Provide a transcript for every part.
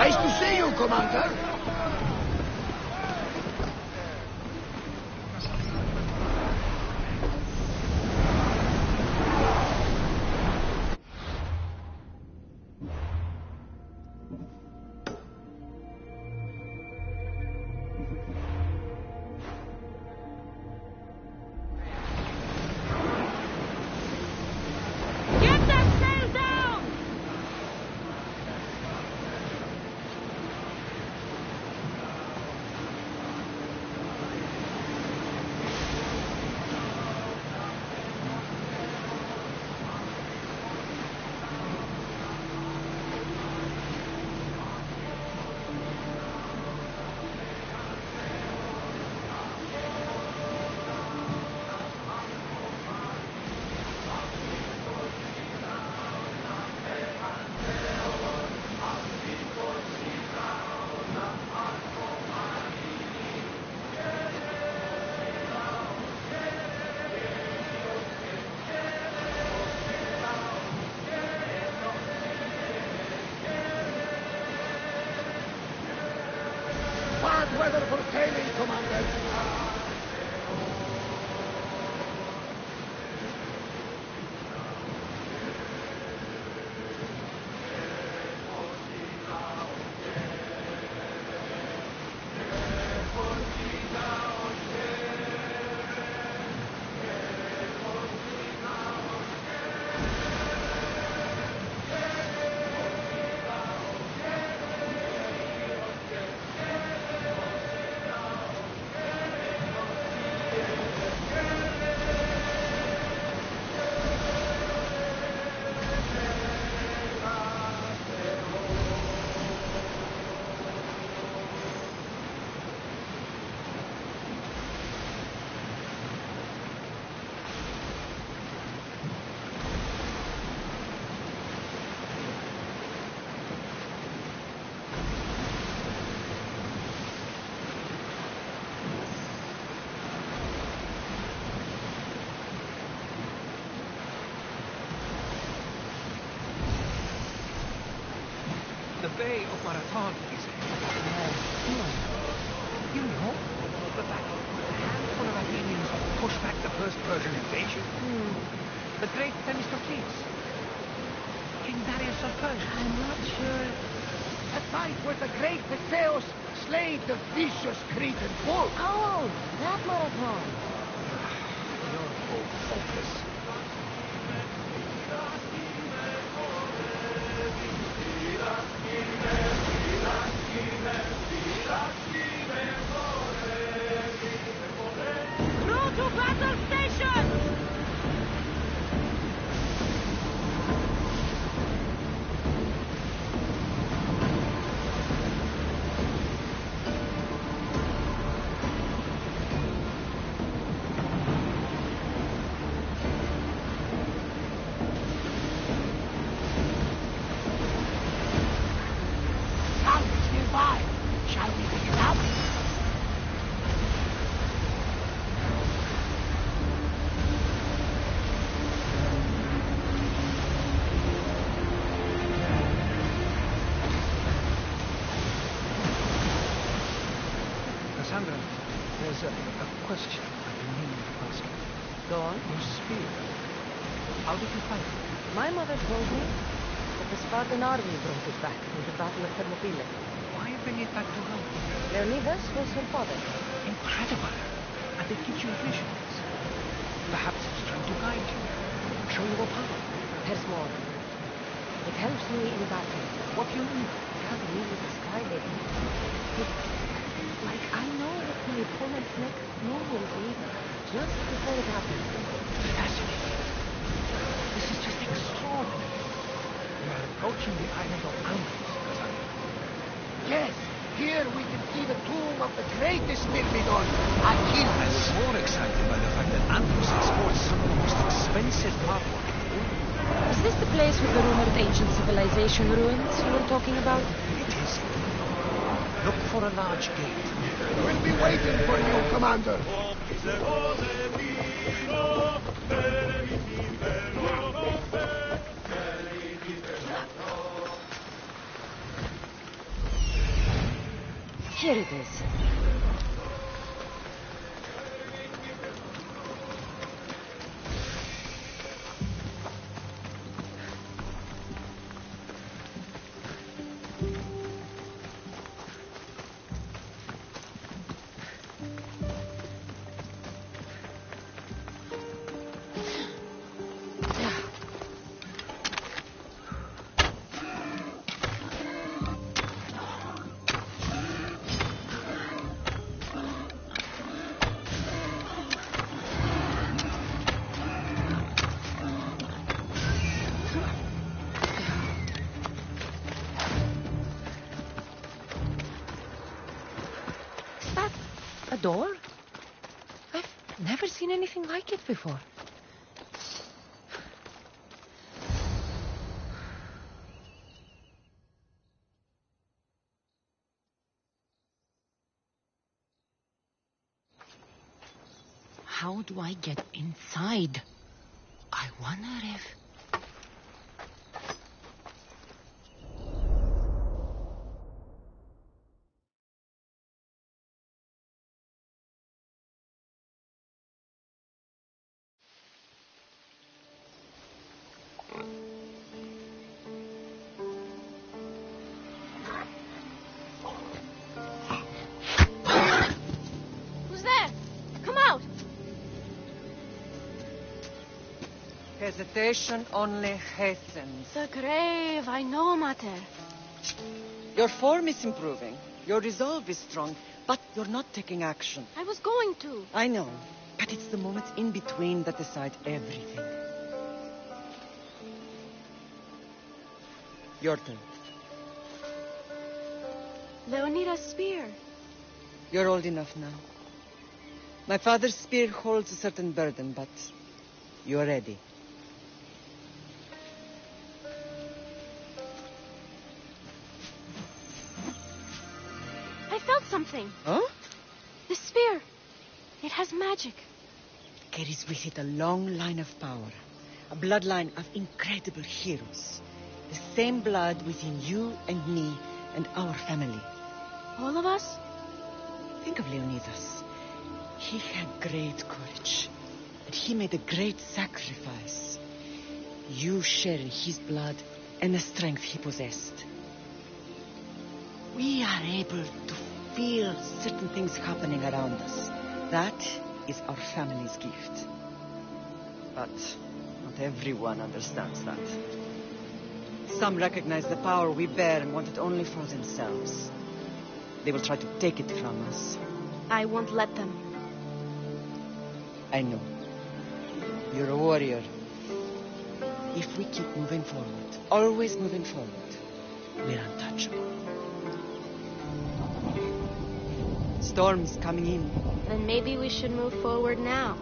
Nice to see you, Commander. Bad weather for sailing, Commander. The Bay of Marathon is you know, the battle where a handful of Athenians pushed back the first Persian invasion. The great Themistocles. King Darius of Persia. I'm not sure. A fight where the great Theseus slayed the vicious Cretan bull. Oh, that Marathon. You're both hopeless. Crew to battle station! Sounds nearby. Shall we pick it up? Cassandra, there's a question I've been meaning to ask you. Go on. Your spear. How did you find it? My mother told me that the Spartan army brought it back in the Battle of Thermopylae. Why bring it back to her? Leonidas was her father. Incredible. And it gives you visions. Perhaps it's trying to guide you. Show you a path. There's more. It helps me in battle. What do you mean? Can't really describe it. Like I know what my opponent's next move will be just before it happens. Fascinating. This is just extraordinary. We are approaching the island of Andros, Cassandra. Yes, here we can see the tomb of the greatest Myrmidon, Achilles. I was more excited by the fact that Andros exports some of the most expensive artwork in the world. Is this the place with the rumored ancient civilization ruins you were talking about? It is. Look for a large gate. We'll be waiting for you, Commander. Here it is. A door? I've never seen anything like it before. How do I get inside? I wonder if... Who's there? Come out! Hesitation only hastens. The grave, I know, Mater. Your form is improving. Your resolve is strong, but you're not taking action. I was going to. I know, but it's the moments in between that decide everything. Your turn. Leonida's spear. You're old enough now. My father's spear holds a certain burden, but you're ready. I felt something. Huh? The spear. It has magic. Carries with it a long line of power. A bloodline of incredible heroes. The same blood within you and me and our family. All of us? Think of Leonidas. He had great courage. And he made a great sacrifice. You share his blood and the strength he possessed. We are able to feel certain things happening around us. That is our family's gift. But not everyone understands that. Some recognize the power we bear and want it only for themselves. They will try to take it from us. I won't let them. I know. You're a warrior. If we keep moving forward, always moving forward, we're untouchable. Storm's coming in. Then maybe we should move forward now.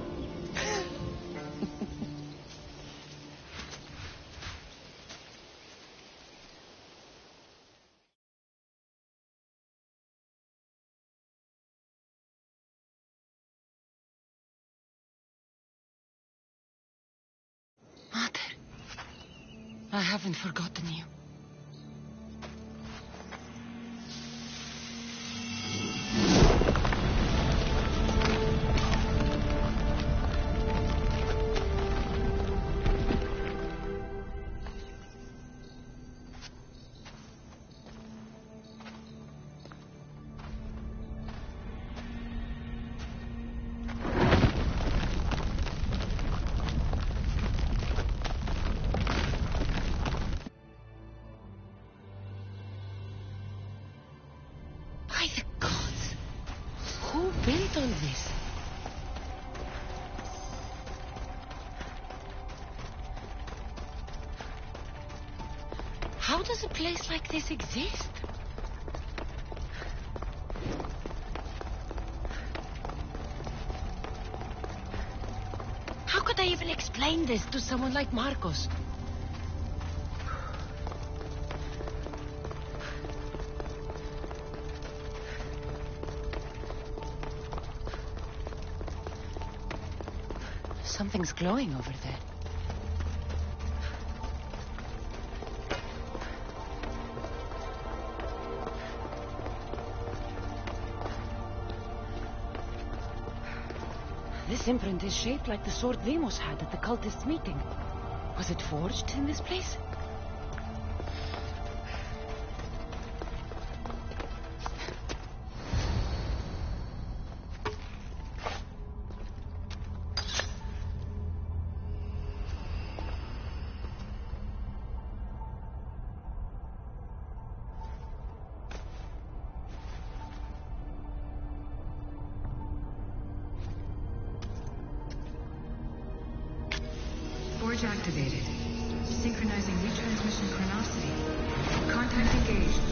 Mater, I haven't forgotten you. By the gods! Who built all this? How does a place like this exist? How could I even explain this to someone like Marcos? Something's glowing over there. This imprint is shaped like the sword Demos had at the cultists' meeting. Was it forged in this place? Forge activated. Synchronizing retransmission chronicity. Contact engaged.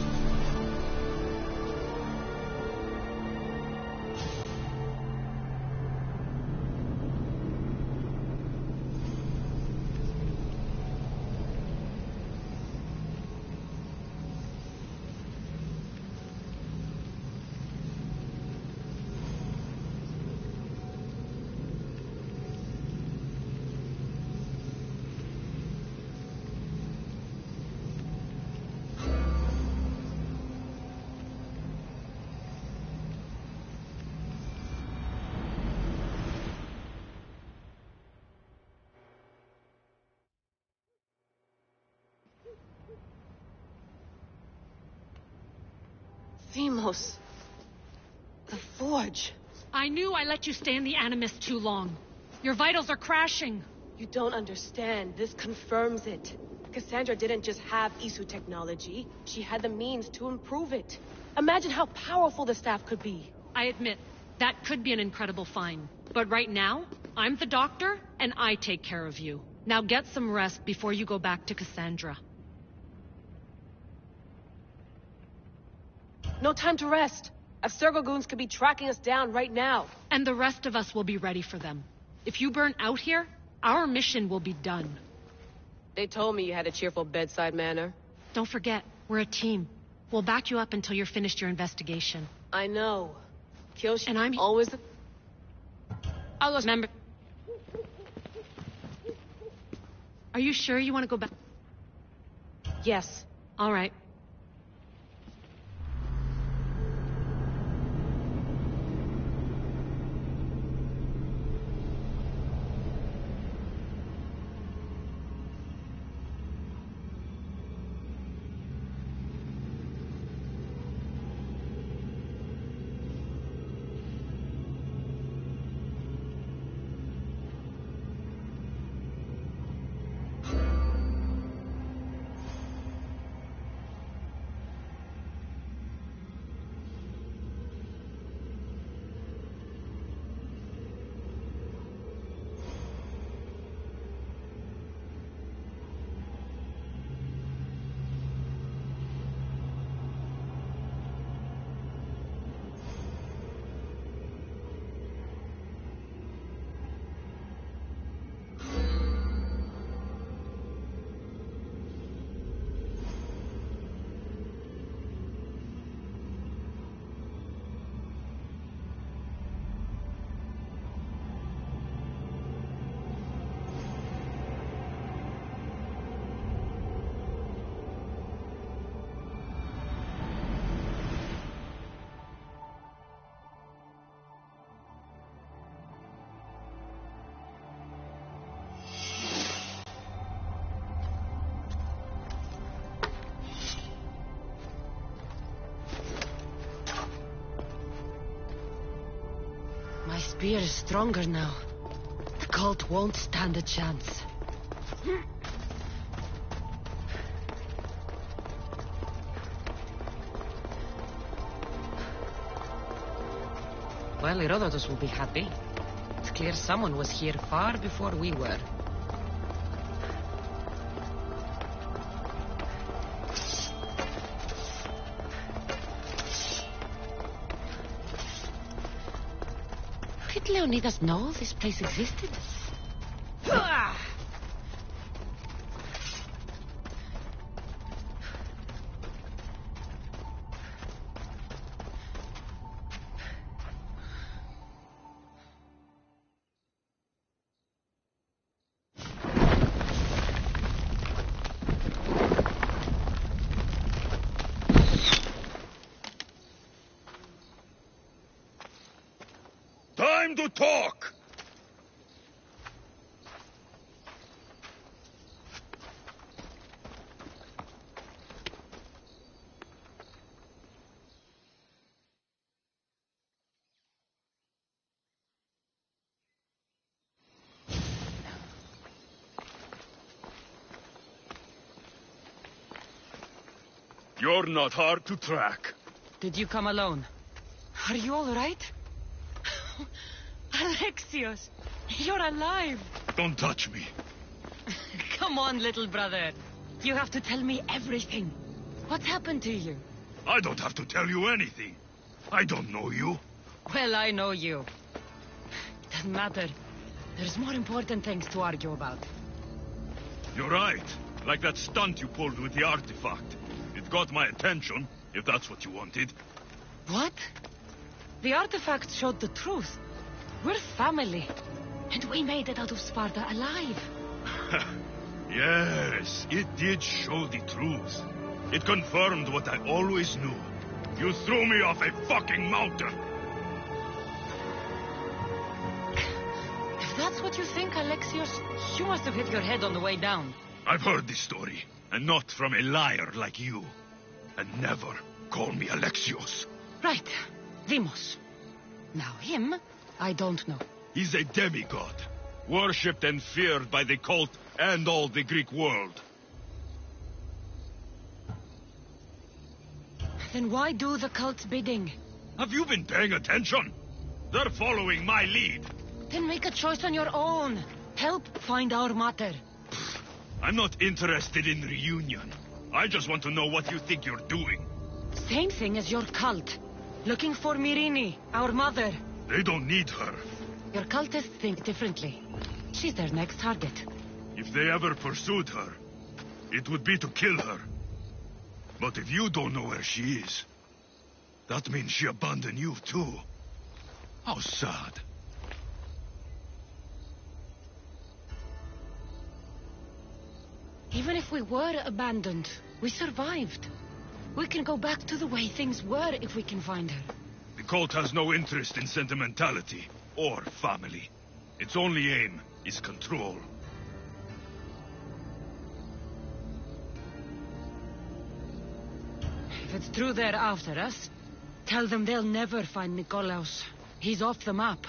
Demos. The Forge. I knew I let you stay in the Animus too long. Your vitals are crashing. You don't understand. This confirms it. Cassandra didn't just have Isu technology. She had the means to improve it. Imagine how powerful the staff could be. I admit, that could be an incredible find. But right now, I'm the doctor, and I take care of you. Now get some rest before you go back to Cassandra. No time to rest. Abstergo goons could be tracking us down right now. And the rest of us will be ready for them. If you burn out here, our mission will be done. They told me you had a cheerful bedside manner. Don't forget, we're a team. We'll back you up until you're finished your investigation. I know. Kyoshi And I'm always... I'll remember. Are you sure you want to go back? Yes. All right. My spear is stronger now. The cult won't stand a chance. Well, Herodotus will be happy. It's clear someone was here far before we were. Did Leonidas know this place existed? Time to talk! You're not hard to track. Did you come alone? Are you all right? Alexios, you're alive. Don't touch me. Come on, little brother. You have to tell me everything. What's happened to you? I don't have to tell you anything. I don't know you. Well, I know you. Doesn't matter. There's more important things to argue about. You're right. Like that stunt you pulled with the artifact. It got my attention, if that's what you wanted. What? The artifact showed the truth. We're family. And we made it out of Sparta alive. Yes, it did show the truth. It confirmed what I always knew. You threw me off a fucking mountain. If that's what you think, Alexios, you must have hit your head on the way down. I've heard this story, and not from a liar like you. And never call me Alexios. Right. Demos. Now him, I don't know. He's a demigod, worshipped and feared by the cult and all the Greek world. Then why do the cult's bidding? Have you been paying attention? They're following my lead. Then make a choice on your own. Help find our mater. I'm not interested in reunion. I just want to know what you think you're doing. Same thing as your cult. Looking for Myrine, our mother. They don't need her. Your cultists think differently. She's their next target. If they ever pursued her, it would be to kill her. But if you don't know where she is, that means she abandoned you too. How sad. Even if we were abandoned, we survived. We can go back to the way things were if we can find her. The cult has no interest in sentimentality or family. Its only aim is control. If it's true they're after us, tell them they'll never find Nikolaos. He's off the map.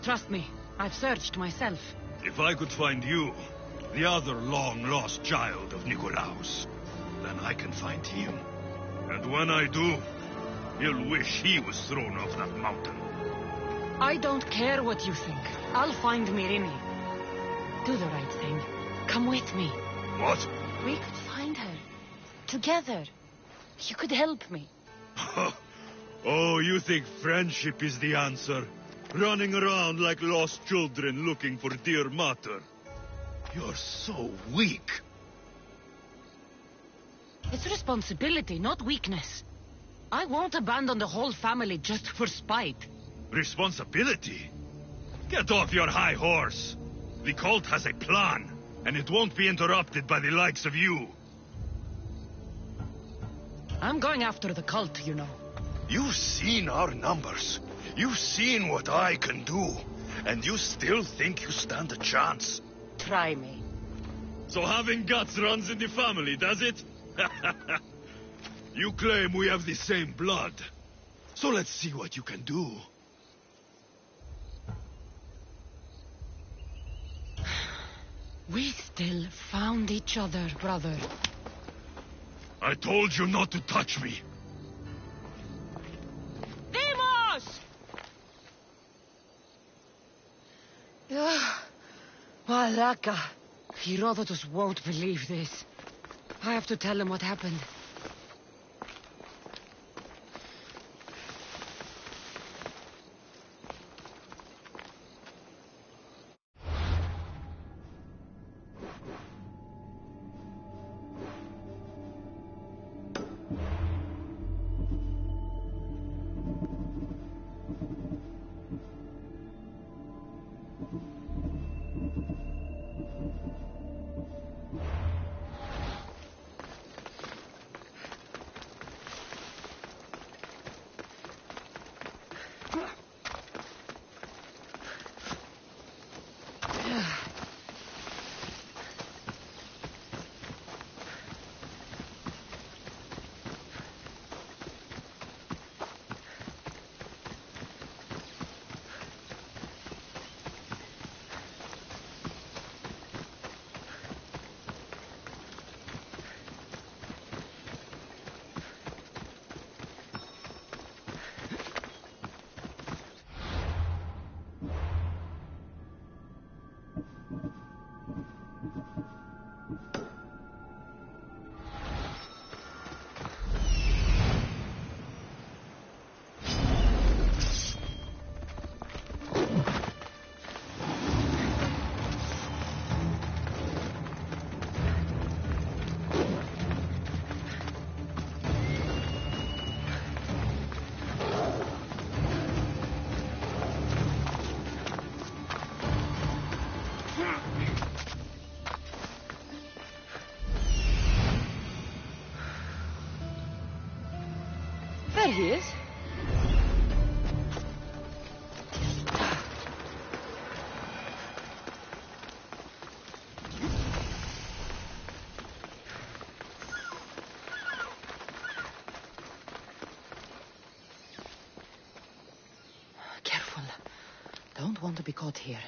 Trust me, I've searched myself. If I could find you, the other long-lost child of Nikolaos, then I can find him. And when I do, he'll wish he was thrown off that mountain. I don't care what you think. I'll find Myrine. Do the right thing. Come with me. What? We could find her. Together. You could help me. Oh, you think friendship is the answer? Running around like lost children looking for dear mater. You're so weak. It's responsibility, not weakness. I won't abandon the whole family just for spite. Responsibility? Get off your high horse. The cult has a plan, and it won't be interrupted by the likes of you. I'm going after the cult, you know. You've seen our numbers. You've seen what I can do. And you still think you stand a chance? Try me. So having guts runs in the family, does it? You claim we have the same blood. So let's see what you can do. We still found each other, brother. I told you not to touch me. Demos! Malaka. Herodotus won't believe this. I have to tell him what happened. There he is. Careful. Don't want to be caught here.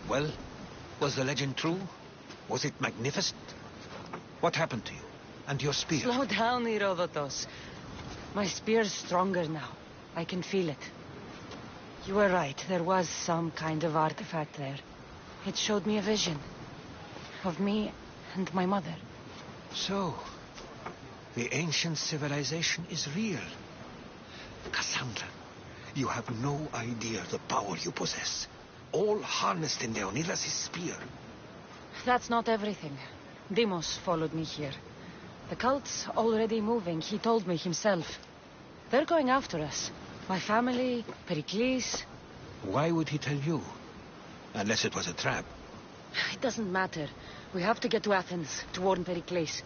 Well, was the legend true? Was it magnificent? What happened to you? And your spear? Slow down, Herodotus. My spear's stronger now. I can feel it. You were right. There was some kind of artifact there. It showed me a vision. Of me and my mother. So, the ancient civilization is real. Cassandra, you have no idea the power you possess. All harnessed in Leonidas' spear. That's not everything. Deimos followed me here. The cult's already moving, he told me himself. They're going after us. My family, Pericles. Why would he tell you? Unless it was a trap. It doesn't matter. We have to get to Athens to warn Pericles.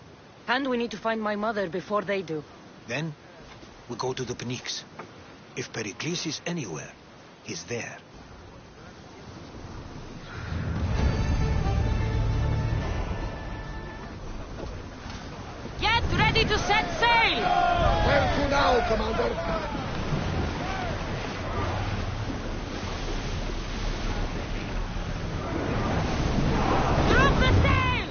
And we need to find my mother before they do. Then, we go to the Pnyx. If Pericles is anywhere, he's there. Get ready to set sail! Where to now, Commander? Drop the sail!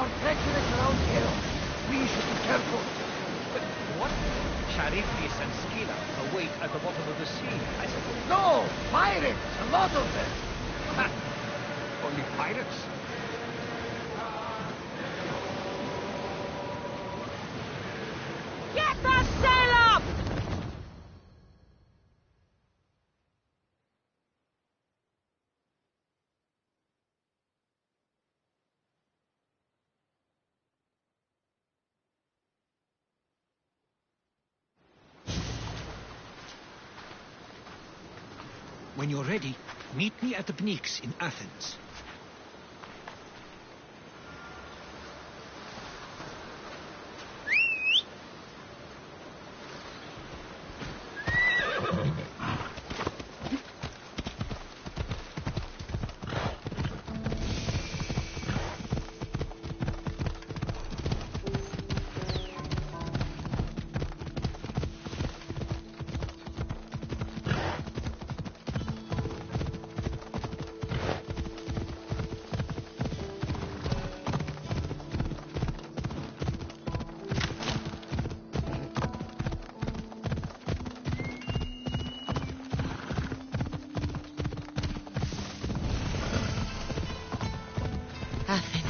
are treacherous around here. We should be careful. But what? Charybdis and Scylla await at the bottom of the sea, I suppose. No! Pirates! A lot of them! Ha! Only pirates? Get that sail up! When you're ready, meet me at the Pnyx in Athens. Athens.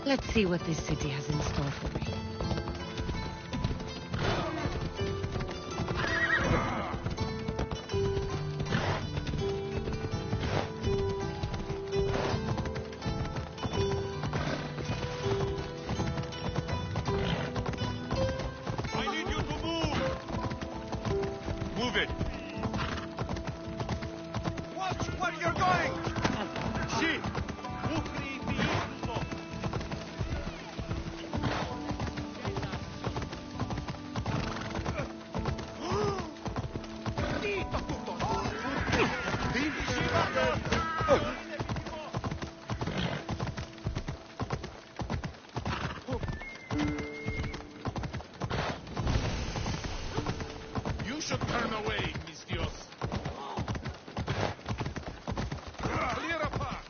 Let's see what this city has in store for me. I need you to move! Move it! Watch where you're going! See! You should turn away, mis Dios. Clear a path.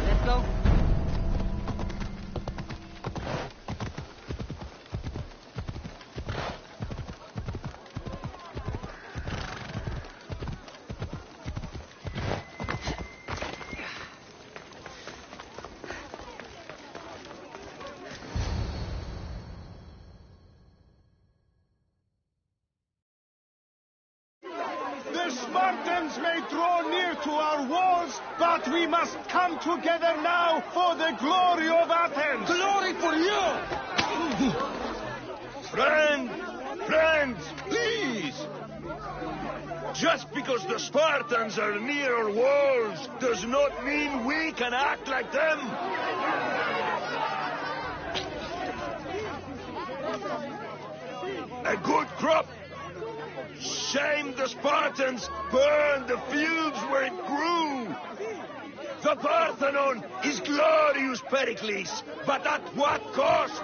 Let's go. The Spartans may draw near to our walls, but we must come together now for the glory of Athens! Glory for you! Friends, please! Just because the Spartans are near our walls does not mean we can act like them! A good crop! Shame the Spartans burned the fields where it grew! The Parthenon is glorious, Pericles, but at what cost?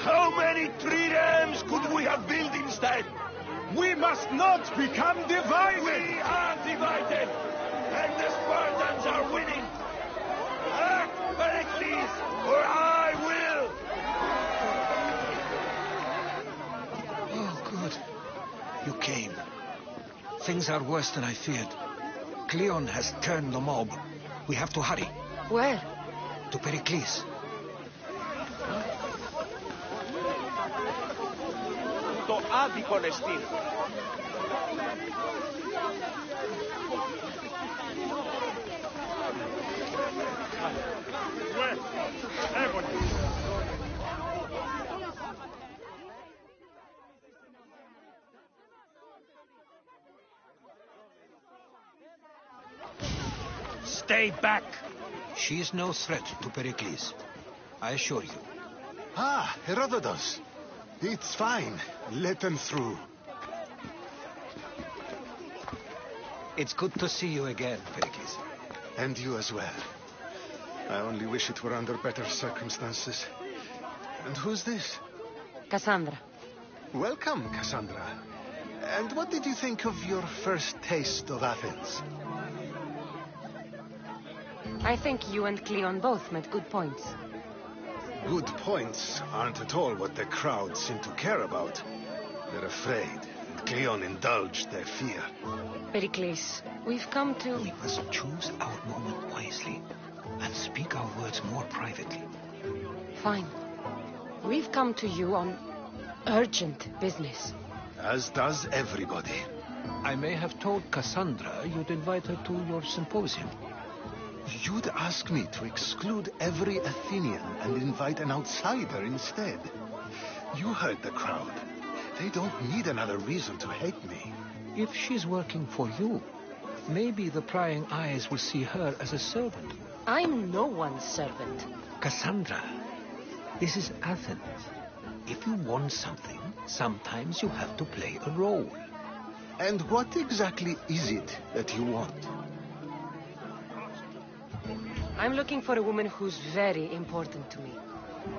How many triremes could we have built instead? We must not become divided! We are divided, and the Spartans are winning! Act, Pericles, or I will! Oh, good. You came. Things are worse than I feared. Cleon has turned the mob. We have to hurry. Where? To Pericles. Το άδικον εστίν. Stay back! She is no threat to Pericles. I assure you. Ah, Herodotus. It's fine. Let them through. It's good to see you again, Pericles. And you as well. I only wish it were under better circumstances. And who's this? Cassandra. Welcome, Cassandra. And what did you think of your first taste of Athens? I think you and Cleon both made good points. Good points aren't at all what the crowd seem to care about. They're afraid, and Cleon indulged their fear. Pericles, we've come to... We must choose our moment wisely and speak our words more privately. Fine. We've come to you on urgent business. As does everybody. I may have told Cassandra you'd invite her to your symposium. You'd ask me to exclude every Athenian and invite an outsider instead. You heard the crowd. They don't need another reason to hate me. If she's working for you, maybe the prying eyes will see her as a servant. I'm no one's servant. Cassandra, this is Athens. If you want something, sometimes you have to play a role. And what exactly is it that you want? I'm looking for a woman who's very important to me.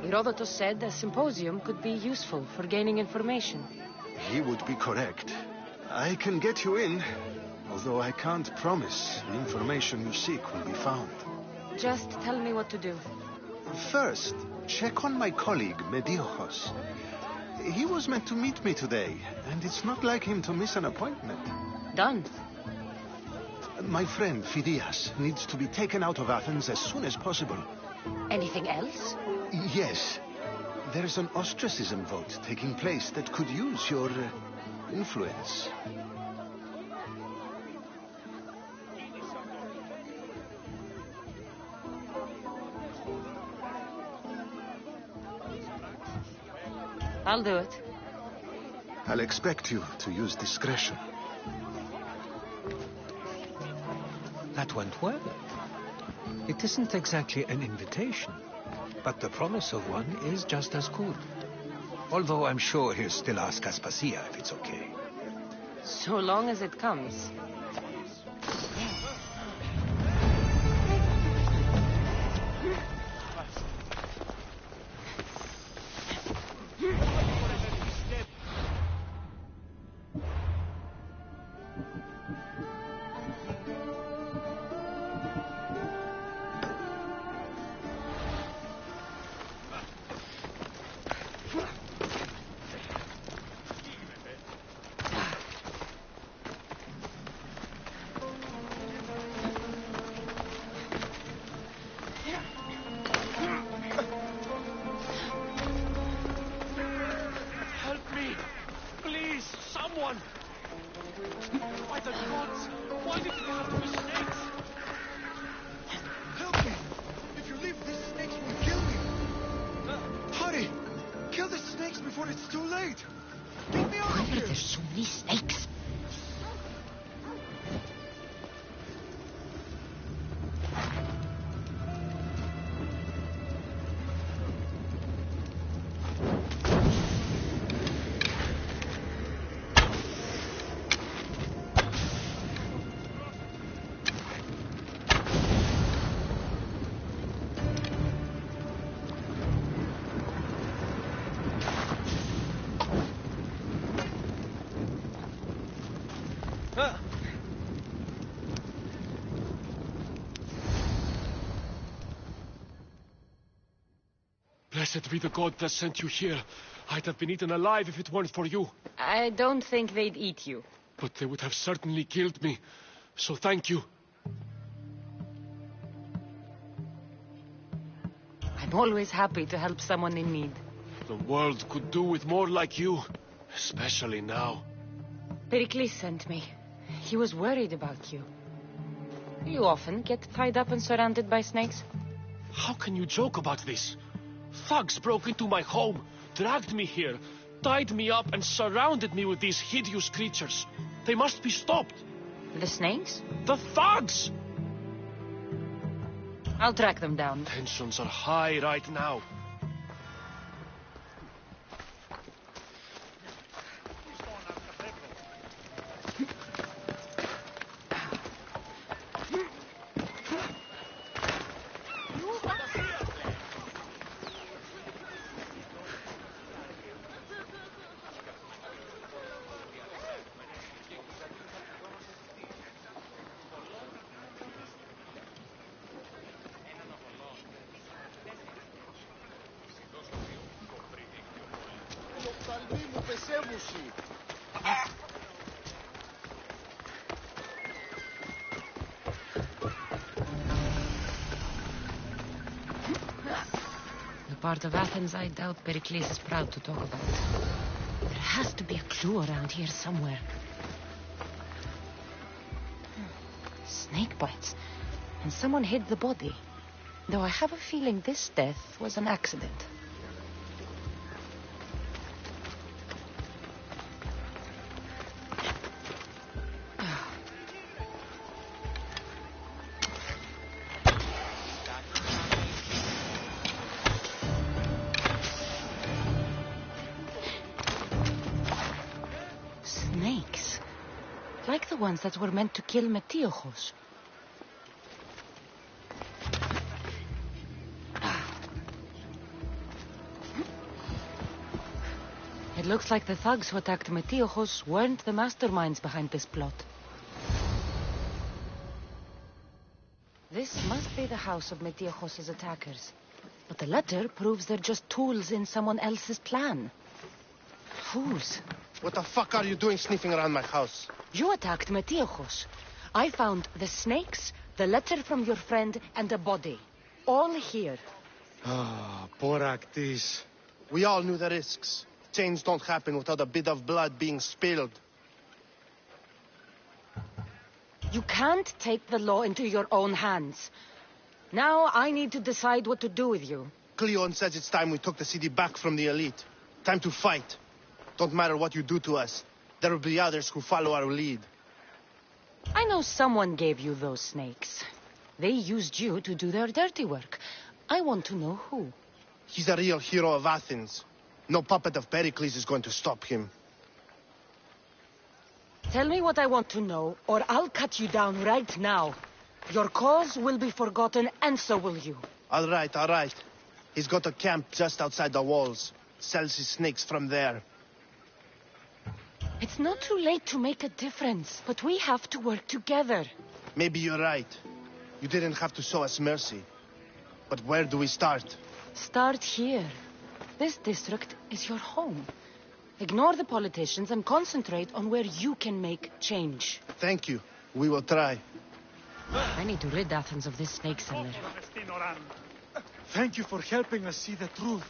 Herodotus said a symposium could be useful for gaining information. He would be correct. I can get you in, although I can't promise the information you seek will be found. Just tell me what to do. First, check on my colleague, Mediochos. He was meant to meet me today, and it's not like him to miss an appointment. Done. My friend, Phidias, needs to be taken out of Athens as soon as possible. Anything else? Yes. There's an ostracism vote taking place that could use your influence. I'll do it. I'll expect you to use discretion. That went well. It isn't exactly an invitation, but the promise of one is just as good. Although I'm sure he'll still ask Aspasia if it's okay. So long as it comes. By the gods! Why did you have to be snakes? Help me! If you leave, these snakes will kill me! Hurry! Kill the snakes before it's too late! Get me out of here! There's so many snakes. Blessed be the god that sent you here. I'd have been eaten alive if it weren't for you. I don't think they'd eat you. But they would have certainly killed me. So thank you. always happy to help someone in need. The world could do with more like you, especially now. Pericles sent me. He was worried about you. You often get tied up and surrounded by snakes? How can you joke about this? Thugs broke into my home, dragged me here, tied me up and surrounded me with these hideous creatures. They must be stopped. The snakes? The thugs! I'll track them down. Tensions are high right now. The part of Athens I doubt Pericles is proud to talk about. There has to be a clue around here somewhere. Snake bites. And someone hid the body. Though I have a feeling this death was an accident. Snakes. Like the ones that were meant to kill Metiochos. It looks like the thugs who attacked Metiochos weren't the masterminds behind this plot. This must be the house of Metiochos' attackers. But the letter proves they're just tools in someone else's plan. Fools. What the fuck are you doing sniffing around my house? You attacked Metiochos. I found the snakes, the letter from your friend, and a body. All here. Ah, poor Actis. We all knew the risks. Change don't happen without a bit of blood being spilled. You can't take the law into your own hands. Now I need to decide what to do with you. Cleon says it's time we took the city back from the elite. Time to fight. Don't matter what you do to us. There will be others who follow our lead. I know someone gave you those snakes. They used you to do their dirty work. I want to know who. He's a real hero of Athens. No puppet of Pericles is going to stop him. Tell me what I want to know, or I'll cut you down right now. Your cause will be forgotten, and so will you. All right, all right. He's got a camp just outside the walls. Sells his snakes from there. It's not too late to make a difference, but we have to work together. Maybe you're right. You didn't have to show us mercy. But where do we start? Start here. This district is your home. Ignore the politicians and concentrate on where you can make change. Thank you. We will try. I need to rid Athens of this snake seller. Thank you for helping us see the truth.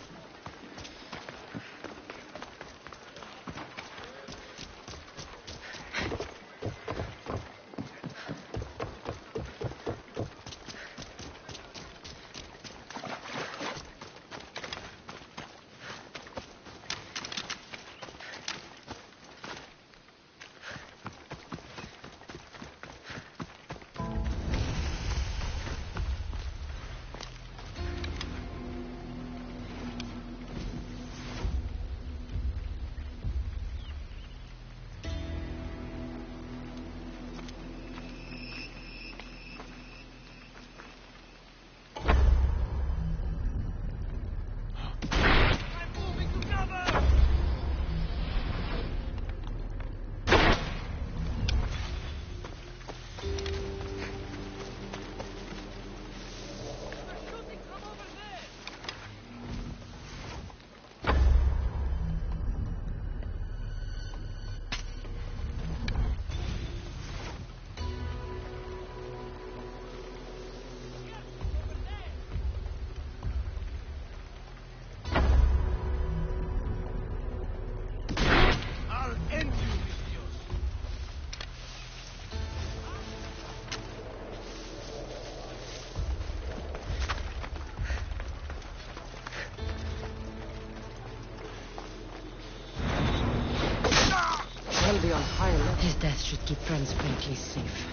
His death should keep Prince Pericles safe.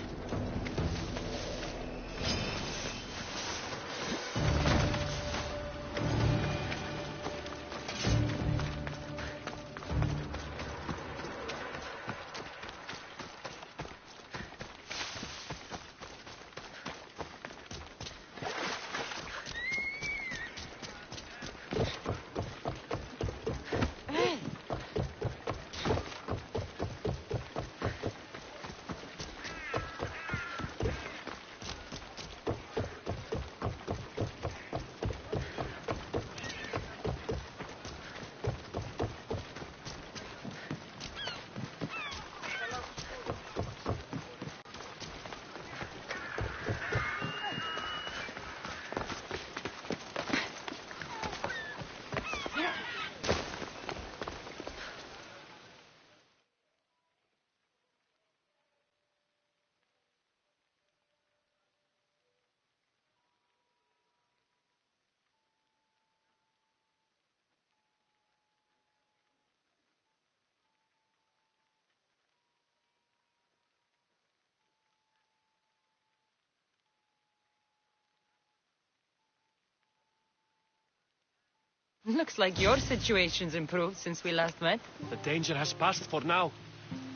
Looks like your situation's improved since we last met. The danger has passed for now.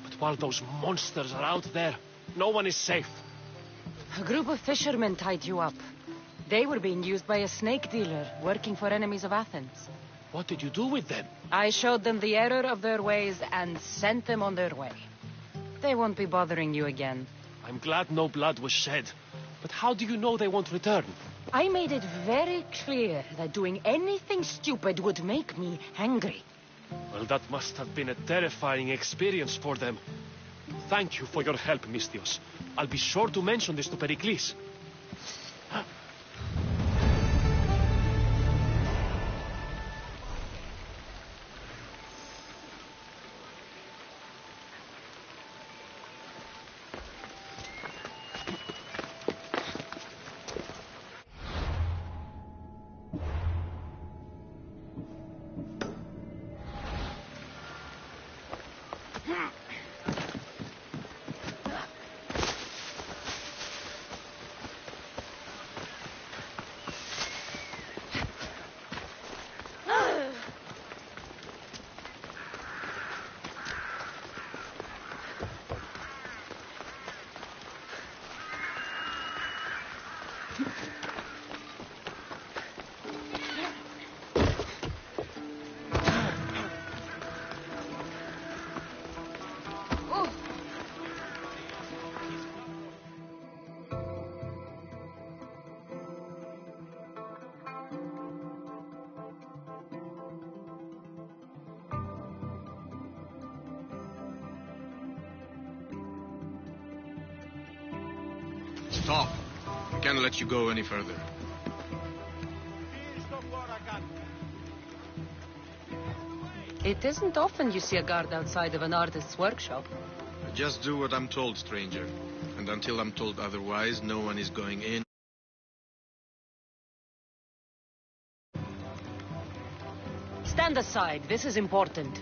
But while those monsters are out there, no one is safe. A group of fishermen tied you up. They were being used by a snake dealer working for enemies of Athens. What did you do with them? I showed them the error of their ways and sent them on their way. They won't be bothering you again. I'm glad no blood was shed. But how do you know they won't return? I made it very clear that doing anything stupid would make me angry. Well, that must have been a terrifying experience for them. Thank you for your help, Mystios. I'll be sure to mention this to Pericles. Stop. I can't let you go any further. It isn't often you see a guard outside of an artist's workshop. Just do what I'm told, stranger. And until I'm told otherwise, no one is going in. Stand aside. This is important.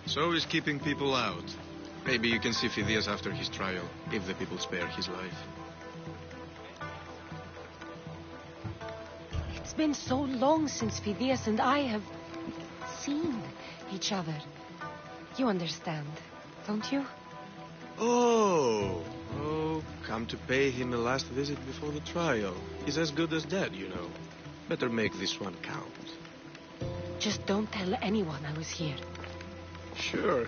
So is keeping people out. Maybe you can see Phidias after his trial, if the people spare his life. It's been so long since Phidias and I have seen each other. You understand, don't you? Oh, come to pay him a last visit before the trial. He's as good as dead, you know. Better make this one count. Just don't tell anyone I was here. Sure.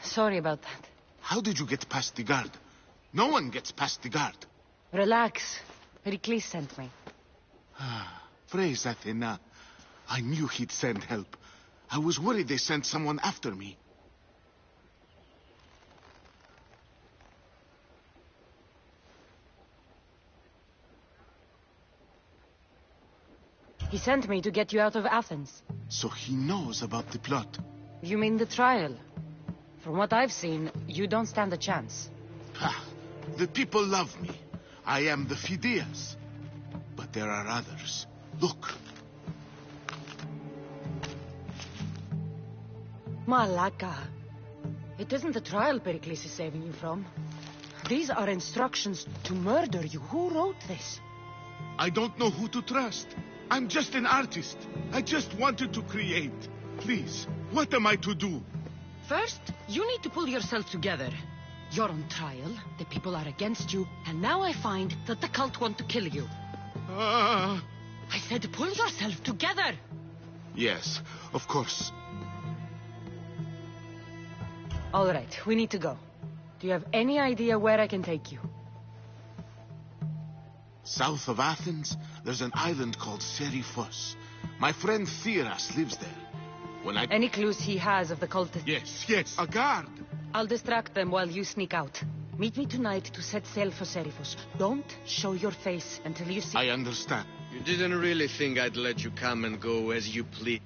Sorry about that. How did you get past the guard? No one gets past the guard. Relax. Pericles sent me. Praise Athena. I knew he'd send help. I was worried they sent someone after me. He sent me to get you out of Athens. So he knows about the plot. You mean the trial? From what I've seen, you don't stand a chance. Ha! The people love me. I am the Phidias. But there are others. Look. Malaka. It isn't the trial Pericles is saving you from. These are instructions to murder you. Who wrote this? I don't know who to trust. I'm just an artist. I just wanted to create. Please, what am I to do? First, you need to pull yourself together. You're on trial, the people are against you, and now I find that the cult want to kill you. I said pull yourself together! Yes, of course. All right, we need to go. Do you have any idea where I can take you? South of Athens, there's an island called Seriphos. My friend Theras lives there. Any clues he has of the cultists? Yes, a guard. I'll distract them while you sneak out. Meet me tonight to set sail for Seriphos. Don't show your face until you see... I understand. You didn't really think I'd let you come and go as you please.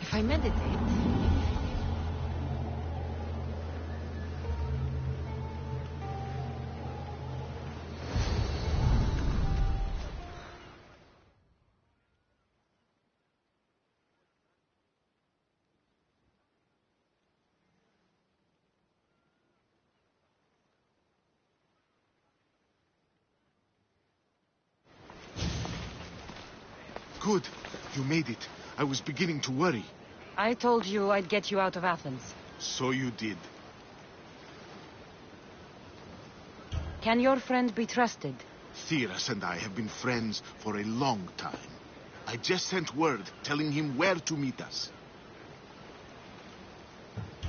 If I meditate... Good. You made it. I was beginning to worry. I told you I'd get you out of Athens. So you did. Can your friend be trusted? Theras and I have been friends for a long time. I just sent word telling him where to meet us.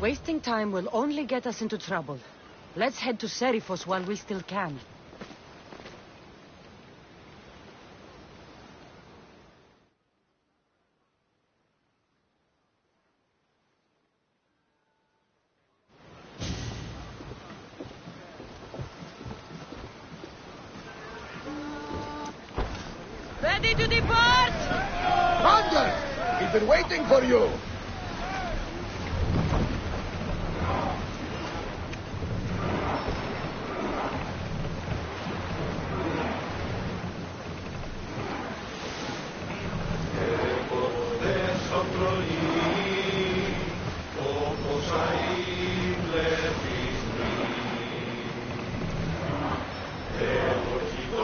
Wasting time will only get us into trouble. Let's head to Seriphos while we still can. Ready to depart! Commander! We've been waiting for you!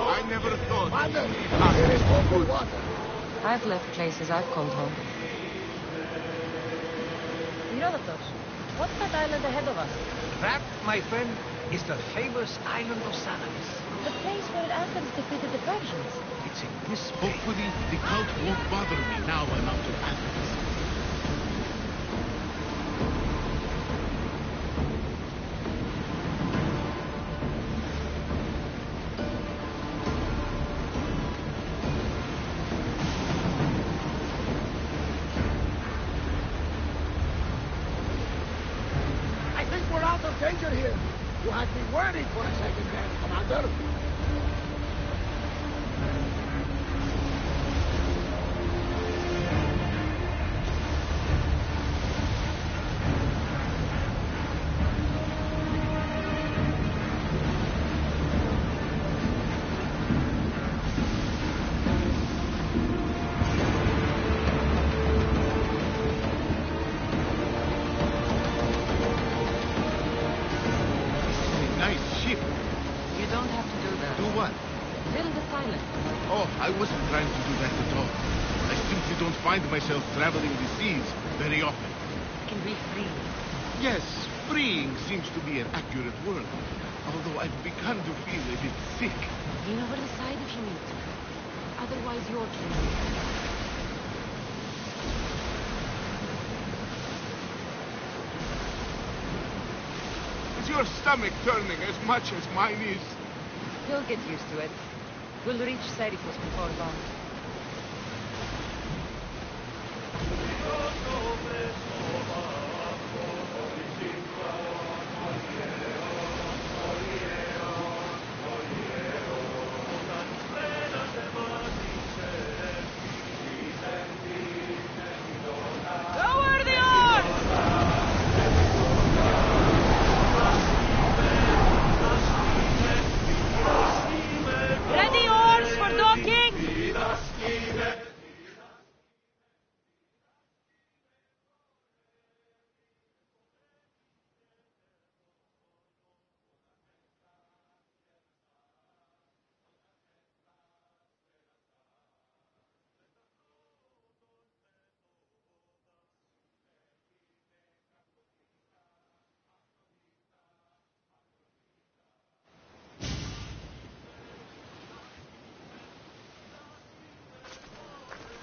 I never thought... Commander, here is more good water. I've left places I've called home. Herodotus, what's that island ahead of us? That, my friend, is the famous island of Salamis. The place where Athens defeated the Persians. It's in this place. Hopefully, the cult won't bother me now I'm out of Athens. I think we're out of danger here. You had me worried for a second there, Commander. Nice ship. You don't have to do that. Do what? Fill the silence. Oh, I wasn't trying to do that at all. I simply don't find myself traveling the seas very often. It can be free. Yes, freeing seems to be an accurate word. Although I've begun to feel a bit sick. Lean over the side if you need to. Otherwise, you're free. Is your stomach turning as much as mine is? You'll get used to it. We'll reach Seriphos before long. Lower the oars! Ready oars for docking!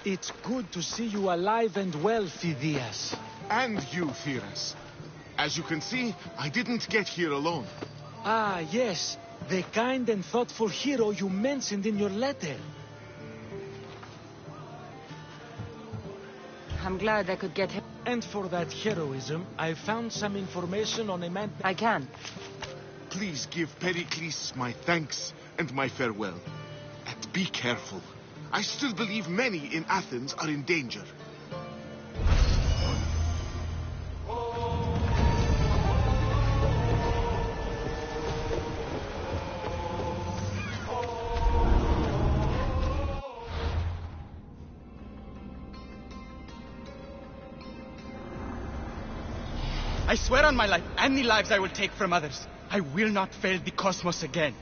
It's good to see you alive and well, Phidias. And you, Theras. As you can see, I didn't get here alone. Ah, yes. The kind and thoughtful hero you mentioned in your letter. I'm glad I could get him. And for that heroism, I found some information on a man... I can. please give Pericles my thanks and my farewell. And be careful. I still believe many in Athens are in danger. I swear on my life, and the lives I will take from others, I will not fail the cosmos again.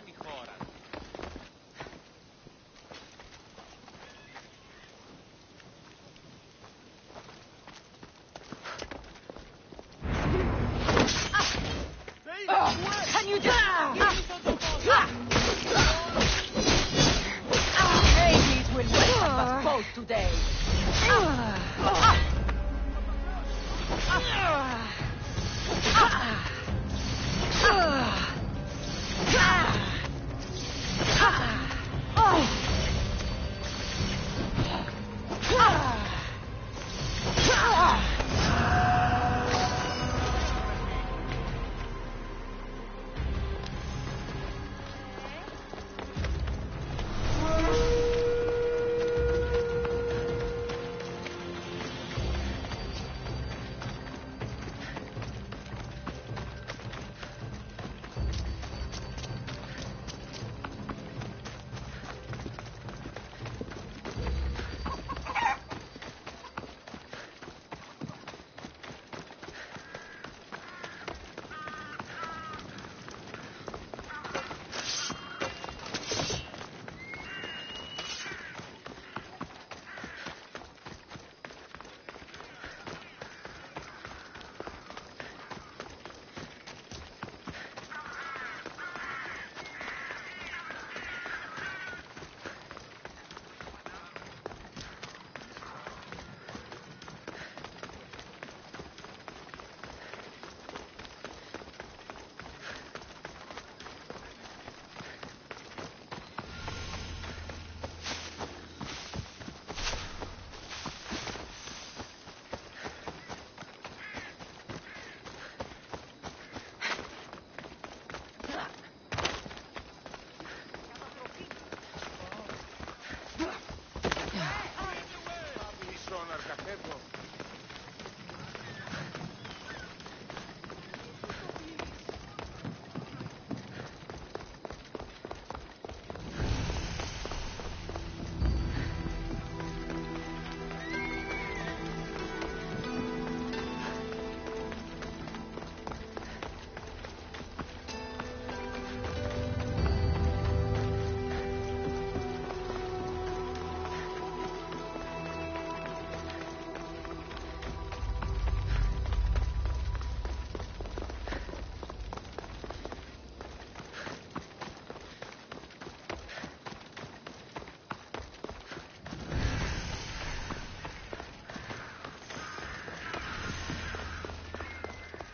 κάνει χώρα. Can you just... Hades will welcome us both today.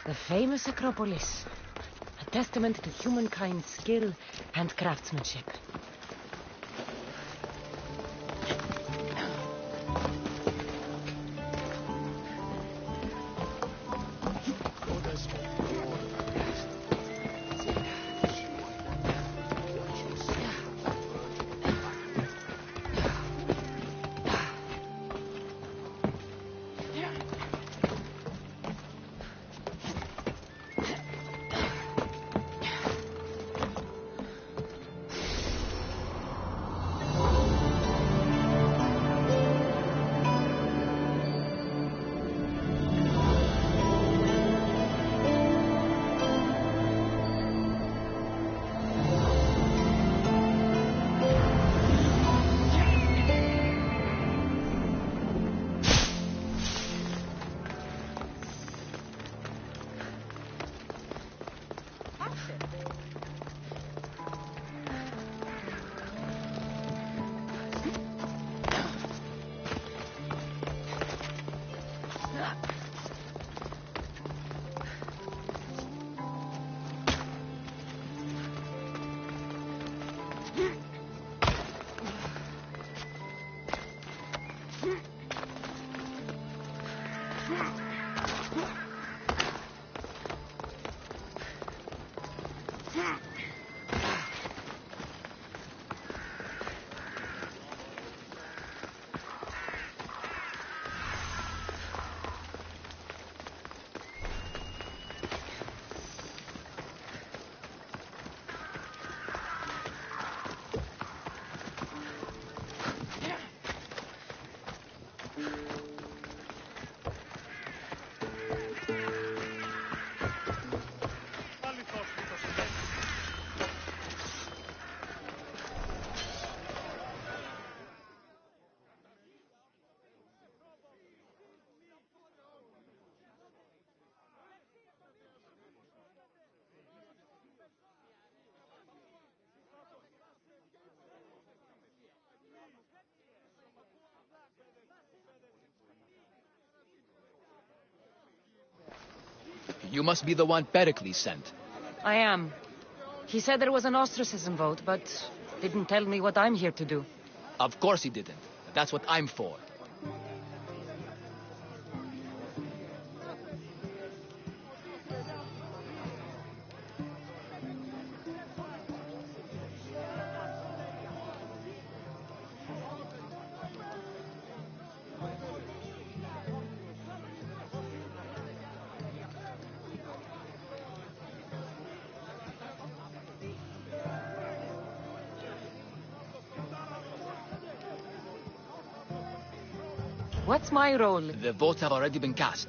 The famous Acropolis, a testament to humankind's skill and craftsmanship. You must be the one Pericles sent. I am. He said there was an ostracism vote, but didn't tell me what I'm here to do. Of course he didn't. That's what I'm for. What's my role? The votes have already been cast.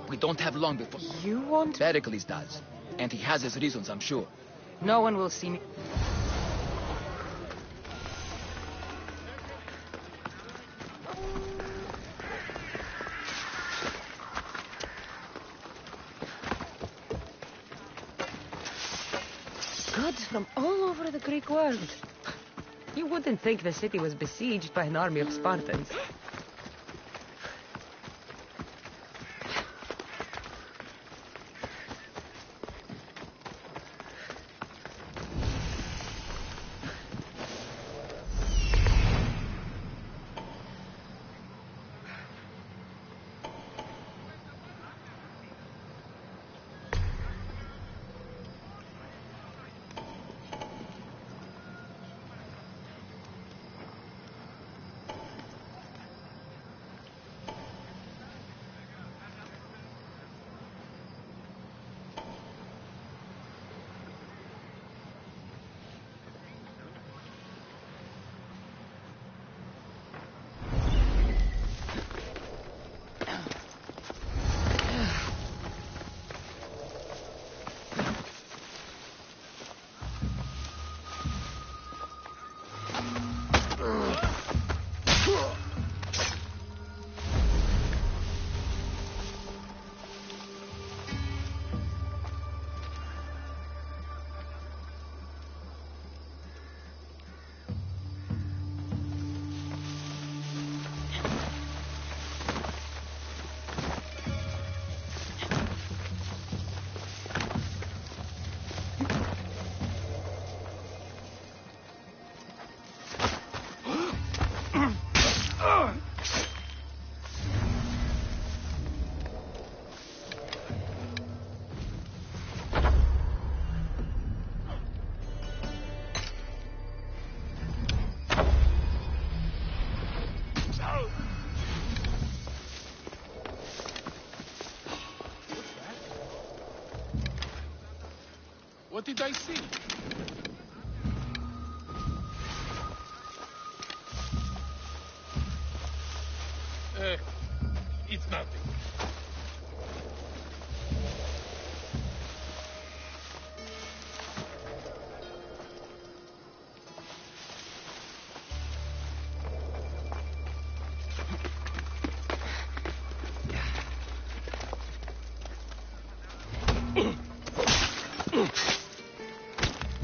We don't have long before... You want... Pericles does. And he has his reasons, I'm sure. No one will see me. Gods from all over the Greek world. You wouldn't think the city was besieged by an army of Spartans. What did I see? It's nothing.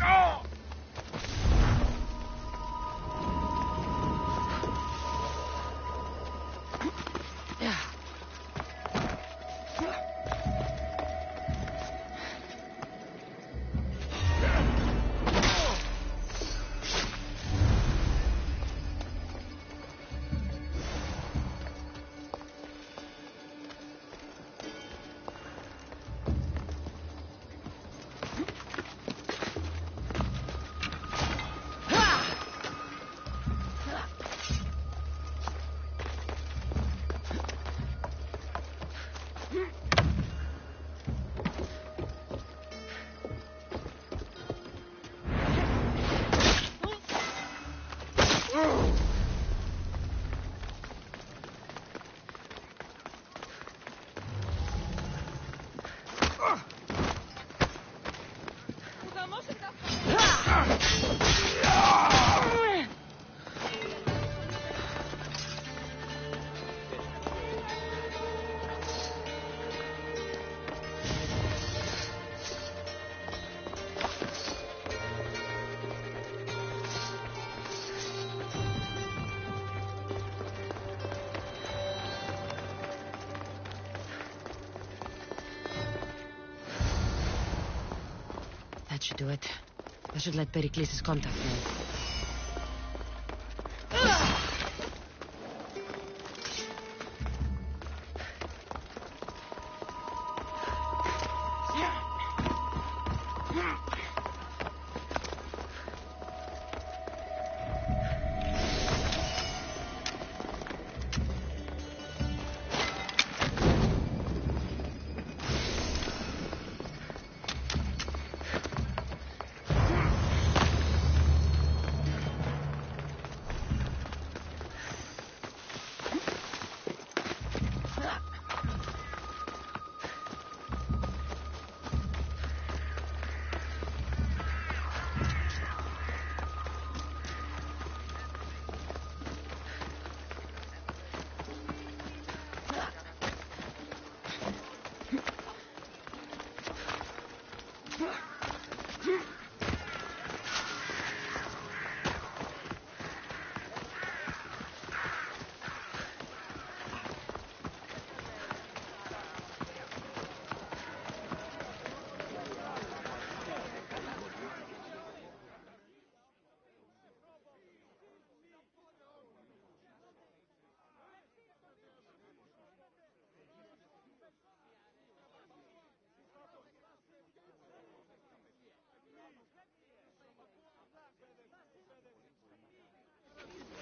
Oh! That should do it. I should let Pericles' contact know.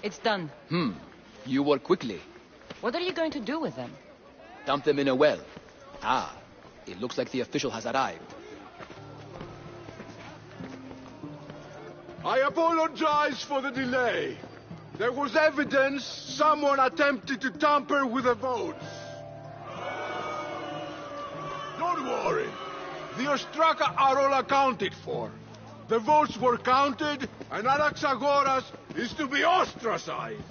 It's done. You work quickly. What are you going to do with them? Dump them in a well. Ah, it looks like the official has arrived. I apologize for the delay. There was evidence someone attempted to tamper with the votes. Don't worry. The Ostraka are all accounted for. The votes were counted, and Anaxagoras is to be ostracized.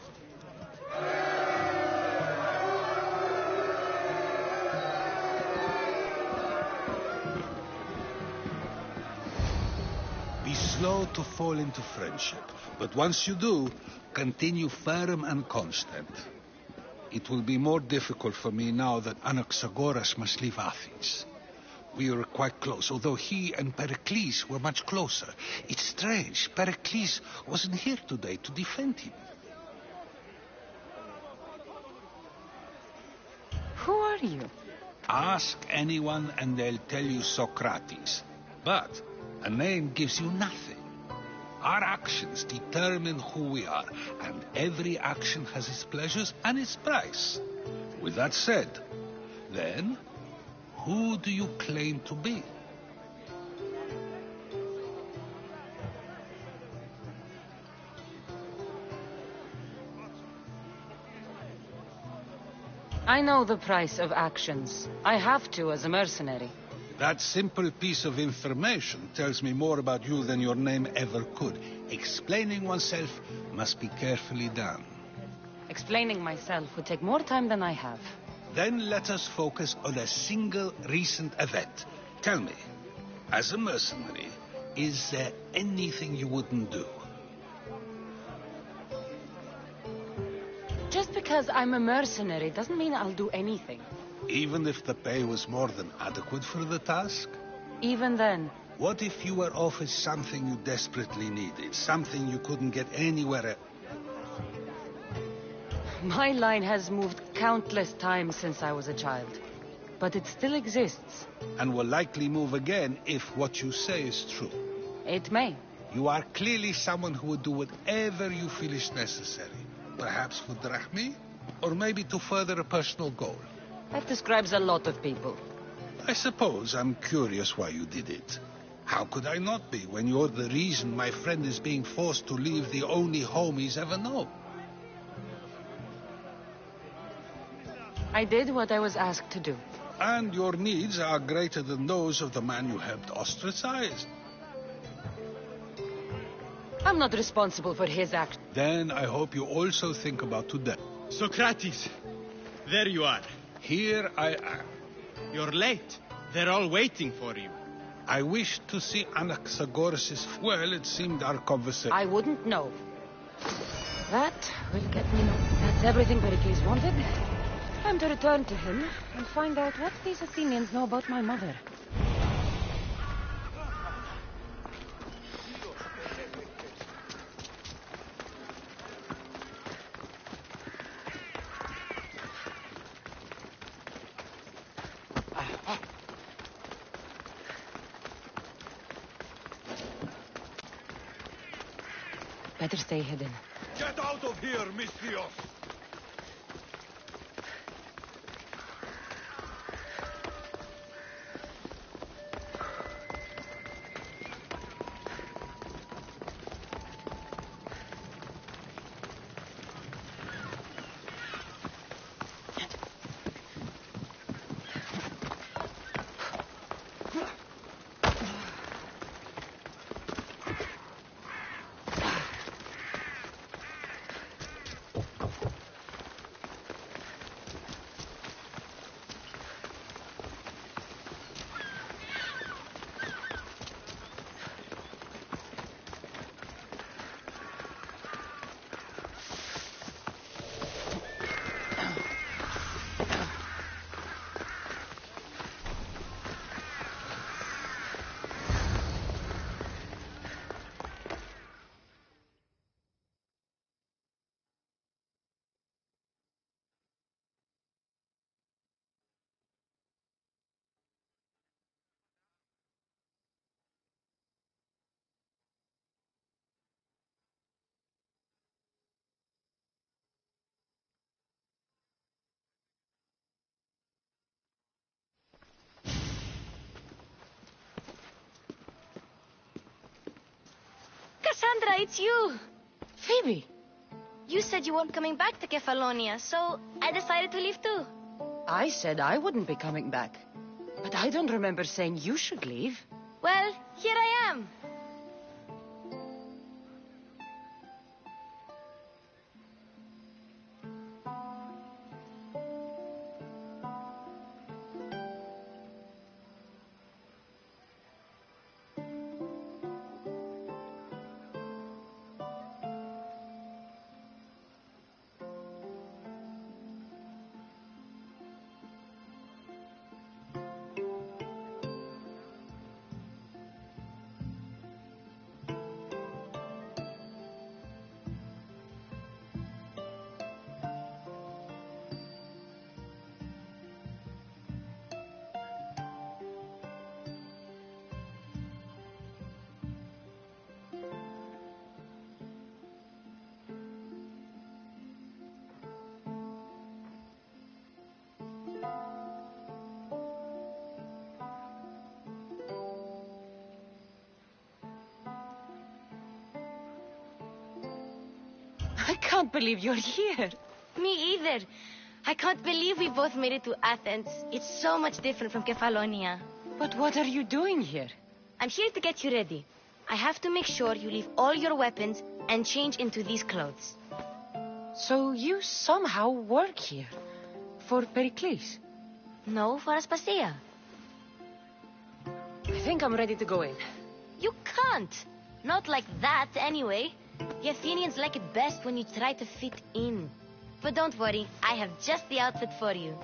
Be slow to fall into friendship, but once you do, continue firm and constant. It will be more difficult for me now that Anaxagoras must leave Athens. We were quite close, although he and Pericles were much closer. It's strange, Pericles wasn't here today to defend him. Who are you? Ask anyone and they'll tell you Socrates. But a name gives you nothing. Our actions determine who we are, and every action has its pleasures and its price. With that said, then, who do you claim to be? I know the price of actions. I have to as a mercenary. That simple piece of information tells me more about you than your name ever could. Explaining oneself must be carefully done. Explaining myself would take more time than I have. Then let us focus on a single recent event. Tell me, as a mercenary, is there anything you wouldn't do? Just because I'm a mercenary doesn't mean I'll do anything. Even if the pay was more than adequate for the task? Even then. What if you were offered something you desperately needed, something you couldn't get anywhere else? My line has moved countless times since I was a child. But it still exists. And will likely move again if what you say is true. It may. You are clearly someone who would do whatever you feel is necessary. Perhaps for drachmi, or maybe to further a personal goal. That describes a lot of people. I suppose I'm curious why you did it. How could I not be when you're the reason my friend is being forced to leave the only home he's ever known? I did what I was asked to do. And your needs are greater than those of the man you helped ostracize. I'm not responsible for his act. Then I hope you also think about today. Socrates, there you are. Here I am. You're late. They're all waiting for you. I wish to see Anaxagoras' well, it seemed our conversation. I wouldn't know. That will get me. That's everything Pericles wanted. Time to return to him and find out what these Athenians know about my mother. Better stay hidden. Get out of here, Mistrios! Cassandra, it's you! Phoebe! You said you weren't coming back to Kefalonia, so I decided to leave too. I said I wouldn't be coming back. But I don't remember saying you should leave. Well, here I am. I can't believe you're here. Me either. I can't believe we both made it to Athens. It's so much different from Kefalonia. But what are you doing here? I'm here to get you ready. I have to make sure you leave all your weapons and change into these clothes. So you somehow work here? For Pericles? No, for Aspasia. I think I'm ready to go in. You can't. Not like that, anyway. The Athenians like it best when you try to fit in. But don't worry, I have just the outfit for you.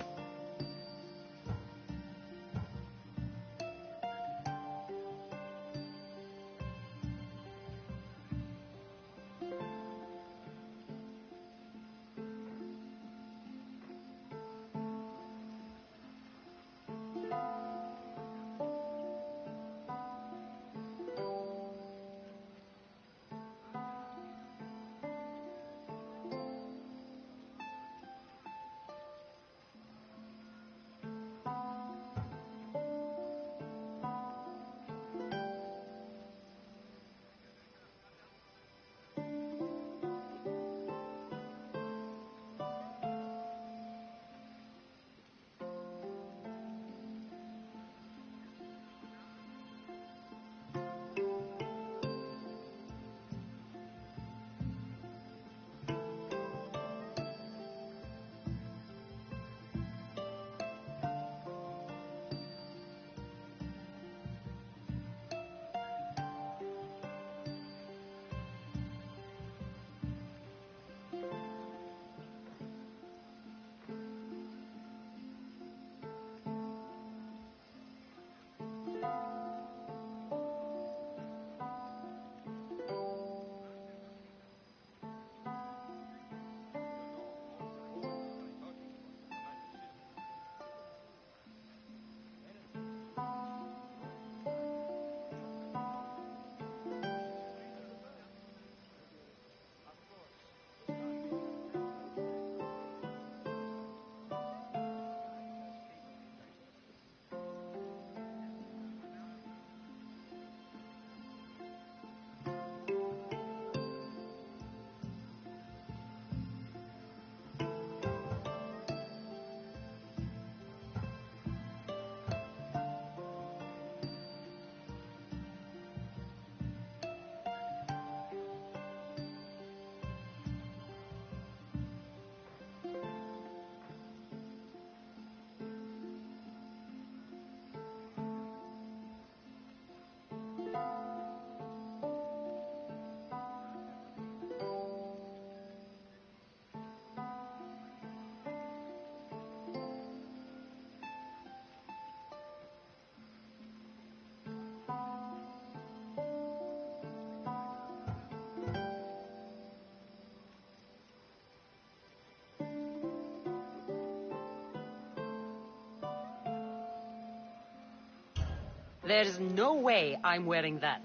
There's no way I'm wearing that.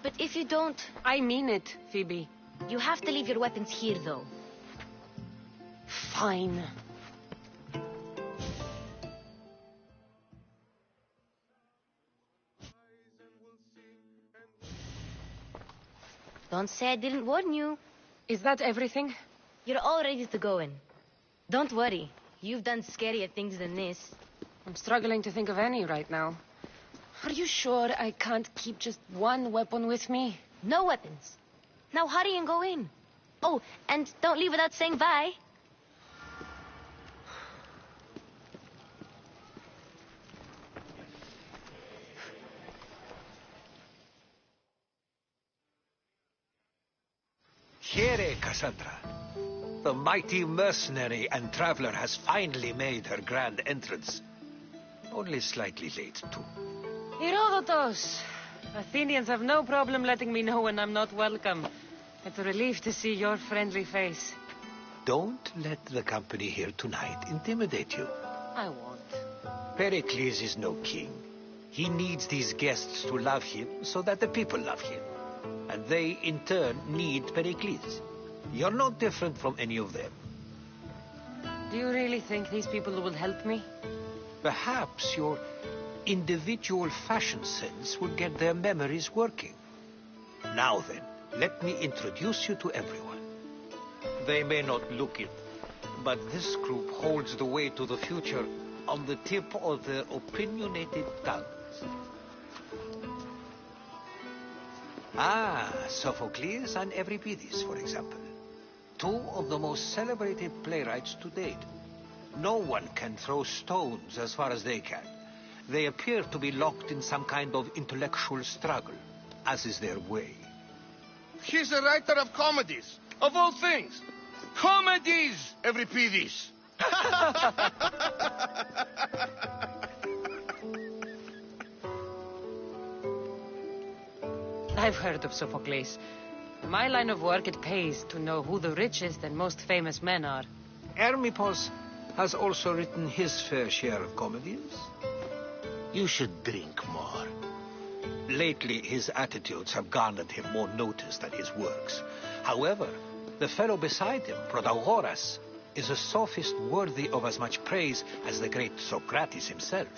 But if you don't... I mean it, Phoebe. You have to leave your weapons here, though. Fine. Don't say I didn't warn you. Is that everything? You're all ready to go in. Don't worry. You've done scarier things than this. I'm struggling to think of any right now. Are you sure I can't keep just one weapon with me? No weapons. Now hurry and go in. Oh, and don't leave without saying bye. Here, Cassandra. The mighty mercenary and traveler has finally made her grand entrance. Only slightly late, too. Herodotus! Athenians have no problem letting me know when I'm not welcome. It's a relief to see your friendly face. Don't let the company here tonight intimidate you. I won't. Pericles is no king. He needs these guests to love him so that the people love him. And they, in turn, need Pericles. You're no different from any of them. Do you really think these people will help me? Perhaps your individual fashion sense will get their memories working. Now then, let me introduce you to everyone. They may not look it, but this group holds the way to the future on the tip of their opinionated tongues. Ah, Sophocles and Euripides, for example. Two of the most celebrated playwrights to date. No one can throw stones as far as they can. They appear to be locked in some kind of intellectual struggle, as is their way. He's a writer of comedies, of all things. Comedies, Euripides. I've heard of Sophocles. In my line of work, it pays to know who the richest and most famous men are. Hermippos has also written his fair share of comedies. You should drink more. Lately, his attitudes have garnered him more notice than his works. However, the fellow beside him, Protagoras, is a sophist worthy of as much praise as the great Socrates himself.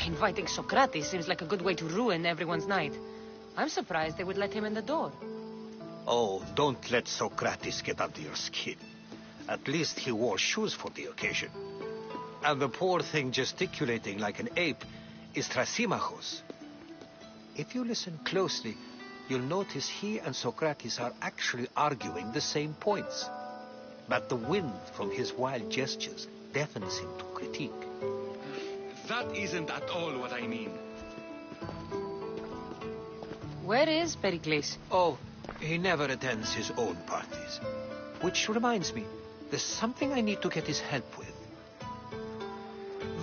Inviting Socrates seems like a good way to ruin everyone's night. I'm surprised they would let him in the door. Oh, don't let Socrates get under your skin. At least he wore shoes for the occasion. And the poor thing gesticulating like an ape is Thrasymachos. If you listen closely, you'll notice he and Socrates are actually arguing the same points. But the wind from his wild gestures deafens him to critique. That isn't at all what I mean. Where is Pericles? Oh, he never attends his own parties. Which reminds me, there's something I need to get his help with.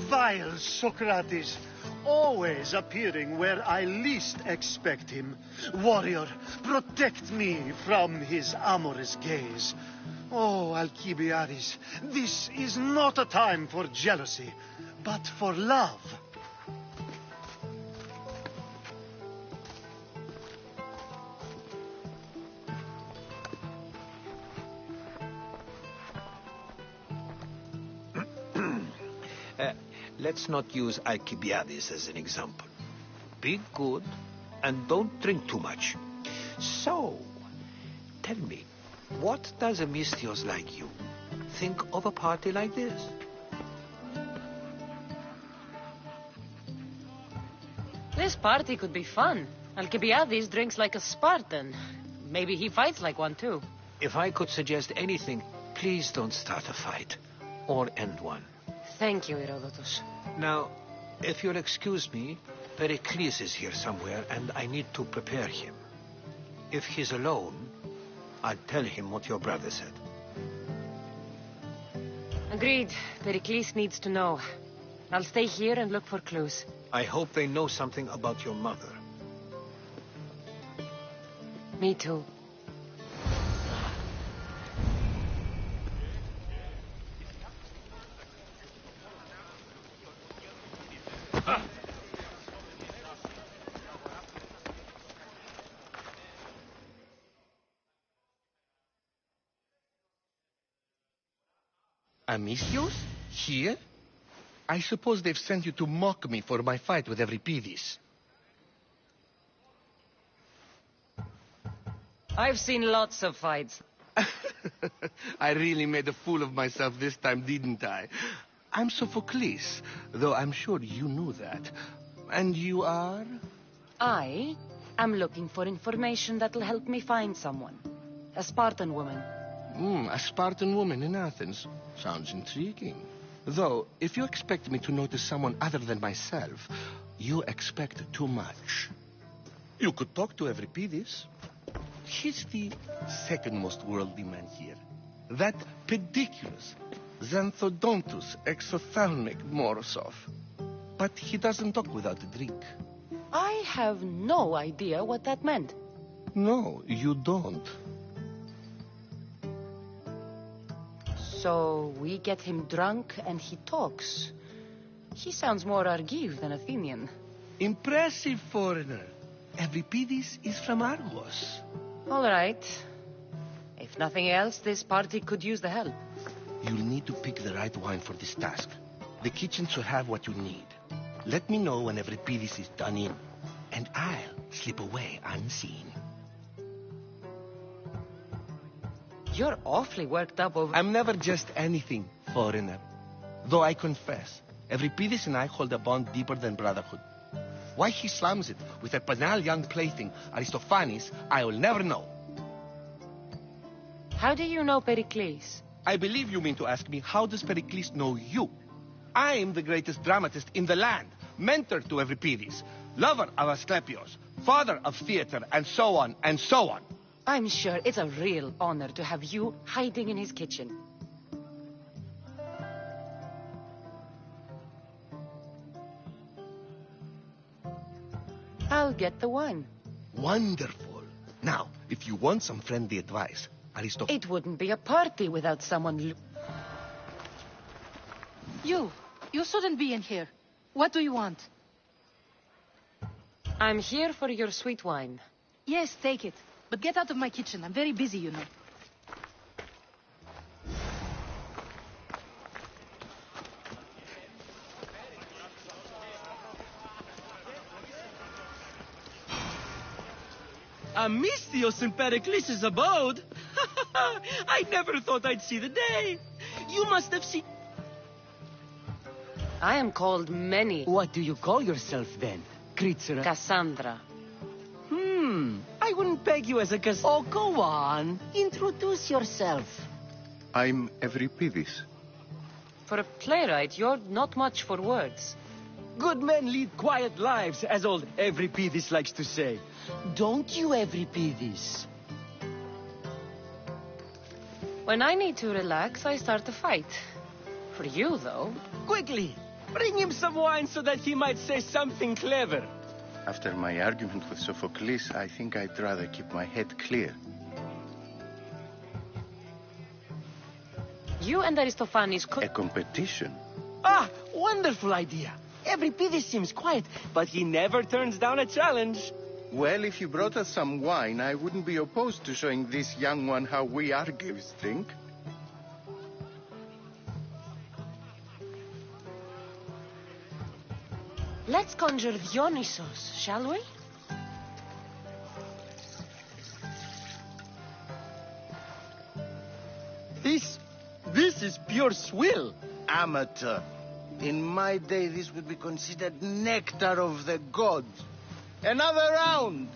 Vile Socrates, always appearing where I least expect him. Warrior, protect me from his amorous gaze. Oh, Alcibiades, this is not a time for jealousy, but for love. Let's not use Alcibiades as an example. Be good and don't drink too much. So, tell me, what does a Misthios like you think of a party like this? This party could be fun. Alcibiades drinks like a Spartan. Maybe he fights like one, too. If I could suggest anything, please don't start a fight or end one. Thank you, Herodotus. Now, if you'll excuse me, Pericles is here somewhere, and I need to prepare him. If he's alone, I'll tell him what your brother said. Agreed. Pericles needs to know. I'll stay here and look for clues. I hope they know something about your mother. Me too. Amicios? Here? I suppose they've sent you to mock me for my fight with Euripides. I've seen lots of fights. I really made a fool of myself this time, didn't I? I'm Sophocles, though I'm sure you knew that. And you are? I am looking for information that'll help me find someone. A Spartan woman. A Spartan woman in Athens. Sounds intriguing. Though, if you expect me to notice someone other than myself, you expect too much. You could talk to Euripides. He's the second most worldly man here. That pediculous Xanthodontus exophthalmic Morosov. But he doesn't talk without a drink. I have no idea what that meant. No, you don't. So we get him drunk and he talks. He sounds more Argive than Athenian. Impressive, foreigner. Euripides is from Argos. All right. If nothing else, this party could use the help. You'll need to pick the right wine for this task. The kitchen should have what you need. Let me know when Euripides is done in, and I'll slip away unseen. You're awfully worked up over... I'm never just anything, foreigner. Though I confess, Euripides and I hold a bond deeper than brotherhood. Why he slams it with a banal young plaything, Aristophanes, I will never know. How do you know Pericles? I believe you mean to ask me, how does Pericles know you? I'm the greatest dramatist in the land, mentor to Euripides, lover of Asclepios, father of theater, and so on, and so on. I'm sure it's a real honor to have you hiding in his kitchen. I'll get the wine. Wonderful. Now, if you want some friendly advice, It wouldn't be a party without someone... You shouldn't be in here. What do you want? I'm here for your sweet wine. Yes, take it. But get out of my kitchen. I'm very busy, you know. Amistios in Pericles' abode? I never thought I'd see the day. You must have seen... I am called many. What do you call yourself then, creature? Cassandra. I wouldn't peg you as a Oh, go on. Introduce yourself. I'm Euripides. For a playwright, you're not much for words. Good men lead quiet lives, as old Euripides likes to say. Don't you, Euripides? When I need to relax, I start a fight. For you, though... Quickly! Bring him some wine so that he might say something clever. After my argument with Sophocles, I think I'd rather keep my head clear. You and Aristophanes could... A competition? Ah, wonderful idea. Euripides seems quiet, but he never turns down a challenge. Well, if you brought us some wine, I wouldn't be opposed to showing this young one how we Argives think. Let's conjure Dionysos, shall we? This is pure swill. Amateur. In my day, this would be considered nectar of the gods. Another round!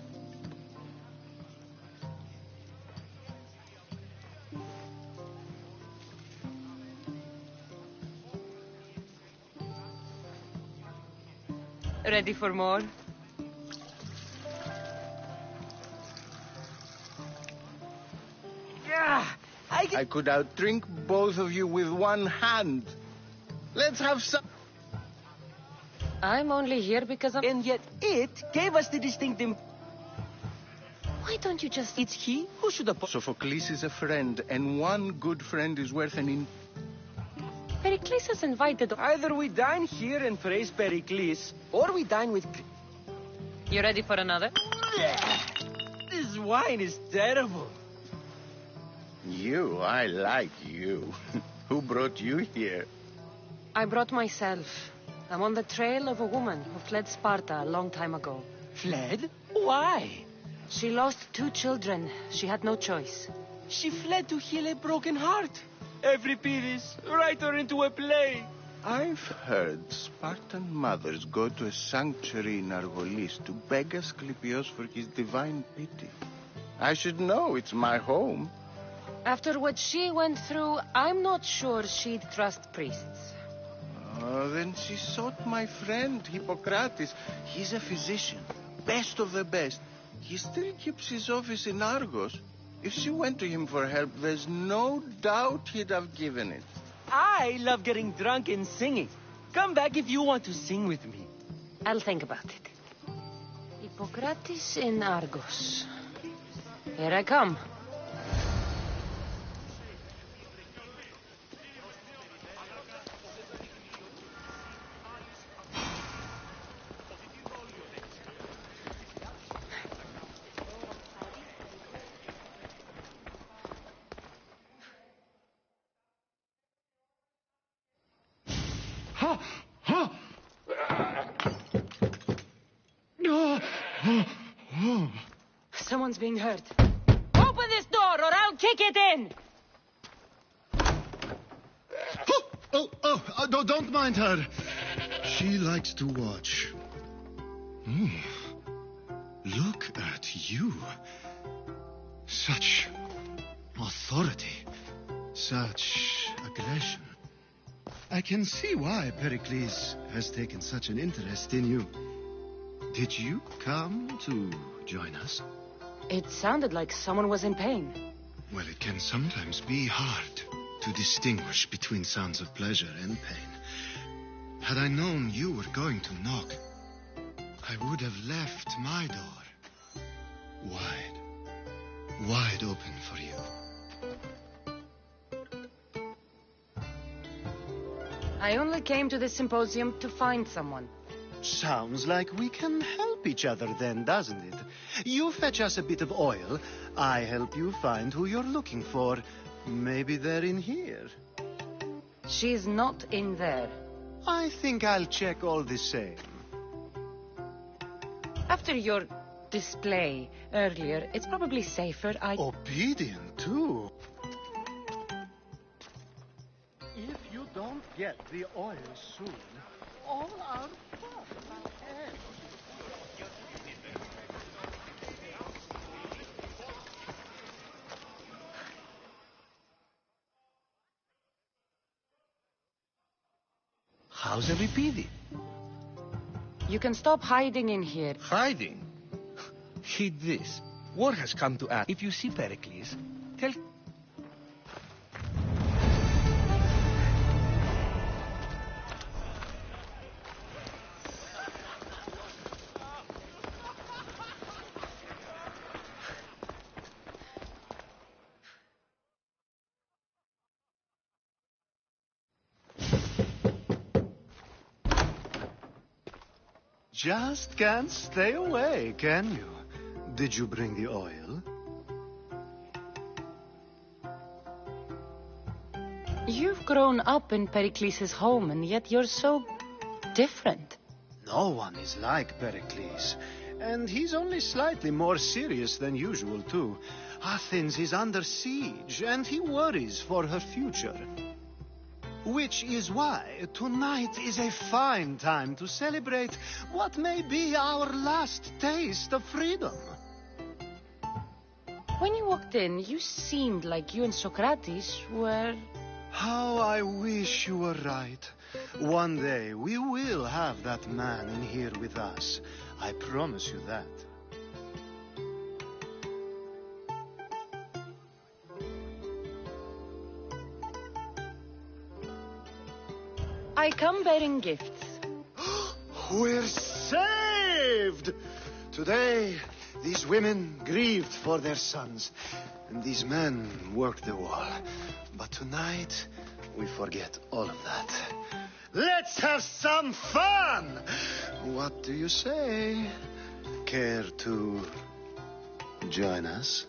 Ready for more? Yeah, I could outdrink both of you with one hand. Let's have some... I'm only here because I'm... And yet it gave us the distinct Why don't you just... It's he who should have... Sophocles is a friend, and one good friend is worth an Pericles has invited... Either we dine here and praise Pericles, or we dine with... You ready for another? This wine is terrible. You, I like you. Who brought you here? I brought myself. I'm on the trail of a woman who fled Sparta a long time ago. Fled? Why? She lost 2 children. She had no choice. She fled to heal a broken heart. Euripides, write her into a play. I've heard Spartan mothers go to a sanctuary in Argolis to beg Asclepios for his divine pity. I should know, it's my home. After what she went through, I'm not sure she'd trust priests. Oh, then she sought my friend, Hippocrates. He's a physician, best of the best. He still keeps his office in Argos. If she went to him for help, there's no doubt he'd have given it. I love getting drunk and singing. Come back if you want to sing with me. I'll think about it. Hippocrates in Argos. Here I come. Someone's being hurt. Open this door or I'll kick it in! Don't mind her. She likes to watch. Look at you. Such authority. Such aggression. I can see why Pericles has taken such an interest in you. Did you come to join us? It sounded like someone was in pain. Well, it can sometimes be hard to distinguish between sounds of pleasure and pain. Had I known you were going to knock, I would have left my door wide open for you. I only came to the symposium to find someone. Sounds like we can help each other then, doesn't it? You fetch us a bit of oil, I help you find who you're looking for. Maybe they're in here. She's not in there. I think I'll check all the same. After your display earlier, it's probably safer Obedient, too. If you don't get the oil soon, all our fun will end. How's Euripides? You can stop hiding in here. Hiding? Heed this. Word has come to Athens. If you see Pericles, tell... Just can't stay away, can you? Did you bring the oil? You've grown up in Pericles' home, and yet you're so different. No one is like Pericles. And he's only slightly more serious than usual, too. Athens is under siege, and he worries for her future. Which is why tonight is a fine time to celebrate what may be our last taste of freedom. When you walked in, you seemed like you and Socrates were... How I wish you were right. One day we will have that man in here with us. I promise you that. I come bearing gifts. We're saved! Today, these women grieved for their sons, and these men worked the wall. But tonight, we forget all of that. Let's have some fun! What do you say? Care to join us?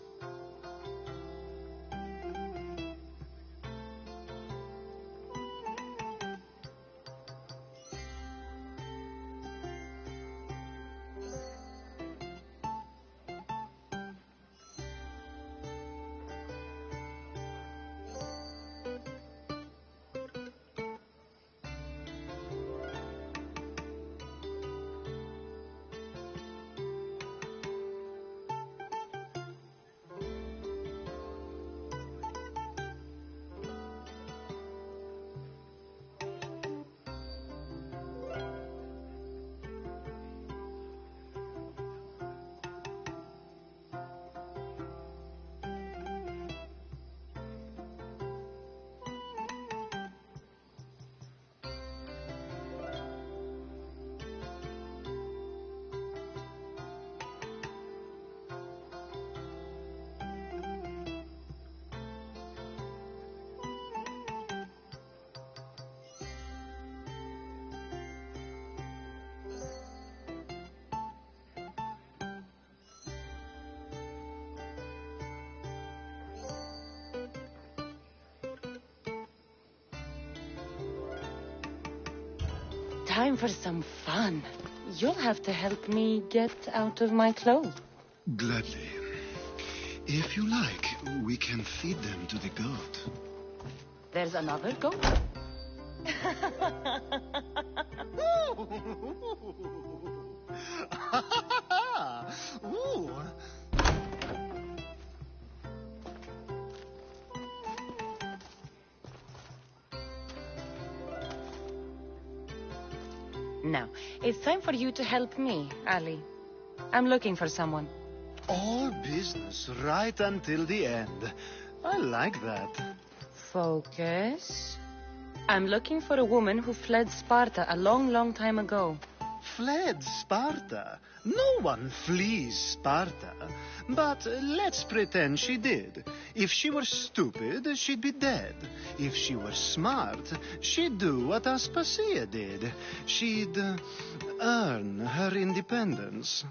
Time for some fun. You'll have to help me get out of my clothes. Gladly. If you like, we can feed them to the goat. There's another goat? Ooh. Now, it's time for you to help me, Ali. I'm looking for someone. All business right until the end. I like that. Focus. I'm looking for a woman who fled Sparta a long, long time ago. Fled Sparta? No one flees Sparta. But let's pretend she did. If she were stupid, she'd be dead. If she were smart, she'd do what Aspasia did. She'd earn her independence.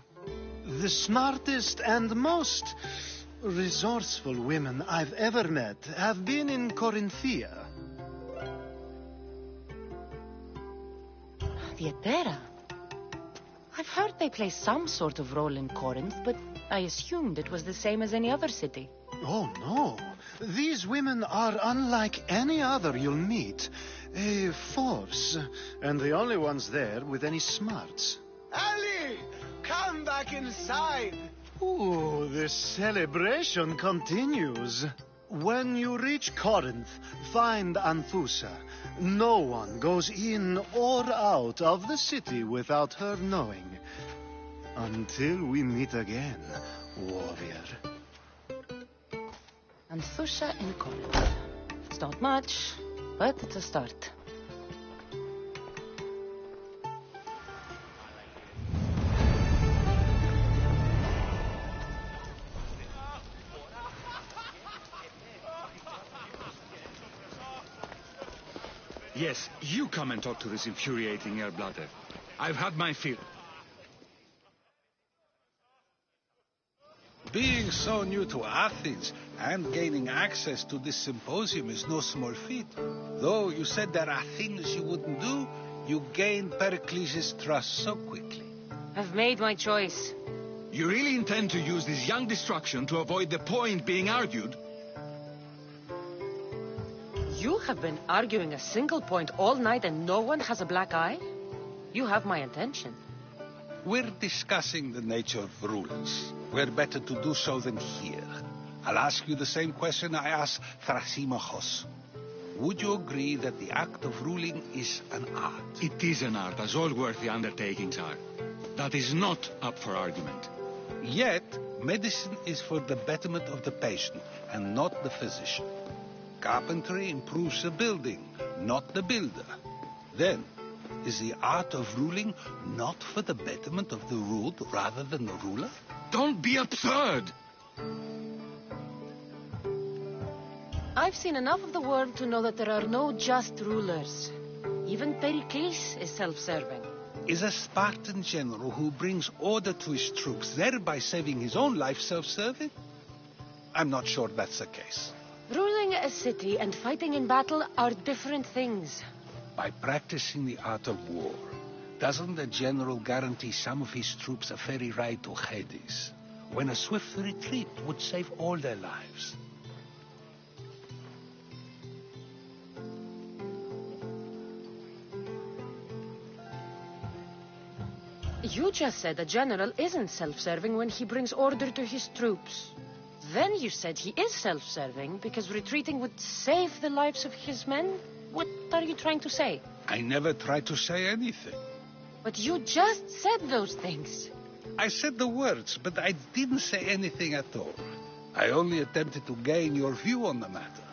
The smartest and most resourceful women I've ever met have been in Corinthia. Vietera. I've heard they play some sort of role in Corinth, but I assumed it was the same as any other city. Oh, no. These women are unlike any other you'll meet. A force, and the only ones there with any smarts. Ali! Come back inside! Ooh, the celebration continues. When you reach Corinth, find Anthusa. No one goes in or out of the city without her knowing. Until we meet again, warrior. Anthusa in Corinth. It's not much, but it's a start. Yes, you come and talk to this infuriating air-blooded. I've had my fill. Being so new to Athens and gaining access to this symposium is no small feat. Though you said there are things you wouldn't do, you gained Pericles' trust so quickly. I've made my choice. You really intend to use this young destruction to avoid the point being argued? You have been arguing a single point all night and no one has a black eye? You have my attention. We're discussing the nature of rulers. Where better to do so than here? I'll ask you the same question I asked Thrasymachos. Would you agree that the act of ruling is an art? It is an art, as all worthy undertakings are. That is not up for argument. Yet, medicine is for the betterment of the patient and not the physician. Carpentry improves the building, not the builder. Then, is the art of ruling not for the betterment of the ruled rather than the ruler? Don't be absurd! I've seen enough of the world to know that there are no just rulers. Even Pericles is self-serving. Is a Spartan general who brings order to his troops, thereby saving his own life, self-serving? I'm not sure that's the case. Ruling a city and fighting in battle are different things. By practicing the art of war, doesn't the general guarantee some of his troops a ferry ride to Hades, when a swift retreat would save all their lives? You just said a general isn't self-serving when he brings order to his troops. Then you said he is self-serving because retreating would save the lives of his men? What are you trying to say? I never tried to say anything. But you just said those things. I said the words, but I didn't say anything at all. I only attempted to gain your view on the matter.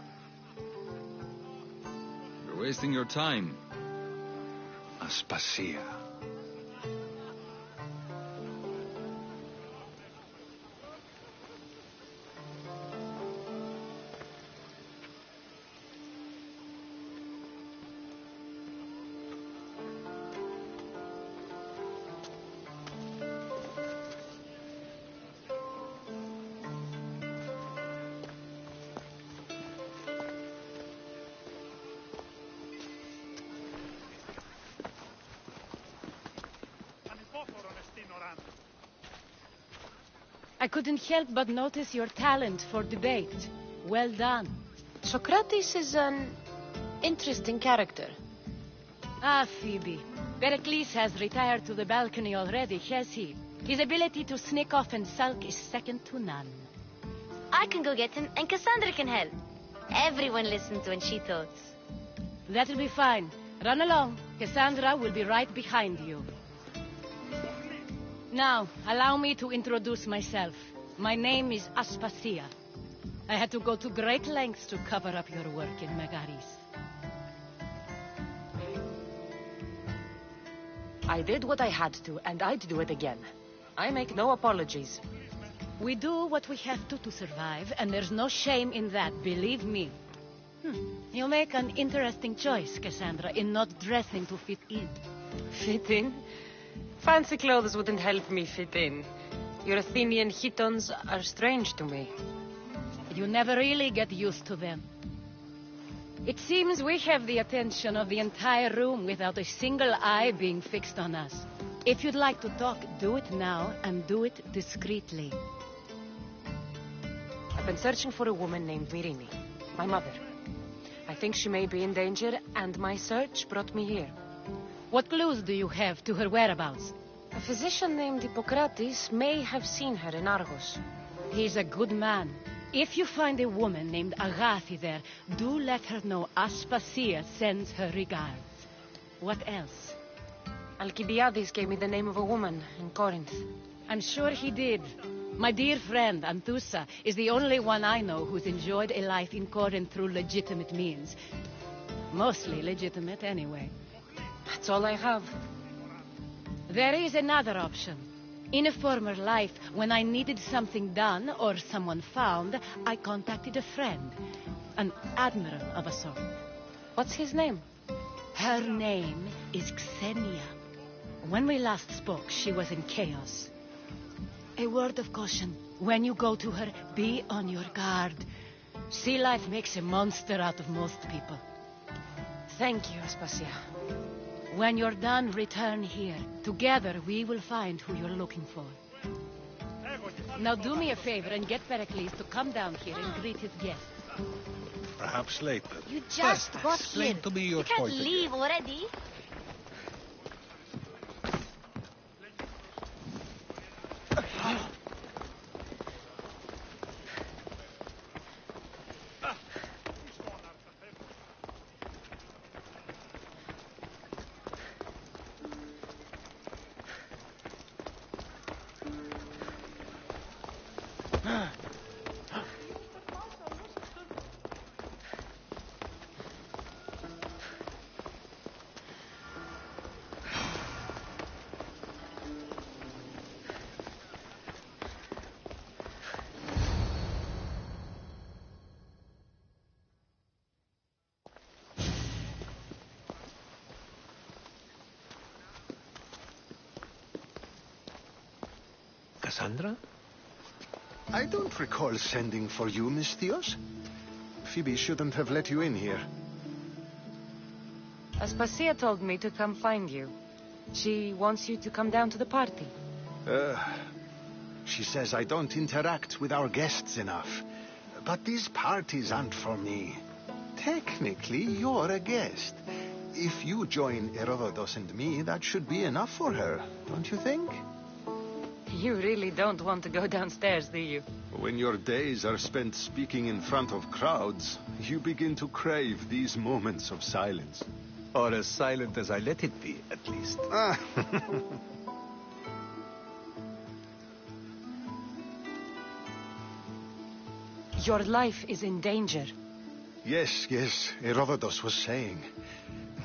You're wasting your time. Aspasia. I couldn't help but notice your talent for debate. Well done. Socrates is an interesting character. Ah, Phoebe. Pericles has retired to the balcony already, has he? His ability to sneak off and sulk is second to none. I can go get him, and Cassandra can help. Everyone listens when she talks. That'll be fine. Run along. Cassandra will be right behind you. Now, allow me to introduce myself. My name is Aspasia. I had to go to great lengths to cover up your work in Megaris. I did what I had to, and I'd do it again. I make no apologies. We do what we have to survive, and there's no shame in that, believe me. You make an interesting choice, Cassandra, in not dressing to fit in. Fit in? Fancy clothes wouldn't help me fit in. Your Athenian chitons are strange to me. You never really get used to them. It seems we have the attention of the entire room without a single eye being fixed on us. If you'd like to talk, do it now, and do it discreetly. I've been searching for a woman named Myrimi, my mother. I think she may be in danger, and my search brought me here. What clues do you have to her whereabouts? A physician named Hippocrates may have seen her in Argos. He's a good man. If you find a woman named Agathi there, do let her know Aspasia sends her regards. What else? Alcibiades gave me the name of a woman in Corinth. I'm sure he did. My dear friend, Anthusa, is the only one I know who's enjoyed a life in Corinth through legitimate means. Mostly legitimate, anyway. That's all I have. There is another option. In a former life, when I needed something done or someone found, I contacted a friend. An admiral of a sort. What's his name? Her name is Xenia. When we last spoke, she was in chaos. A word of caution. When you go to her, be on your guard. Sea life makes a monster out of most people. Thank you, Aspasia. When you're done, return here. Together, we will find who you're looking for. Now do me a favor and get Pericles to come down here and greet his guests. Perhaps later. You just First, got explain here. to me your You can't point of view. leave already. Cassandra? I don't recall sending for you, Miss Theos. Phoebe shouldn't have let you in here. Aspasia told me to come find you. She wants you to come down to the party. She says I don't interact with our guests enough. But these parties aren't for me. Technically, you're a guest. If you join Herodotus and me, that should be enough for her, don't you think? You really don't want to go downstairs, do you? When your days are spent speaking in front of crowds, you begin to crave these moments of silence. Or as silent as I let it be, at least. Your life is in danger. Yes, Herodotus was saying.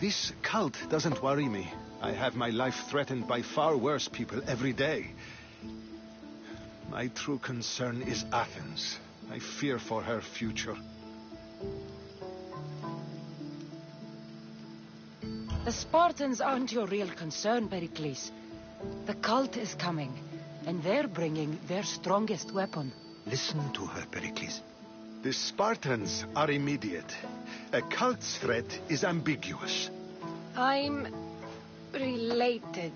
This cult doesn't worry me. I have my life threatened by far worse people every day. My true concern is Athens. I fear for her future. The Spartans aren't your real concern, Pericles. The cult is coming, and they're bringing their strongest weapon. Listen to her, Pericles. The Spartans are immediate. A cult's threat is ambiguous. I'm related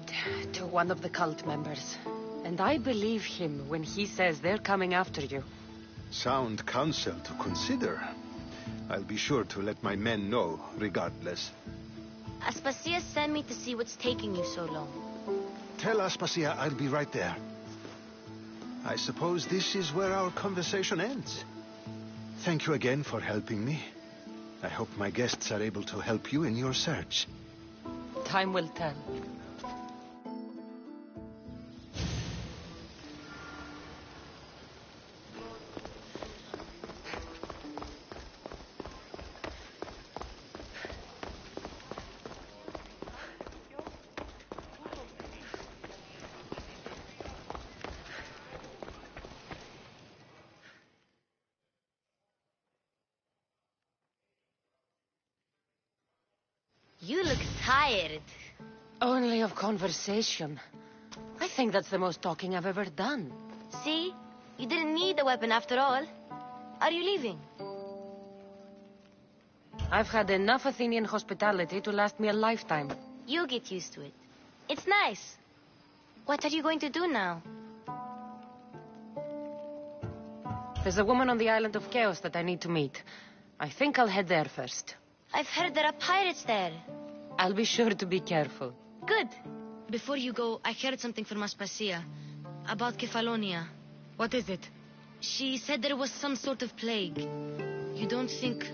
to one of the cult members, and I believe him when he says they're coming after you. Sound counsel to consider. I'll be sure to let my men know, regardless. Aspasia sent me to see what's taking you so long. Tell Aspasia I'll be right there. I suppose this is where our conversation ends. Thank you again for helping me. I hope my guests are able to help you in your search. Time will tell. You look tired. Only of conversation. I think that's the most talking I've ever done. See? You didn't need the weapon after all. Are you leaving? I've had enough Athenian hospitality to last me a lifetime. You'll get used to it. It's nice. What are you going to do now? There's a woman on the island of Chaos that I need to meet. I think I'll head there first. I've heard there are pirates there. I'll be sure to be careful. Good. Before you go, I heard something from Aspasia about Kefalonia. What is it? She said there was some sort of plague. You don't think...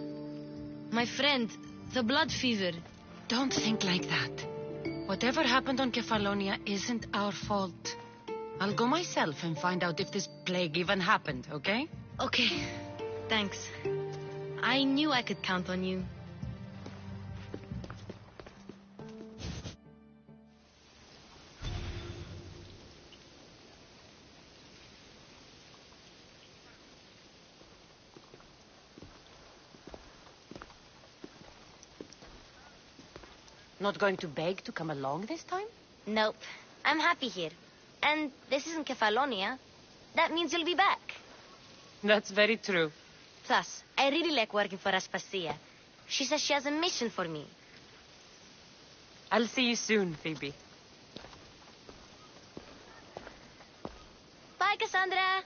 My friend, the blood fever. Don't think like that. Whatever happened on Kefalonia isn't our fault. I'll go myself and find out if this plague even happened, okay? Okay. Thanks. I knew I could count on you. Not going to beg to come along this time? Nope. I'm happy here. And this isn't Kefalonia. That means you'll be back. That's very true. Plus, I really like working for Aspasia. She says she has a mission for me. I'll see you soon, Phoebe. Bye, Cassandra.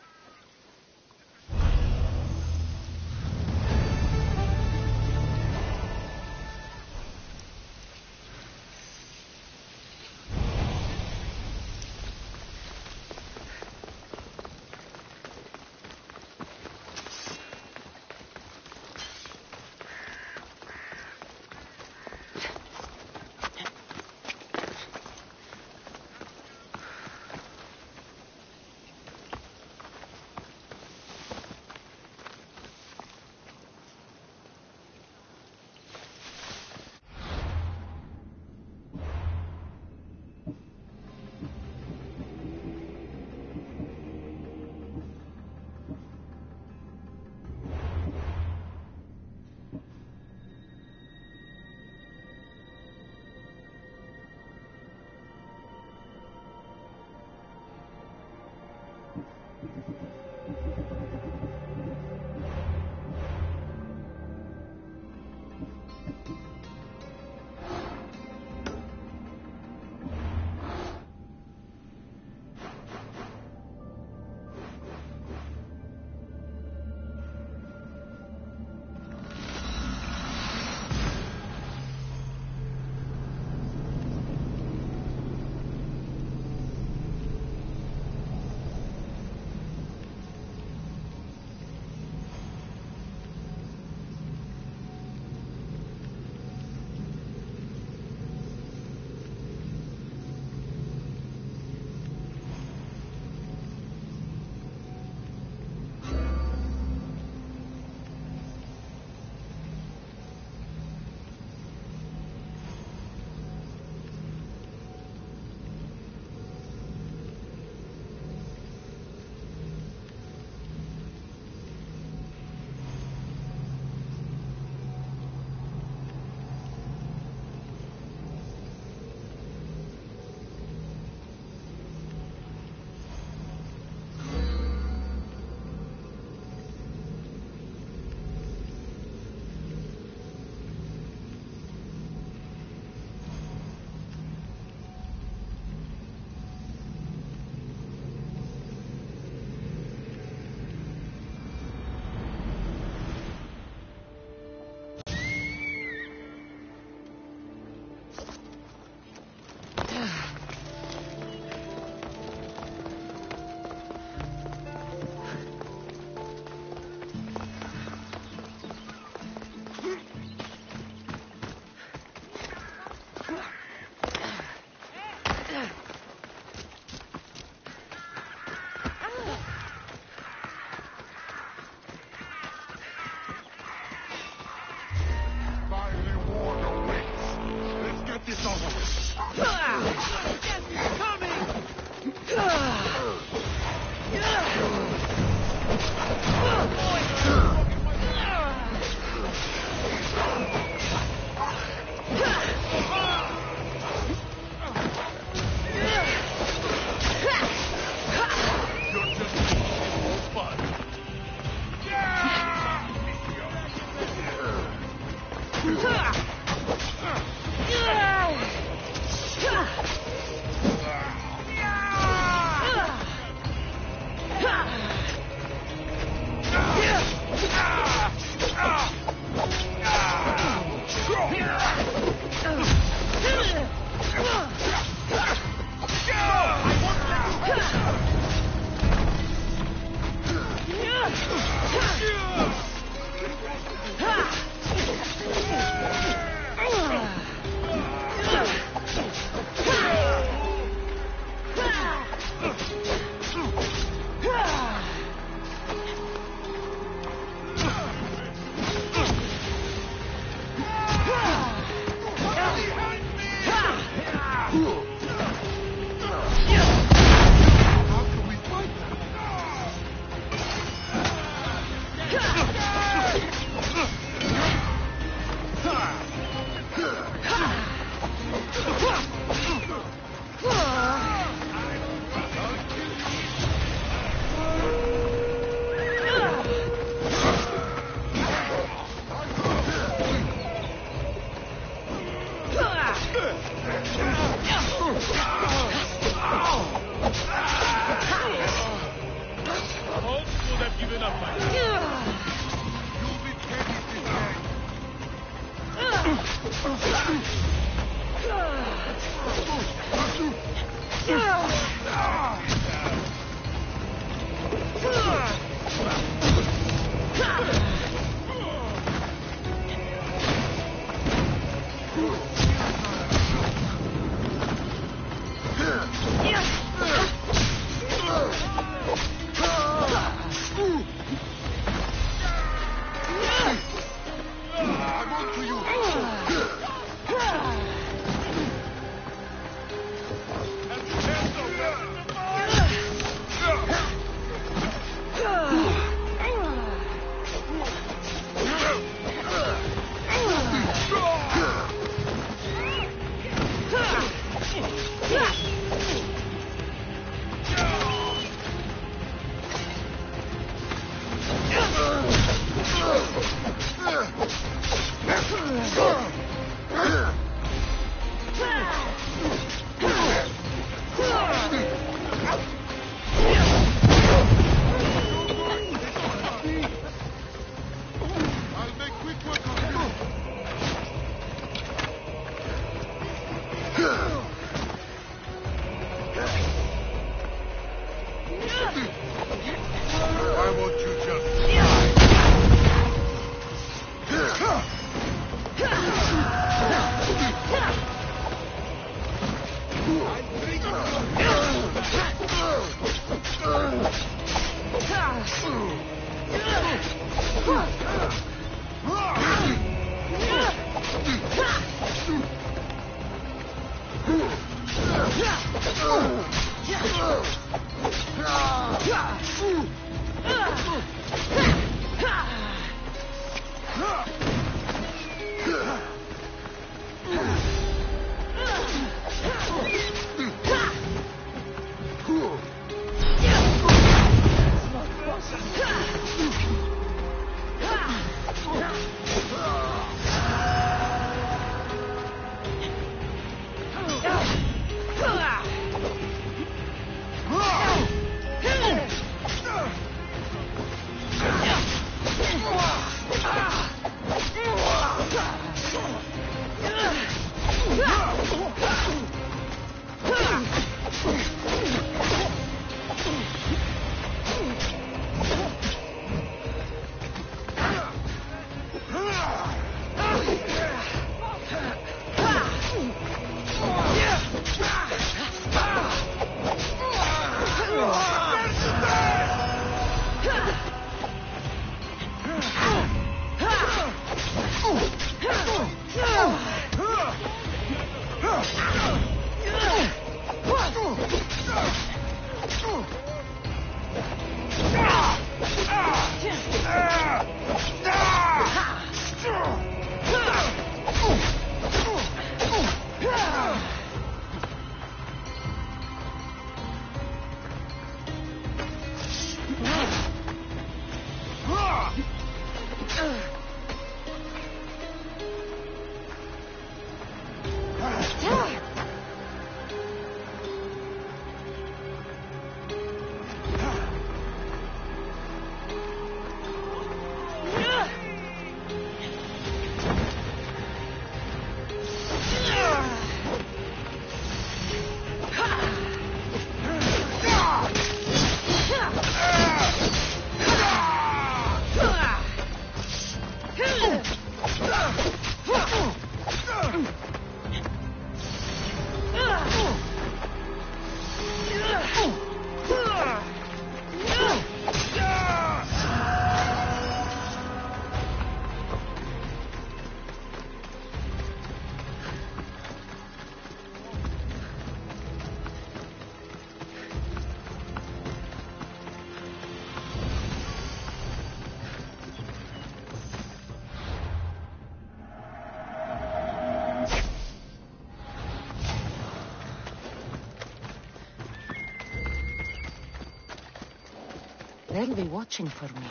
They'll be watching for me.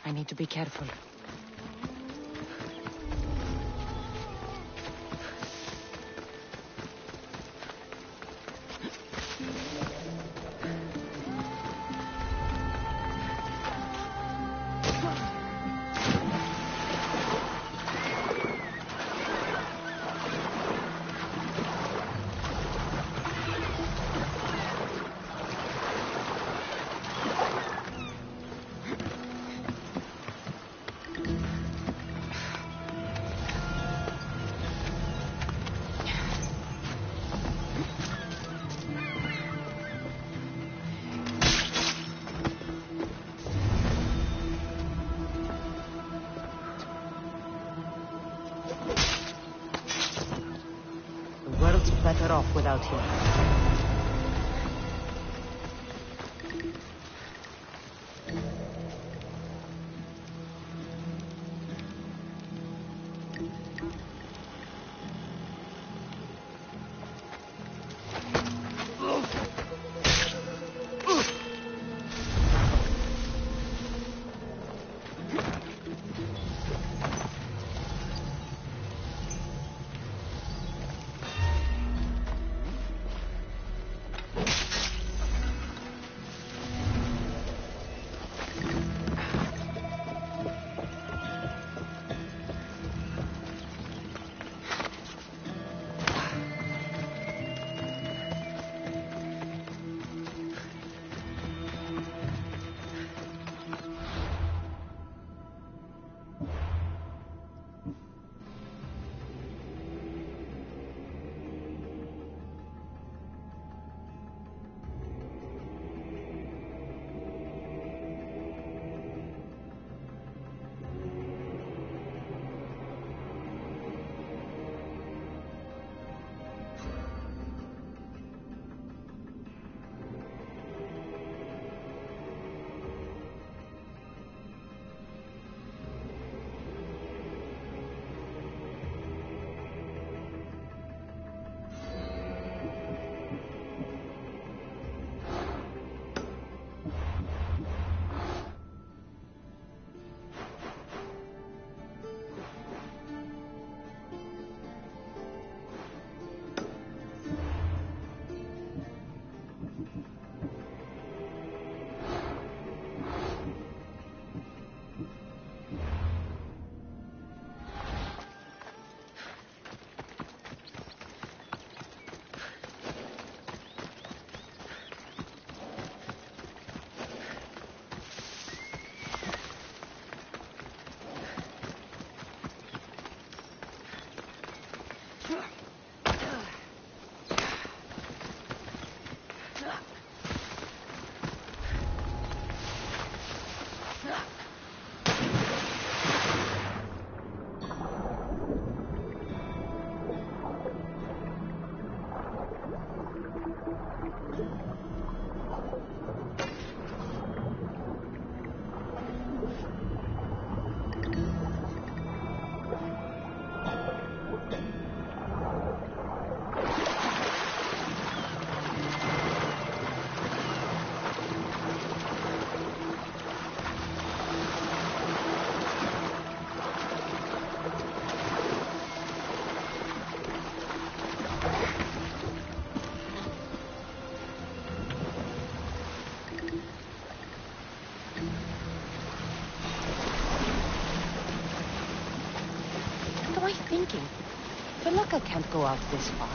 I need to be careful. The world's better off without him. What am I thinking? Velaka can't go out this far.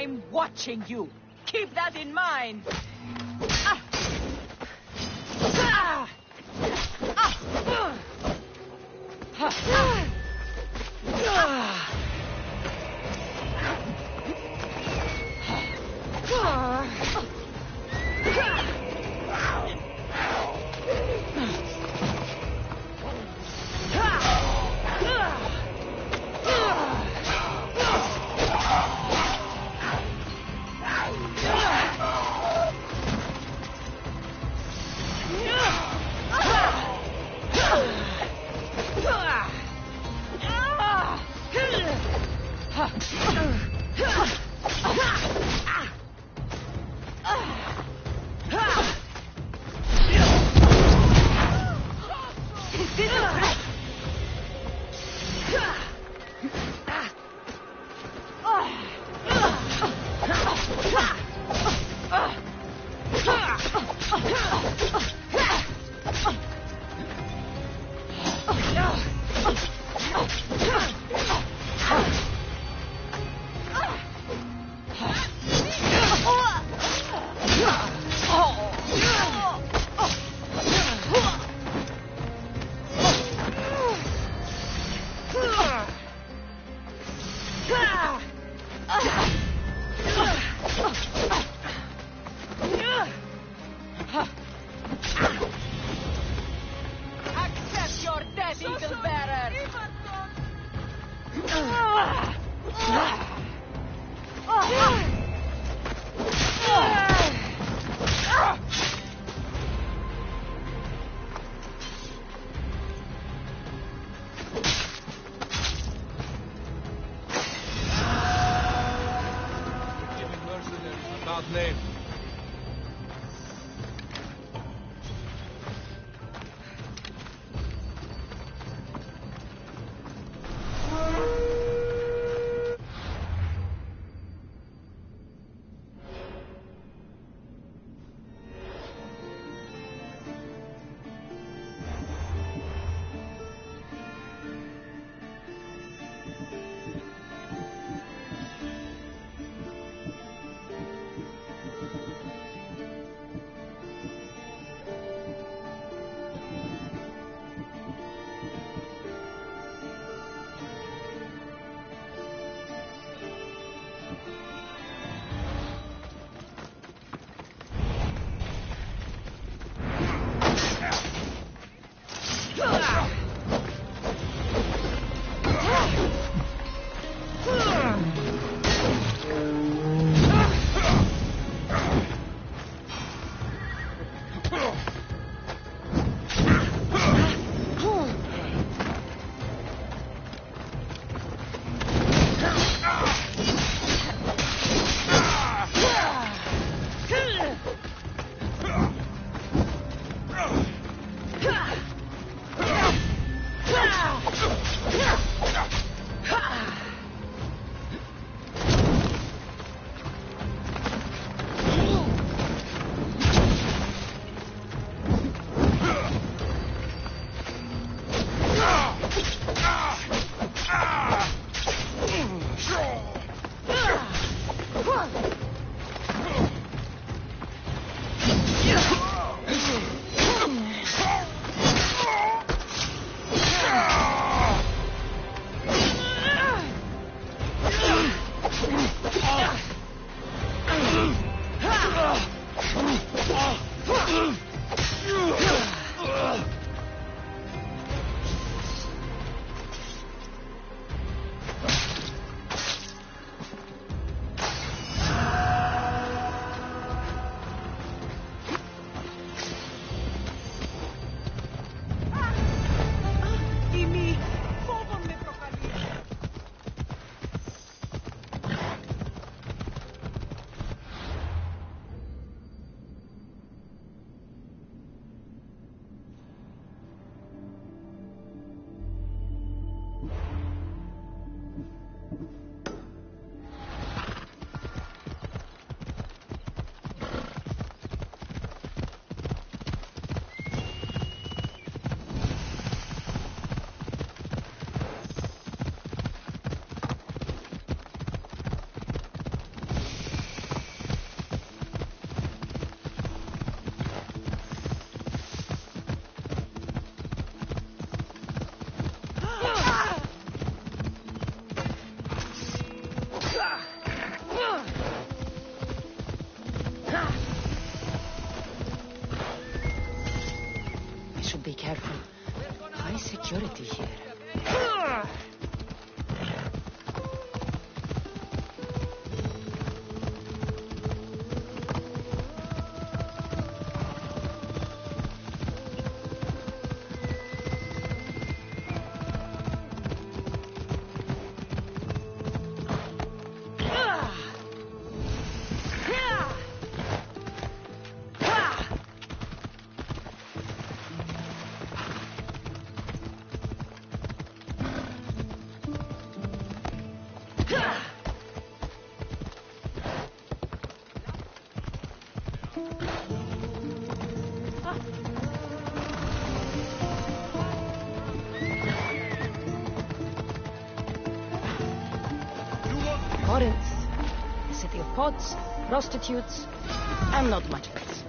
I'm watching you. Keep that in mind. Accept your death, Eagle Bearer! About name. Corinth, a city of pots, prostitutes, and not much else.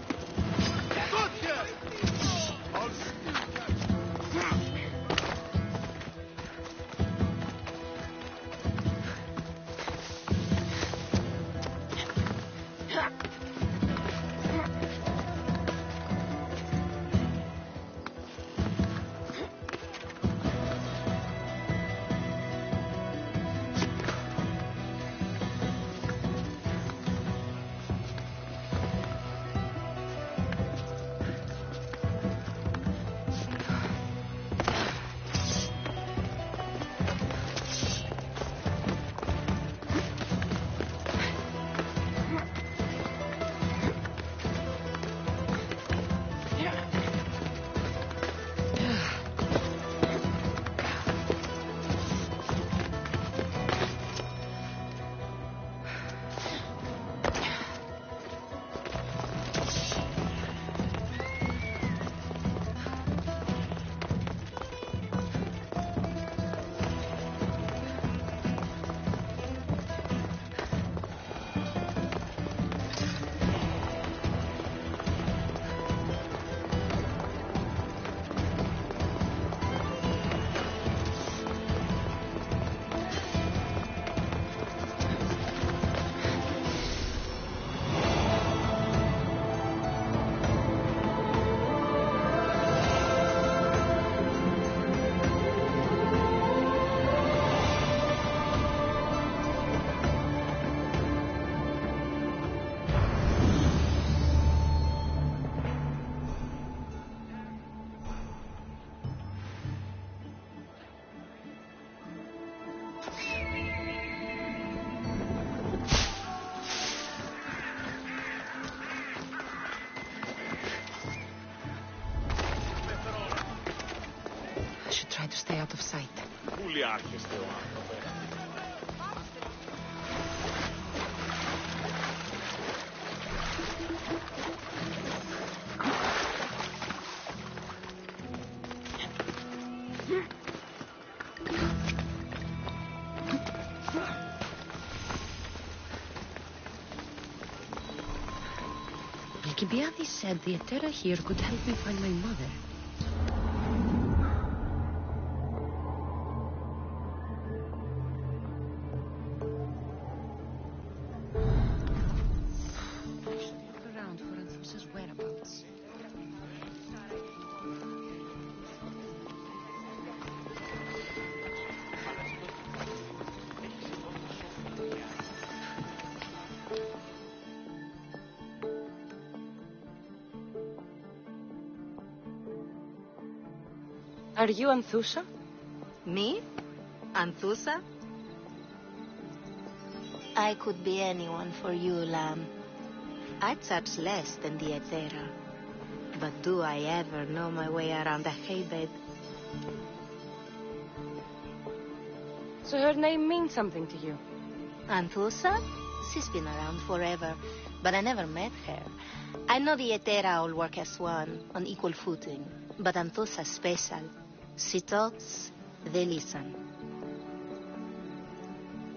I should try to stay out of sight. Alcibiades said the Etera here could help me find my mother. I should look around for Anthusa's whereabouts. Are you Anthusa? Me? Anthusa? I could be anyone for you, lamb. I touch less than the Etera. But do I ever know my way around a haybed? So her name means something to you? Anthusa? She's been around forever, but I never met her. I know the Etera all work as one, on equal footing. But Anthusa's special. She talks, they listen.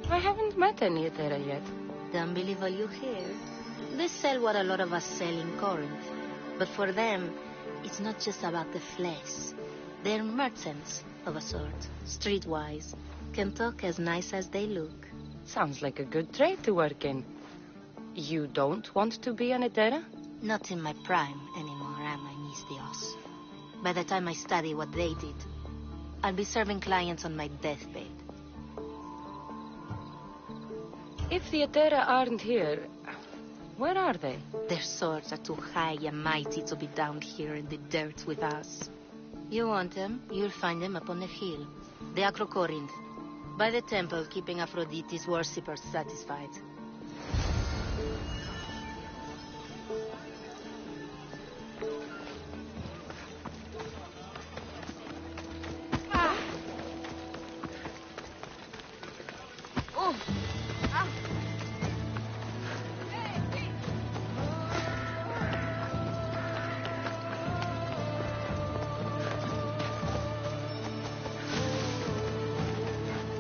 I haven't met any Etera yet. Don't believe all you hear. They sell what a lot of us sell in Corinth. But for them, it's not just about the flesh. They're merchants of a sort, streetwise. Can talk as nice as they look. Sounds like a good trade to work in. You don't want to be an Etera? Not in my prime anymore, am I, Miss Dios? By the time I study what they did, I'll be serving clients on my deathbed. If the Etera aren't here, where are they? Their swords are too high and mighty to be down here in the dirt with us. You want them, you'll find them up on the hill. The Acro Corinth, by the temple keeping Aphrodite's worshippers satisfied.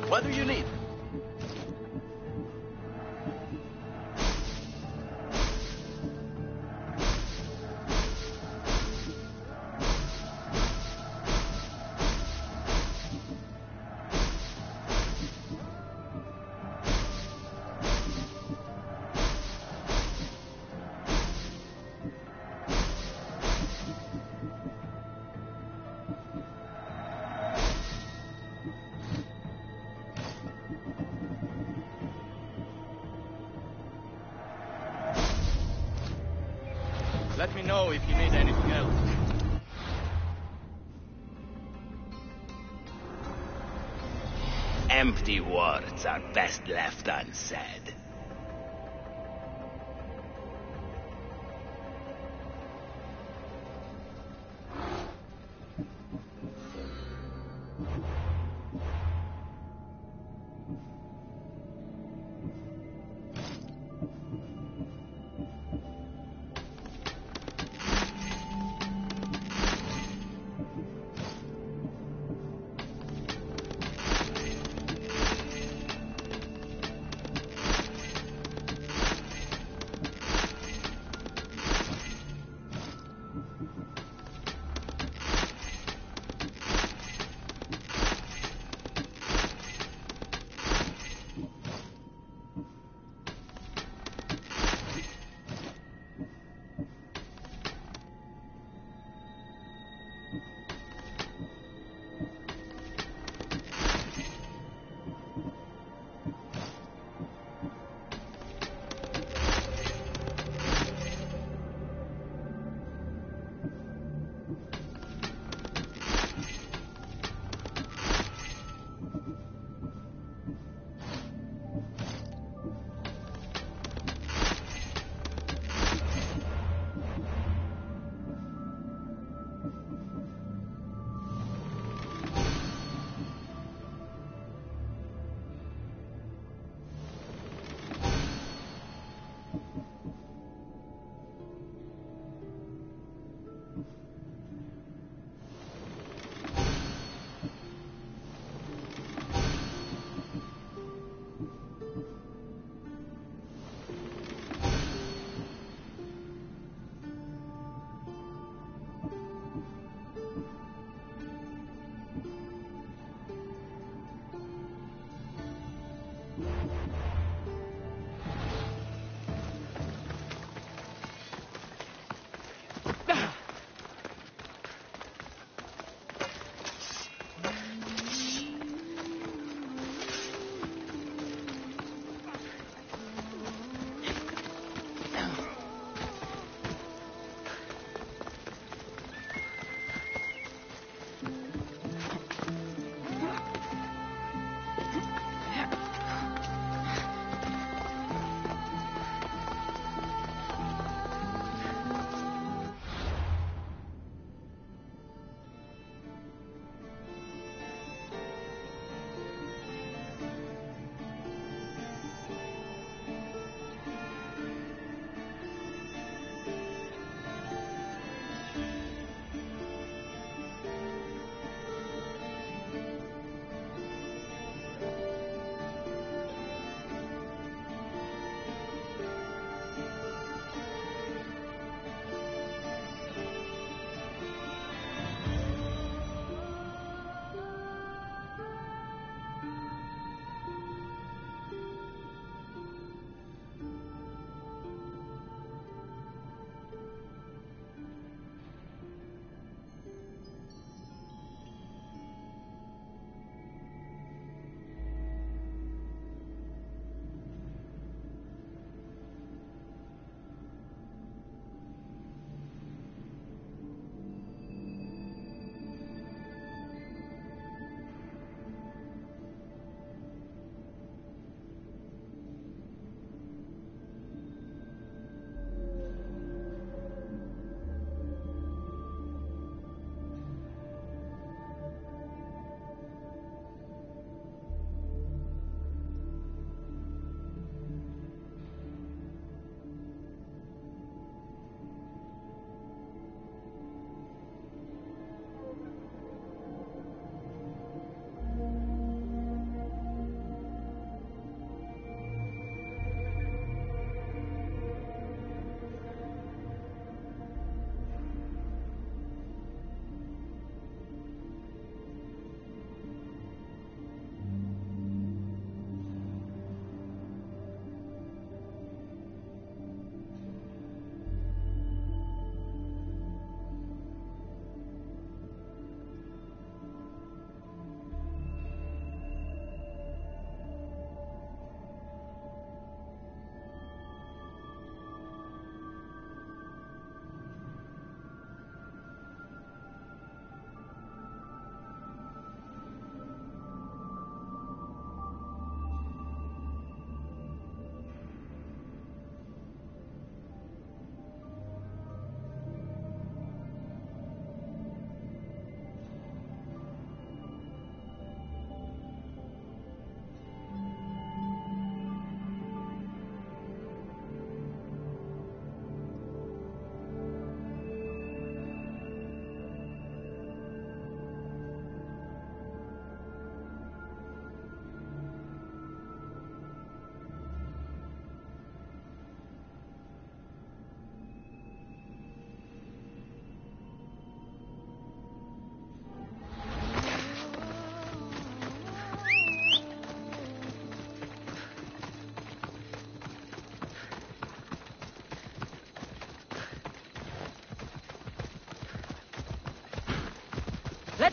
What do you need? Let me know if you need anything else. Empty words are best left unsaid.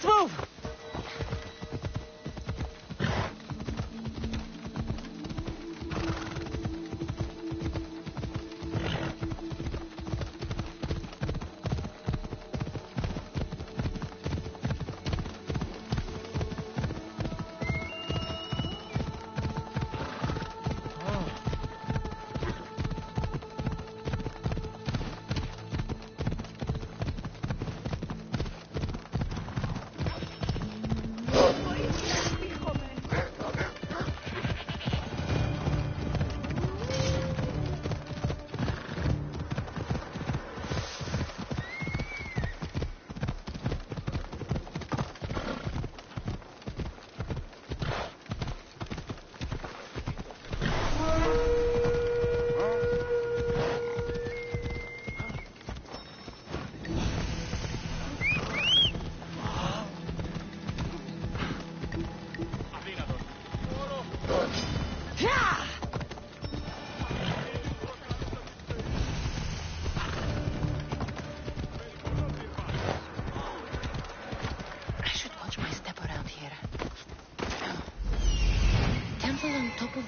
Let's move!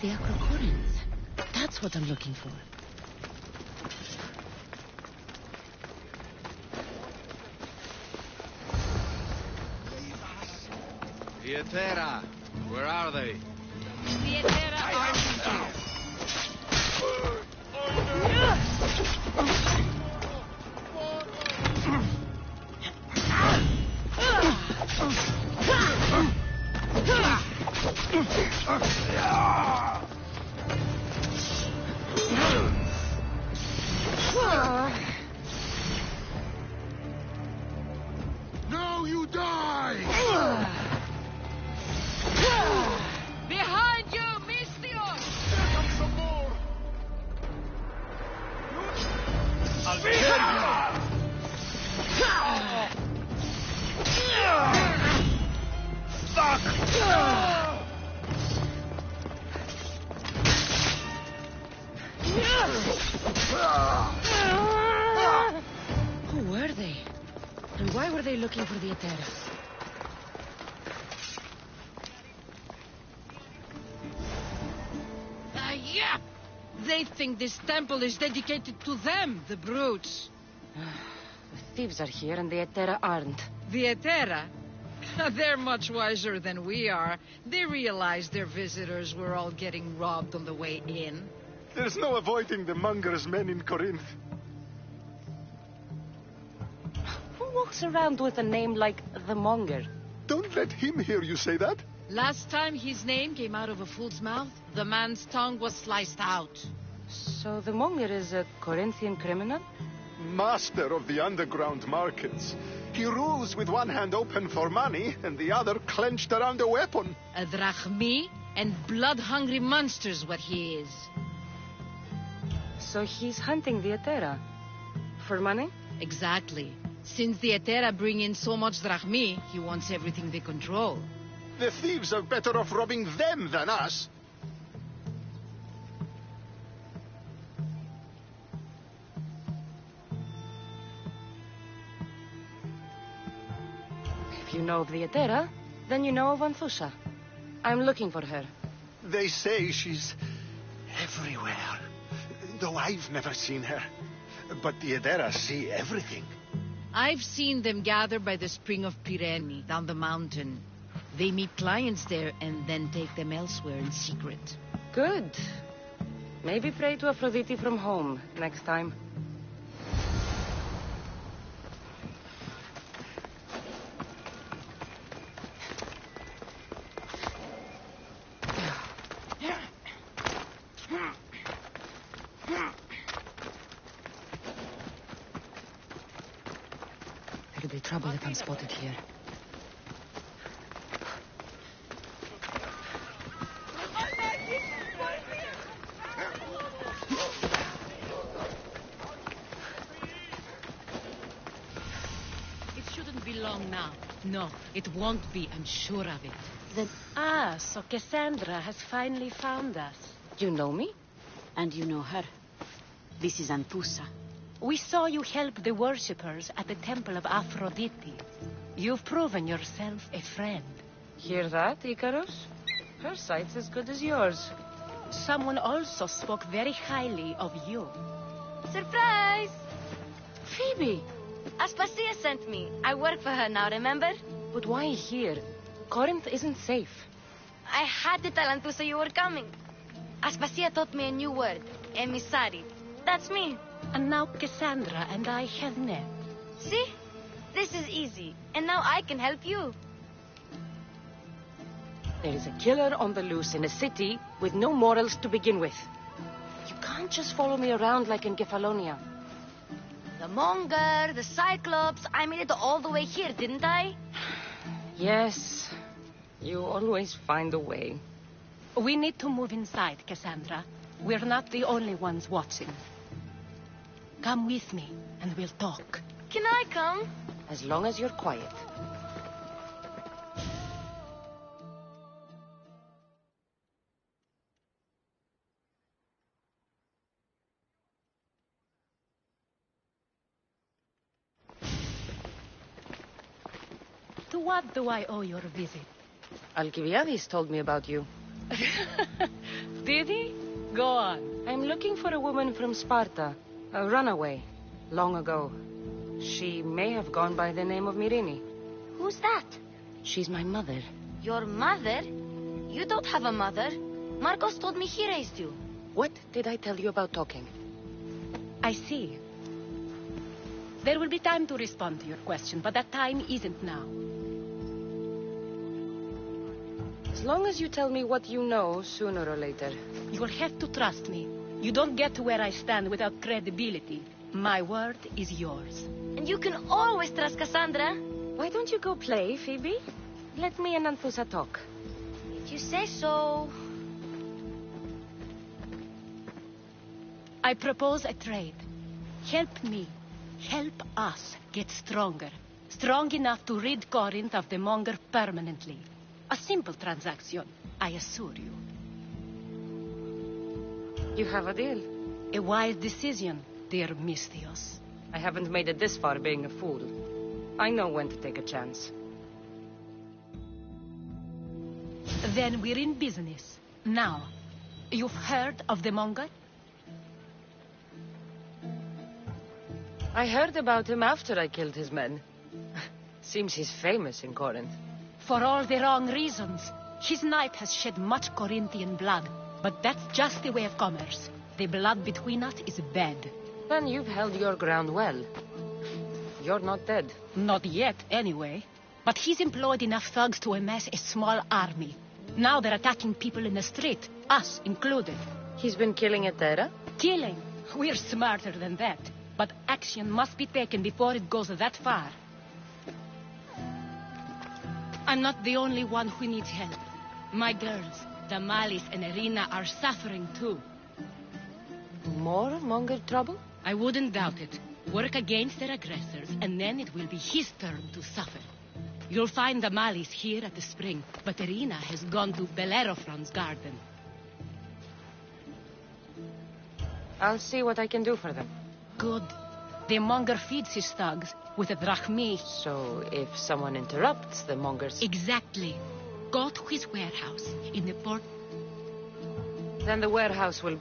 The Acrocorinth. That's what I'm looking for. Vietera, where are they? Vietera are Now you die! behind you, Mystios! There comes some more! I'll kill you! Who were they? And why were they looking for the Etera? Yeah! They think this temple is dedicated to them, the brutes. The thieves are here and the Etera aren't. The Etera? They're much wiser than we are. They realized their visitors were all getting robbed on the way in. There's no avoiding the monger's men in Corinth. Who walks around with a name like the Monger? Don't let him hear you say that. Last time his name came out of a fool's mouth, the man's tongue was sliced out. So the Monger is a Corinthian criminal? Master of the underground markets. He rules with one hand open for money and the other clenched around a weapon. A drachmi and blood-hungry monster's what he is. So he's hunting the Etera. For money? Exactly. Since the Etera bring in so much drachmi, he wants everything they control. The thieves are better off robbing them than us. If you know of the Etera, then you know of Anthusha. I'm looking for her. They say she's everywhere, though I've never seen her. But the Etera see everything. I've seen them gather by the spring of Pyrene, down the mountain. They meet clients there and then take them elsewhere in secret. Good. Maybe pray to Aphrodite from home next time. There'll be trouble if I'm spotted here. It shouldn't be long now. No, it won't be, I'm sure of it. Then, so Cassandra has finally found us. You know me? And you know her. This is Antusa. We saw you help the worshippers at the temple of Aphrodite. You've proven yourself a friend. Hear that, Icarus? Her sight's as good as yours. Someone also spoke very highly of you. Surprise! Phoebe! Aspasia sent me. I work for her now, remember? But why here? Corinth isn't safe. I had to tell Antusa you were coming. Aspasia taught me a new word, emissary. That's me. And now Cassandra and I have met. See? This is easy. And now I can help you. There is a killer on the loose in a city with no morals to begin with. You can't just follow me around like in Kefalonia. The Monger, the Cyclops, I made it all the way here, didn't I? Yes. You always find a way. We need to move inside, Cassandra. We're not the only ones watching. Come with me, and we'll talk. Can I come? As long as you're quiet. To what do I owe your visit? Alcibiades told me about you. Did he? Go on. I'm looking for a woman from Sparta. A runaway. Long ago. She may have gone by the name of Myrine. Who's that? She's my mother. Your mother? You don't have a mother. Marcos told me he raised you. What did I tell you about talking? I see. There will be time to respond to your question, but that time isn't now. As long as you tell me what you know, sooner or later. You'll have to trust me. You don't get to where I stand without credibility. My word is yours. And you can always trust Cassandra. Why don't you go play, Phoebe? Let me and Anthusa talk. If you say so. I propose a trade. Help me. Help us get stronger. Strong enough to rid Corinth of the Monger permanently. A simple transaction, I assure you. You have a deal. A wise decision, dear Misthios. I haven't made it this far being a fool. I know when to take a chance. Then we're in business. Now, you've heard of the Monger? I heard about him after I killed his men. Seems he's famous in Corinth. For all the wrong reasons. His knife has shed much Corinthian blood, but that's just the way of commerce. The blood between us is bad. Then you've held your ground well. You're not dead. Not yet, anyway. But he's employed enough thugs to amass a small army. Now they're attacking people in the street, us included. He's been killing at Terra? Killing? We're smarter than that. But action must be taken before it goes that far. I'm not the only one who needs help. My girls, Damalis and Irina, are suffering too. More Monger trouble? I wouldn't doubt it. Work against their aggressors, and then it will be his turn to suffer. You'll find Damalis here at the spring, but Irina has gone to Bellerophon's garden. I'll see what I can do for them. Good. The Monger feeds his thugs with a drachmi. So if someone interrupts the Mongers... Exactly. Go to his warehouse in the port... Then the warehouse will...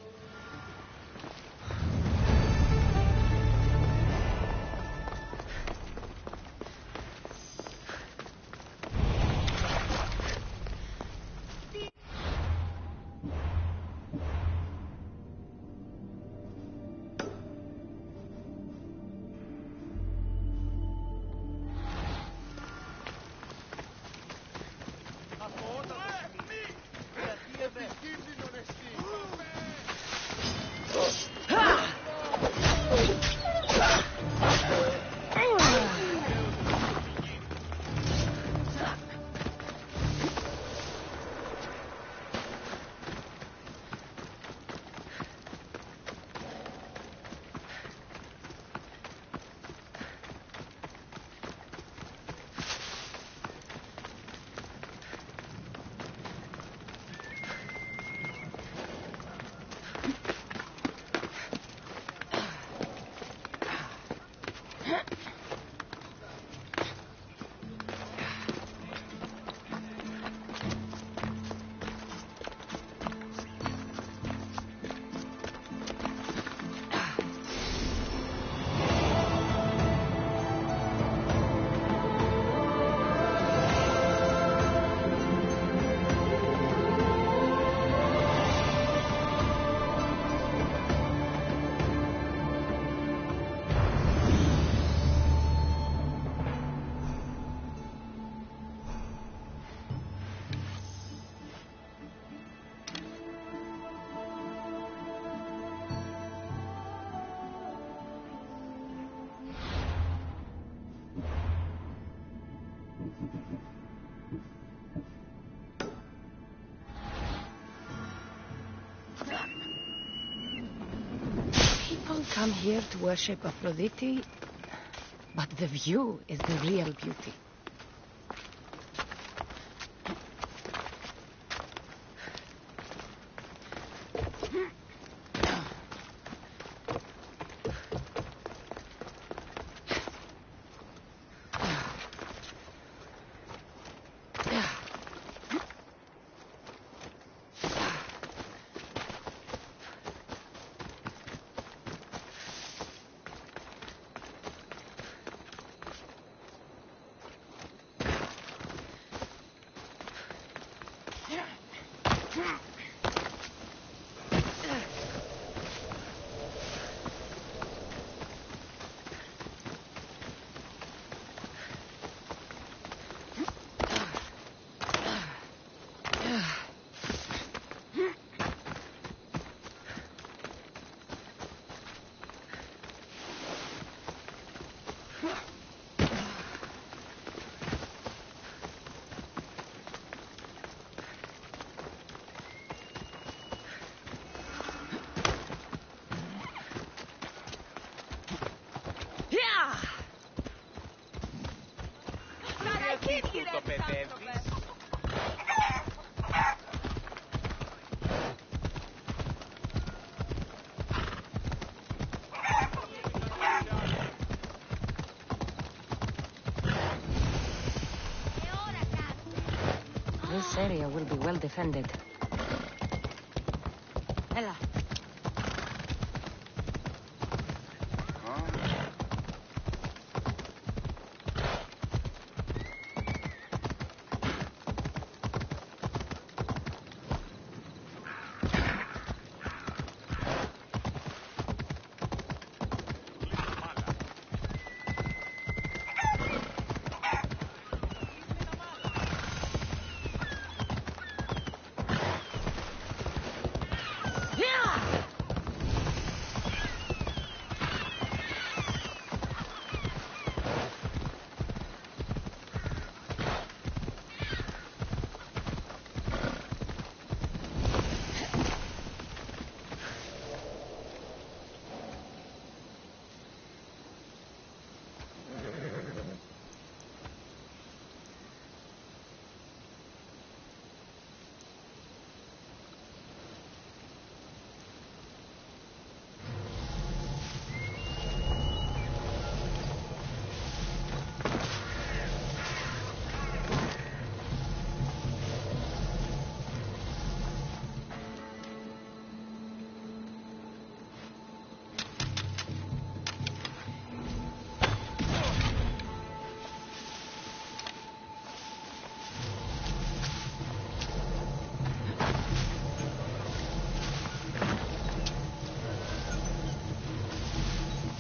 come here to worship Aphrodite, but the view is the real beauty. This area will be well defended. Ella.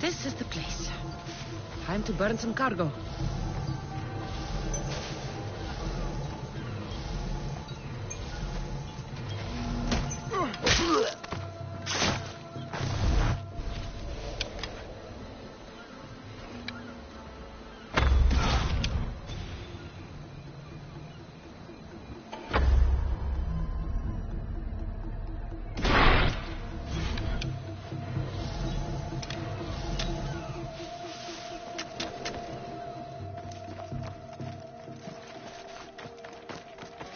This is the place. Time to burn some cargo.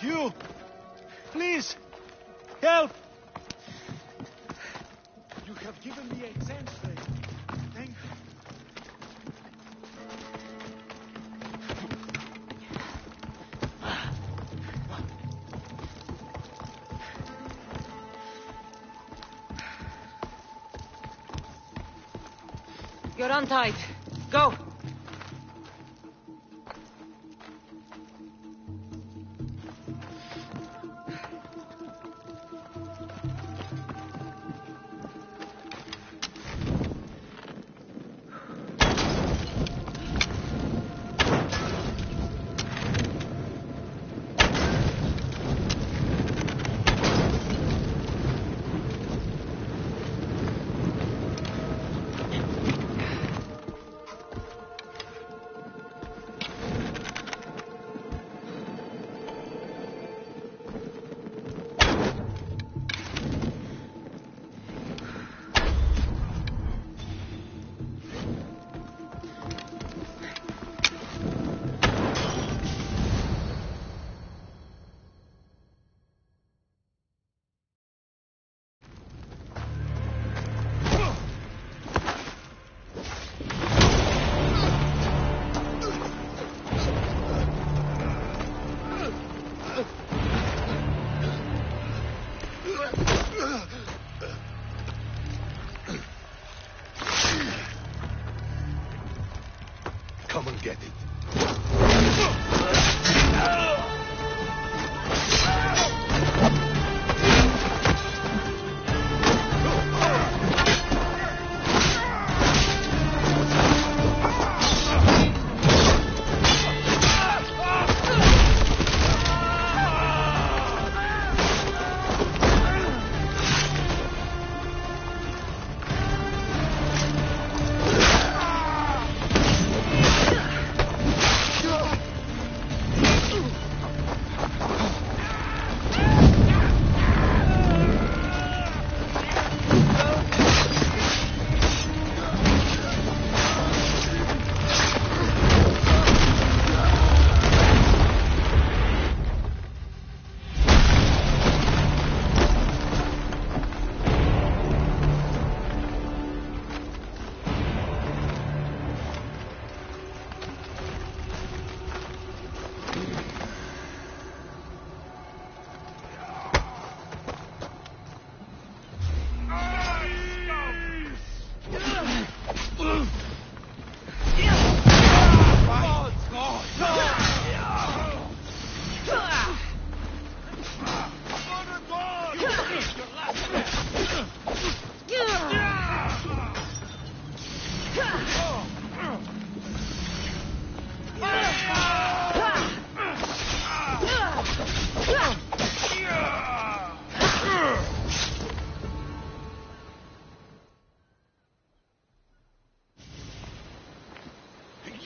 You! Please! Help! You have given me a chance, friend. Thank you. You're untied. Go!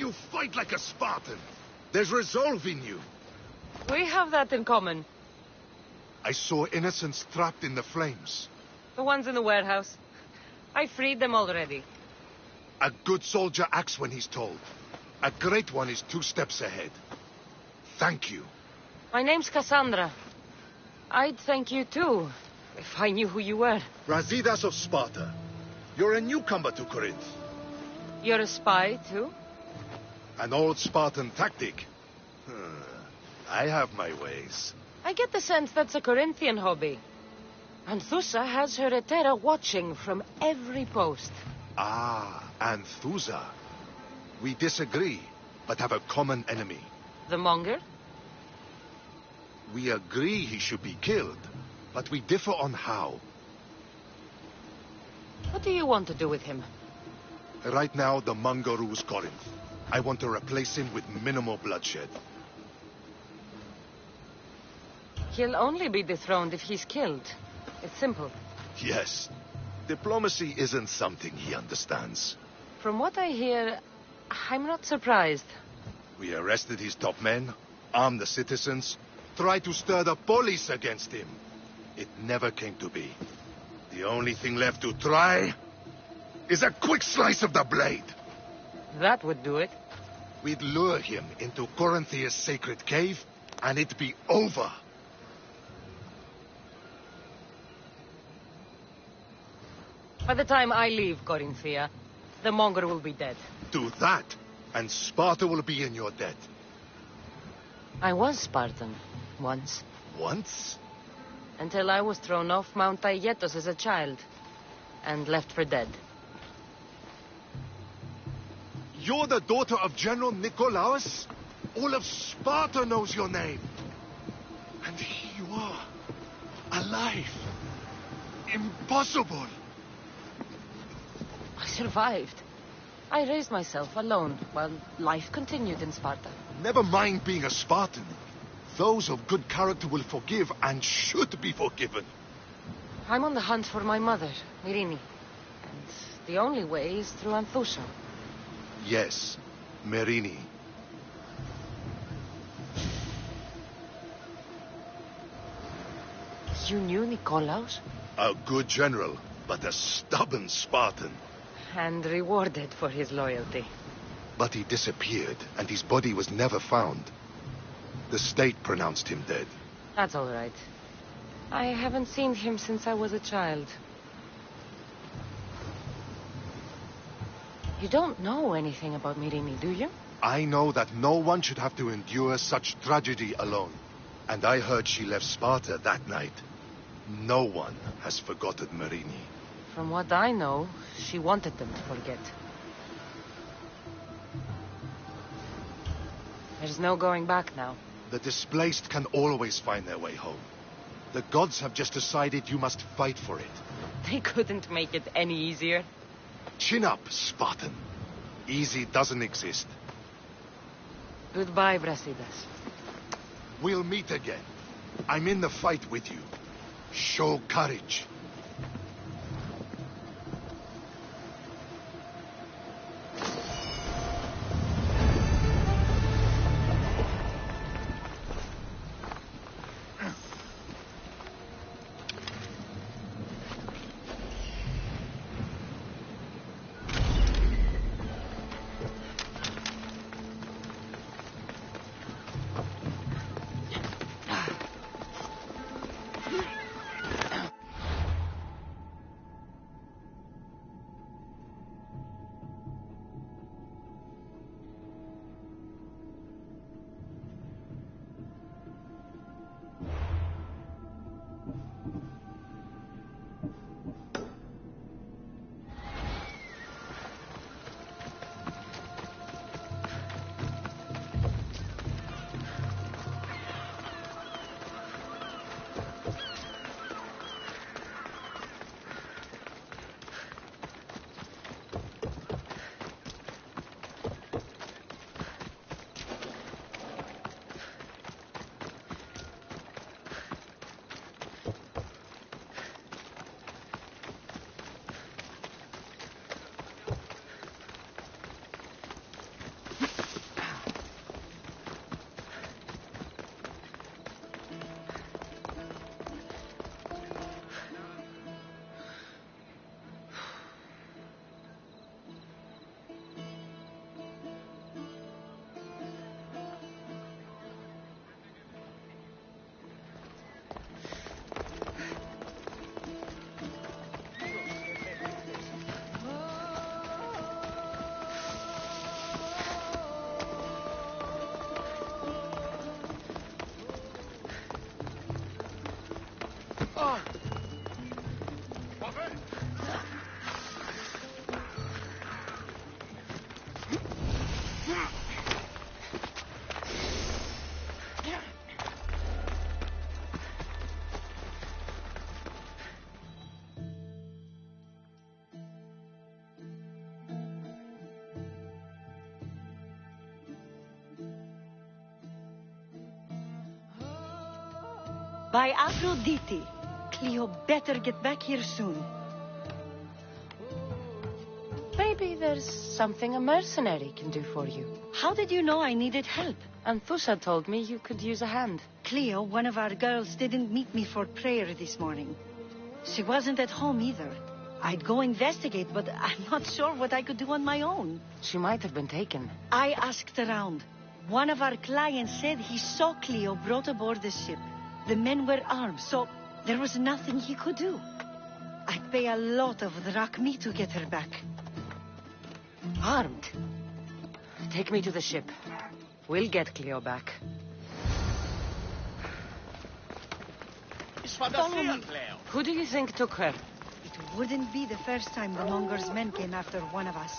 You fight like a Spartan. There's resolve in you. We have that in common. I saw innocents trapped in the flames. The ones in the warehouse. I freed them already. A good soldier acts when he's told. A great one is 2 steps ahead. Thank you. My name's Cassandra. I'd thank you too, if I knew who you were. Brasidas of Sparta. You're a newcomer to Corinth. You're a spy too? An old Spartan tactic. I have my ways. I get the sense that's a Corinthian hobby. Anthusa has her Etera watching from every post. Ah, Anthusa. We disagree, but have a common enemy. The Monger? We agree he should be killed, but we differ on how. What do you want to do with him? Right now, the Monger rules Corinth. I want to replace him with minimal bloodshed. He'll only be dethroned if he's killed. It's simple. Yes. Diplomacy isn't something he understands. From what I hear, I'm not surprised. We arrested his top men, armed the citizens, tried to stir the police against him. It never came to be. The only thing left to try is a quick slice of the blade. That would do it. We'd lure him into Corinthia's sacred cave, and it'd be over. By the time I leave Corinthia, the Monger will be dead. Do that, and Sparta will be in your debt. I was Spartan, once. Once? Until I was thrown off Mount Aietos as a child, and left for dead. You're the daughter of General Nikolaos? All of Sparta knows your name. And here you are, alive. Impossible. I survived. I raised myself alone while life continued in Sparta. Never mind being a Spartan. Those of good character will forgive and should be forgiven. I'm on the hunt for my mother, Myrini. And the only way is through Anthusa. Yes, Myrini. You knew Nikolaos? A good general, but a stubborn Spartan. And rewarded for his loyalty. But he disappeared, and his body was never found. The state pronounced him dead. That's all right. I haven't seen him since I was a child. You don't know anything about Myrini, do you? I know that no one should have to endure such tragedy alone. And I heard she left Sparta that night. No one has forgotten Myrini. From what I know, she wanted them to forget. There's no going back now. The displaced can always find their way home. The gods have just decided you must fight for it. They couldn't make it any easier. Chin up, Spartan. Easy doesn't exist. Goodbye, Brasidas. We'll meet again. I'm in the fight with you. Show courage. By Aphrodite. Cleo better get back here soon. Maybe there's something a mercenary can do for you. How did you know I needed help? Anthusha told me you could use a hand. Cleo, one of our girls, didn't meet me for prayer this morning. She wasn't at home either. I'd go investigate, but I'm not sure what I could do on my own. She might have been taken. I asked around. One of our clients said he saw Cleo brought aboard the ship. The men were armed, so there was nothing he could do. I'd pay a lot of drachmi to get her back. Armed? Take me to the ship. We'll get Cleo back. Follow me. Who do you think took her? It wouldn't be the first time the Monger's men came after one of us.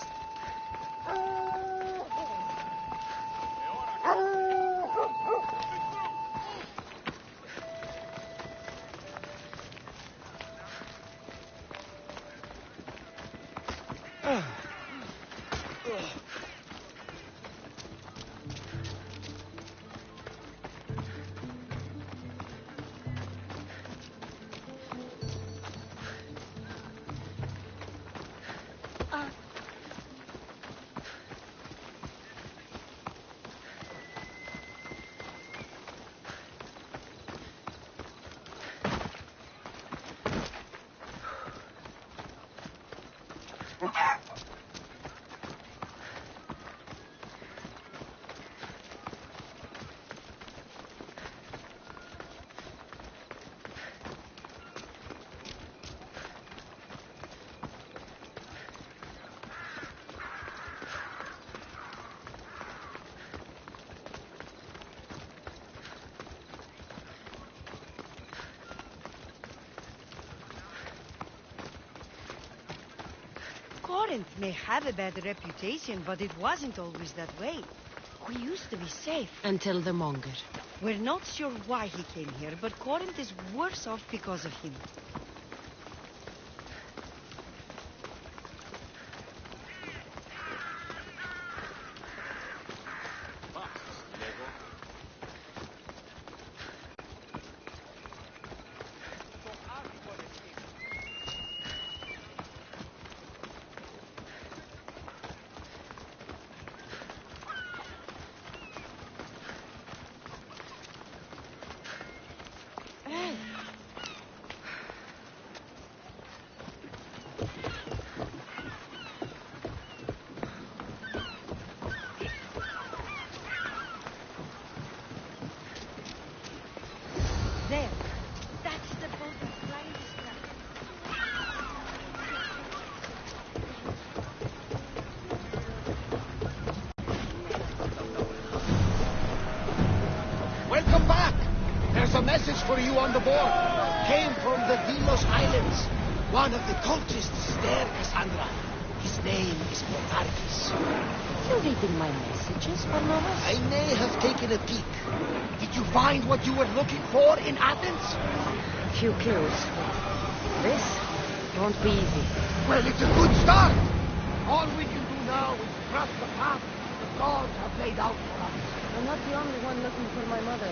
Corinth may have a bad reputation, but it wasn't always that way. We used to be safe. Until the Monger. We're not sure why he came here, but Corinth is worse off because of him. There. That's the boat that's flying this craft. Welcome back! There's a message for you on the board. Came from the Delos Islands. One of the cultists there, Cassandra. His name is Potarchis. You're reading my messages, Barnabas? I may have taken a peek. Did you find what you were looking for in Athens? A few clues. This won't be easy. Well, it's a good start. All we can do now is trust the path the gods have laid out for us. I'm not the only one looking for my mother.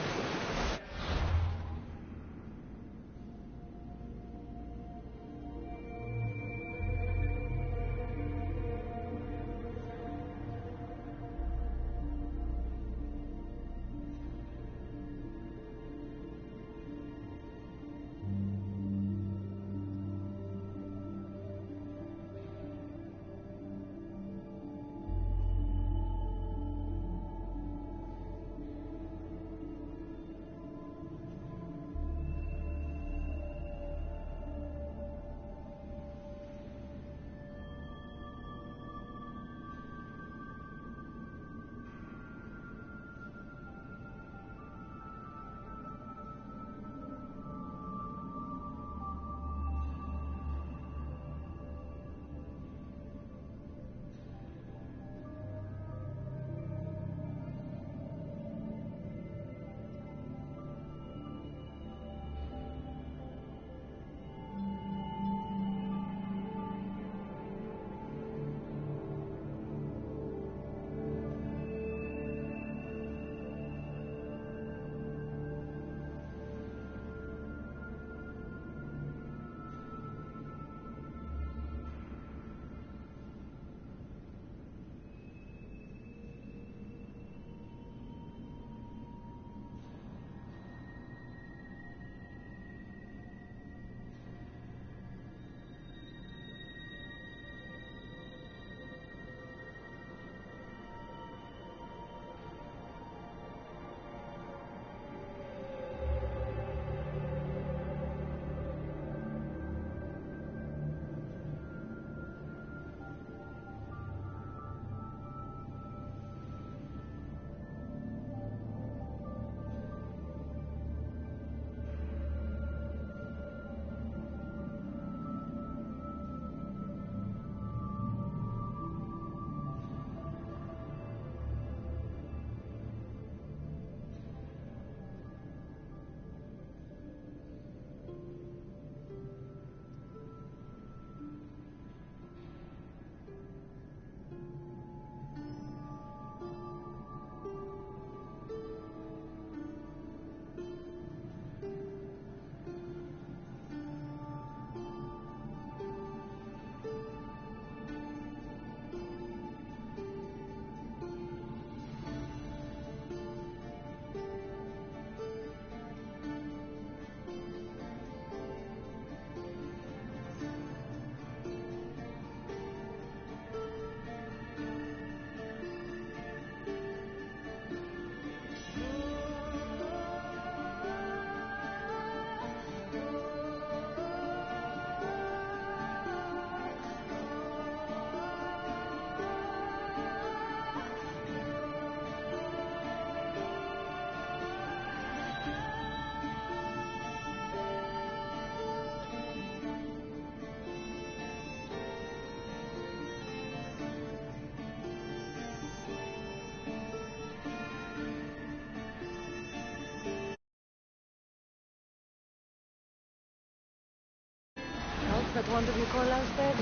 at one of Nicola's dead.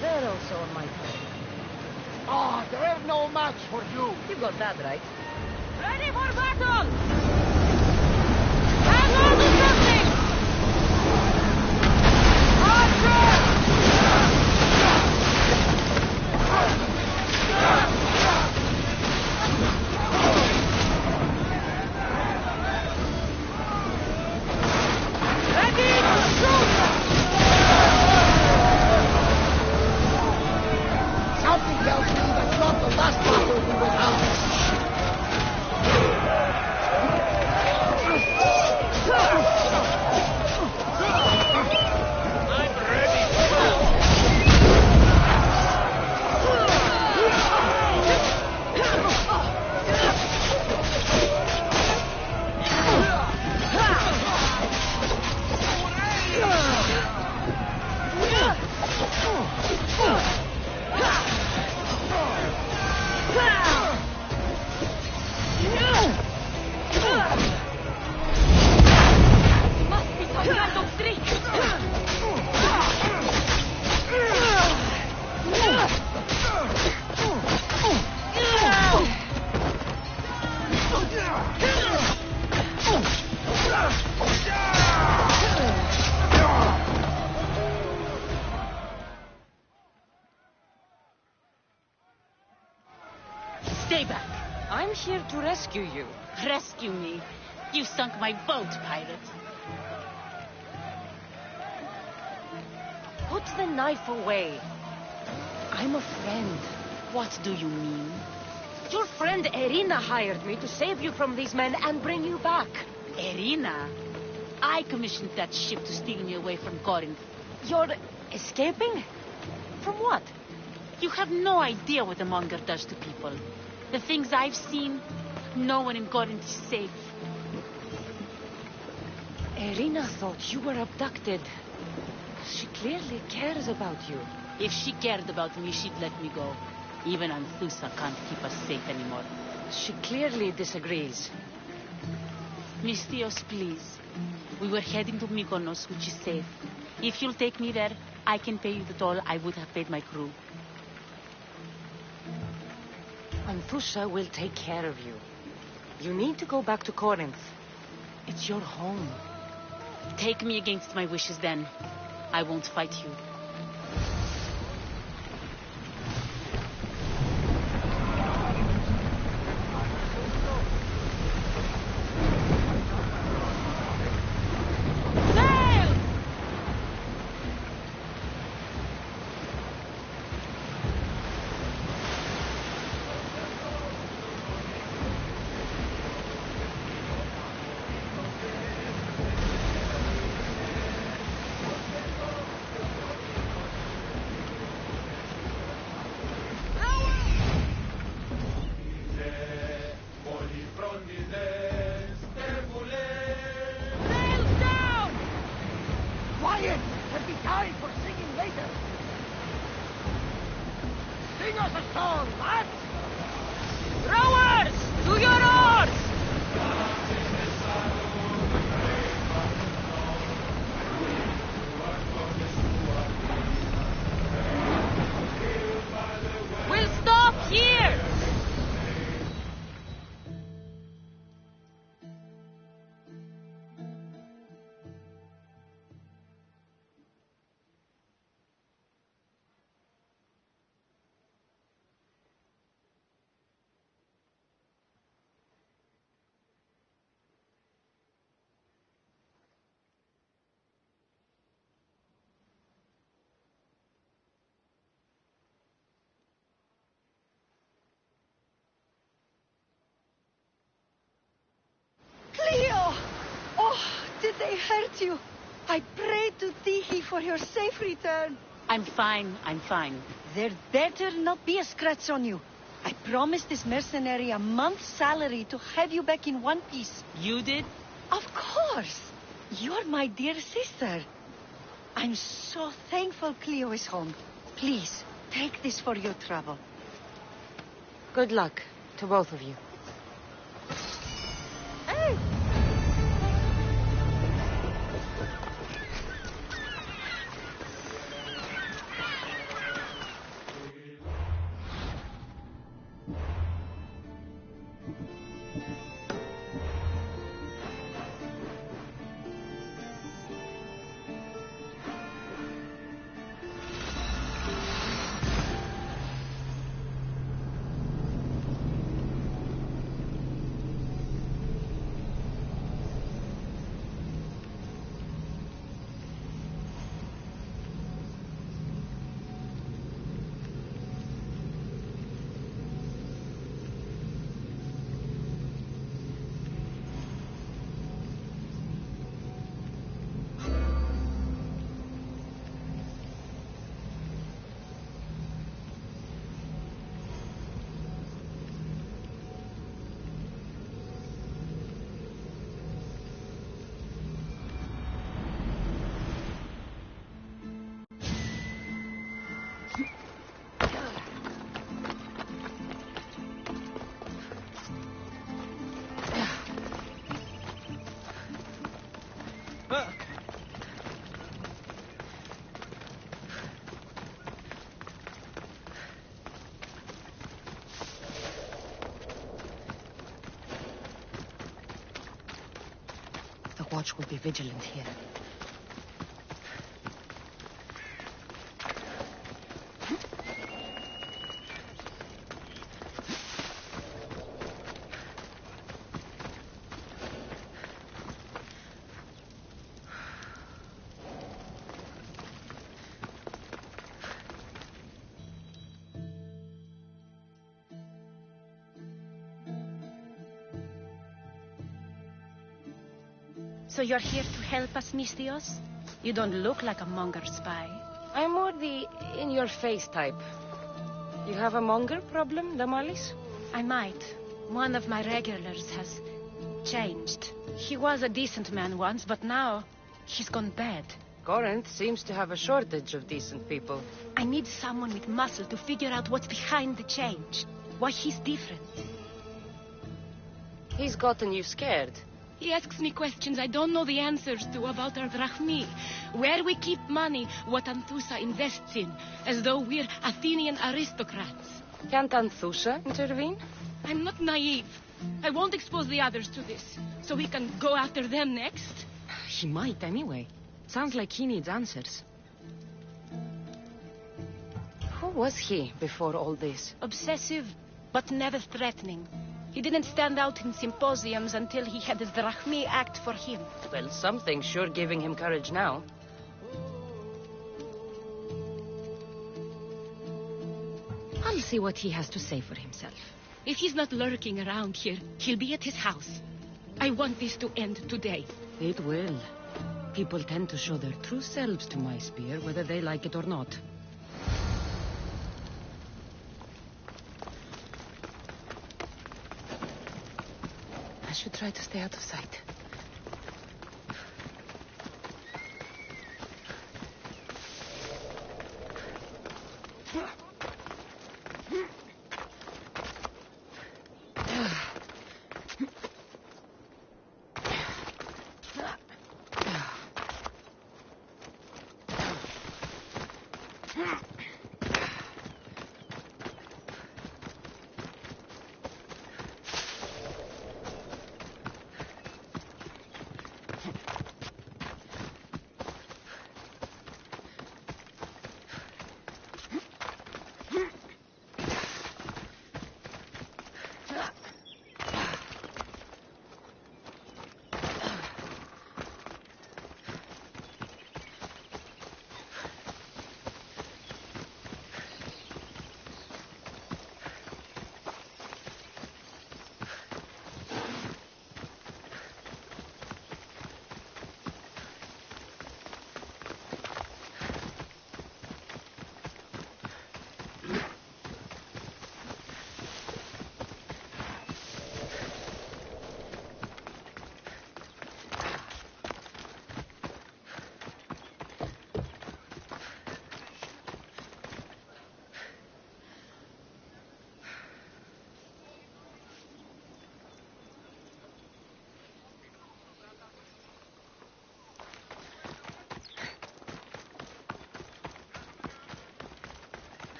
They're also on my trail. Ah, they're no match for you. You got that right. Ready for battle! Hang on to something! Something tells me that's not the last battle we will have. Stay back. I'm here to rescue you. Rescue me. You sunk my boat, pirate. Put the knife away. I'm a friend. What do you mean? Your friend Irina hired me to save you from these men and bring you back. Irina? I commissioned that ship to steal me away from Corinth. You're escaping? From what? You have no idea what the monger does to people. The things I've seen, no one in Corinth is safe. Irina thought you were abducted. She clearly cares about you. If she cared about me, she'd let me go. Even Anthusa can't keep us safe anymore. She clearly disagrees. Mystios, please. We were heading to Mykonos, which is safe. If you'll take me there, I can pay you the toll I would have paid my crew. Anthusa will take care of you. You need to go back to Corinth. It's your home. Take me against my wishes then. I won't fight you. Cleo! Oh, did they hurt you? I prayed to Tihi for your safe return. I'm fine, I'm fine. There better not be a scratch on you. I promised this mercenary a month's salary to have you back in one piece. You did? Of course. You're my dear sister. I'm so thankful Cleo is home. Please, take this for your trouble. Good luck to both of you. watch will be vigilant here. So you're here to help us, Mistios? You don't look like a monger spy. I'm more the in-your-face type. You have a monger problem, Damalis? I might. One of my regulars has changed. He was a decent man once, but now he's gone bad. Corinth seems to have a shortage of decent people. I need someone with muscle to figure out what's behind the change. Why he's different. He's gotten you scared. He asks me questions I don't know the answers to about our drachmi, where we keep money, what Anthusa invests in, as though we're Athenian aristocrats. Can't Anthusa intervene? I'm not naive. I won't expose the others to this, so we can go after them next. He might anyway. Sounds like he needs answers. Who was he before all this? Obsessive, but never threatening. He didn't stand out in symposiums until he had his drachmi act for him. Well, something's sure giving him courage now. I'll see what he has to say for himself. If he's not lurking around here, he'll be at his house. I want this to end today. It will. People tend to show their true selves to my spear, whether they like it or not. I should try to stay out of sight.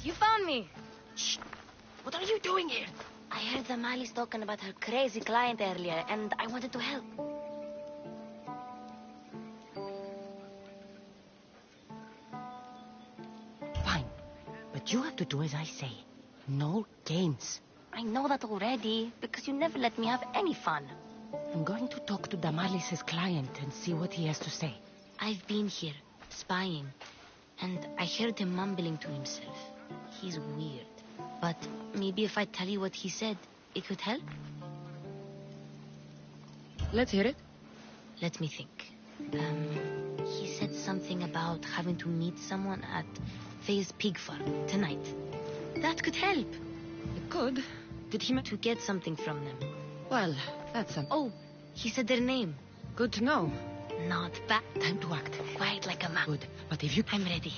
You found me. Shh. What are you doing here? I heard Damalis talking about her crazy client earlier, and I wanted to help. Fine. But you have to do as I say. No games. I know that already, because you never let me have any fun. I'm going to talk to Damalis' client and see what he has to say. I've been here, spying, and I heard him mumbling to himself. He's weird. But maybe if I tell you what he said, it could help? Let's hear it. Let me think. He said something about having to meet someone at Faye's pig farm tonight. That could help. It could. Did he mean to get something from them? Well, that's something. Oh, he said their name. Good to know. Not bad. Time to act. Quiet like a man. Good. But if you... I'm ready.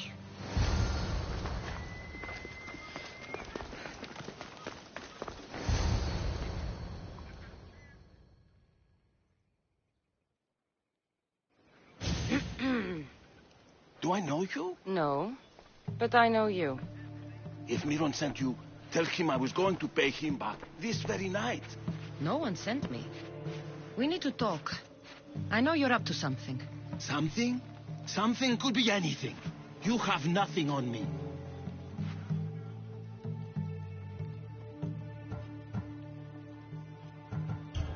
Do I know you? No, but I know you. If Miron sent you, tell him I was going to pay him back this very night. No one sent me. We need to talk. I know you're up to something. Something? Something could be anything. You have nothing on me.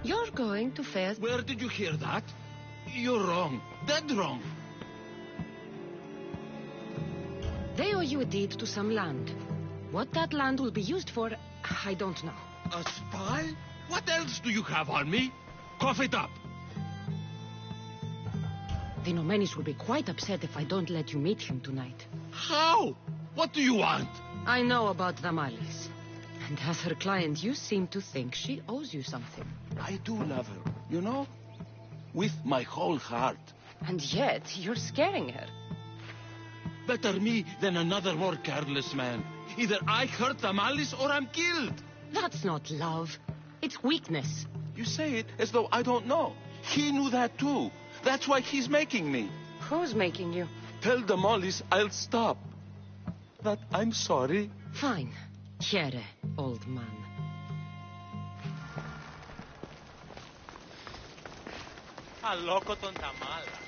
You're going to Faye's... Where did you hear that? You're wrong. Dead wrong. They owe you a deed to some land. What that land will be used for, I don't know. A spy? What else do you have on me? Cough it up. The Nomenis will be quite upset if I don't let you meet him tonight. How? What do you want? I know about Damalis. And as her client, you seem to think she owes you something. I do love her, you know? With my whole heart. And yet, you're scaring her. Better me than another more careless man. Either I hurt Damalis or I'm killed. That's not love. It's weakness. You say it as though I don't know. He knew that too. That's why he's making me. Who's making you? Tell Damalis I'll stop. That I'm sorry. Fine. Chiere, old man. Αλόκο τον Ταμάλα.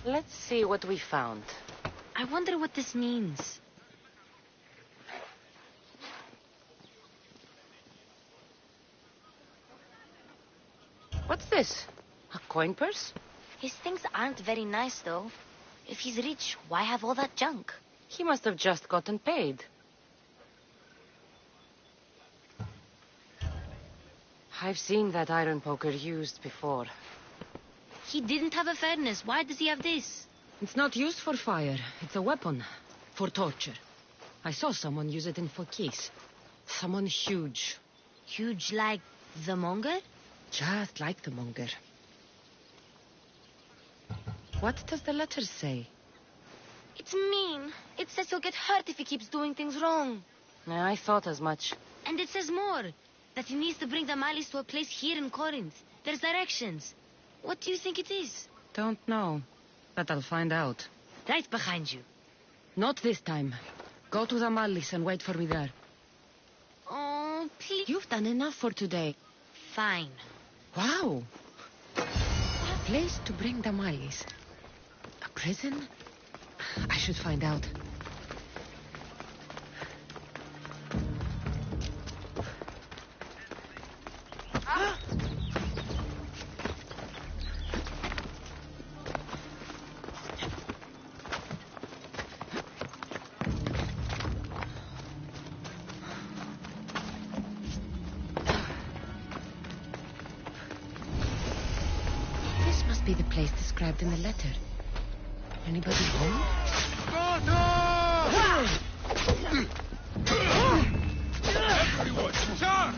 Let's see what we found. I wonder what this means. What's this? A coin purse? His things aren't very nice, though. If he's rich, why have all that junk? He must have just gotten paid. I've seen that iron poker used before. He didn't have a furnace. Why does he have this? It's not used for fire. It's a weapon. For torture. I saw someone use it in Fokis. Someone huge. Huge like the monger? Just like the monger. What does the letter say? It's mean. It says he'll get hurt if he keeps doing things wrong. Yeah, I thought as much. And it says more. That he needs to bring the Malis to a place here in Corinth. There's directions. What do you think it is? Don't know. But I'll find out. Right behind you. Not this time. Go to the Malis and wait for me there. Oh, please. You've done enough for today. Fine. Wow. A place to bring the Malis. A prison? I should find out. This must be the place described in the letter. Anybody home? Everyone, charge!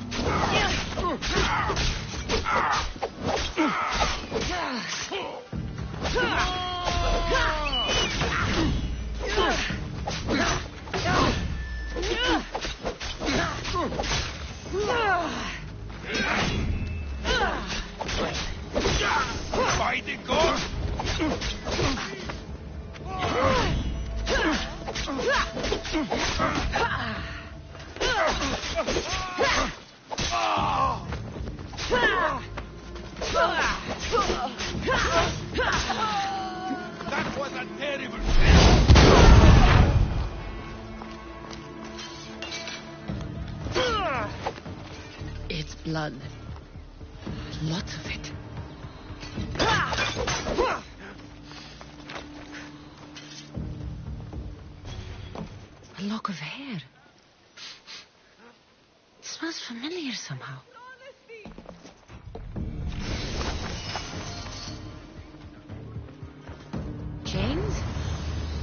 was a terrible It's blood. Lots of it. A lock of hair. It smells familiar somehow. Chains?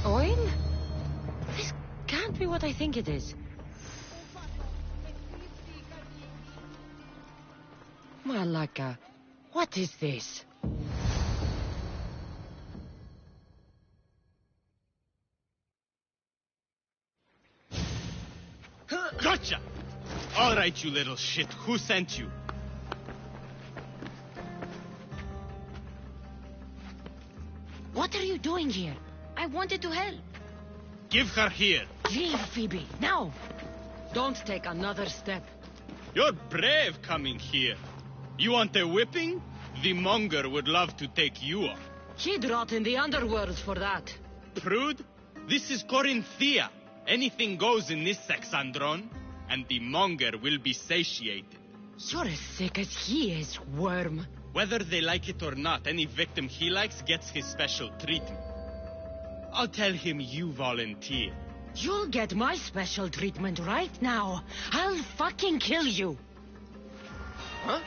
Oil? This can't be what I think it is. Malaka, what is this? Gotcha! All right, you little shit. Who sent you? What are you doing here? I wanted to help. Give her here. Leave, Phoebe, now. Don't take another step. You're brave coming here. You want a whipping? The monger would love to take you on. He'd rot in the underworld for that. Prude, this is Corinthia. Anything goes in this Sexandron, and the monger will be satiated. You're as sick as he is, worm. Whether they like it or not, any victim he likes gets his special treatment. I'll tell him you volunteer. You'll get my special treatment right now. I'll fucking kill you. Huh?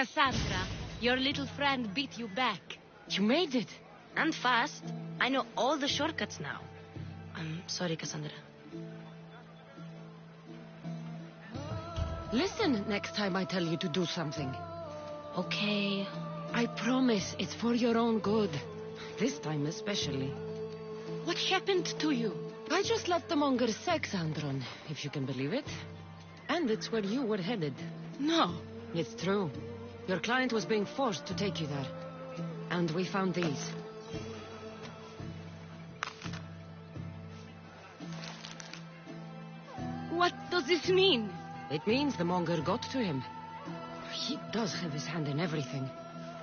Cassandra, your little friend beat you back. You made it. And fast. I know all the shortcuts now. I'm sorry, Cassandra. Listen next time I tell you to do something. Okay. I promise it's for your own good. This time especially. What happened to you? I just left the monger's Sexandron, if you can believe it. And it's where you were headed. No. It's true. Your client was being forced to take you there. And we found these. What does this mean? It means the monger got to him. He does have his hand in everything.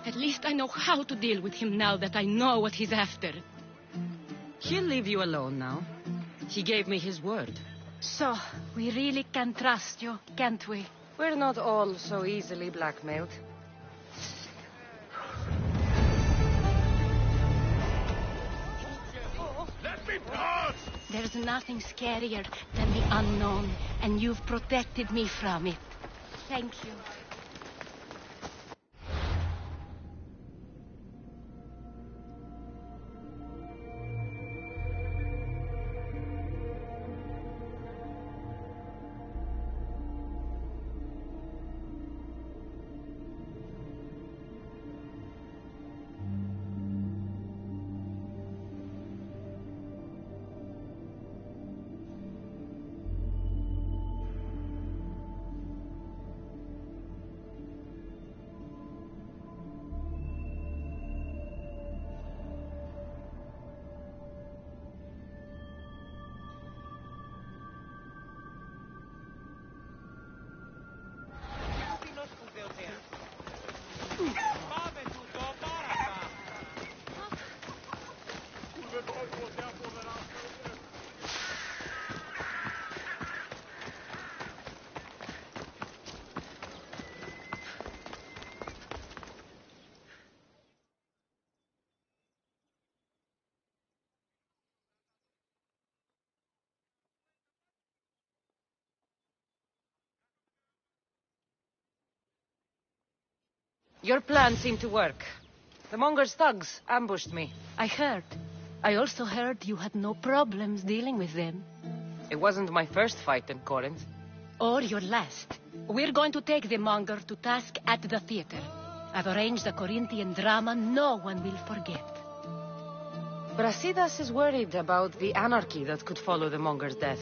At least I know how to deal with him now that I know what he's after. He'll leave you alone now. He gave me his word. So, we really can trust you, can't we? We're not all so easily blackmailed. Let me pass! There's nothing scarier than the unknown, and you've protected me from it. Thank you. Your plan seemed to work. The Monger's thugs ambushed me. I heard. I also heard you had no problems dealing with them. It wasn't my first fight in Corinth. Or your last. We're going to take the Monger to task at the theater. I've arranged a Corinthian drama no one will forget. Brasidas is worried about the anarchy that could follow the Monger's death.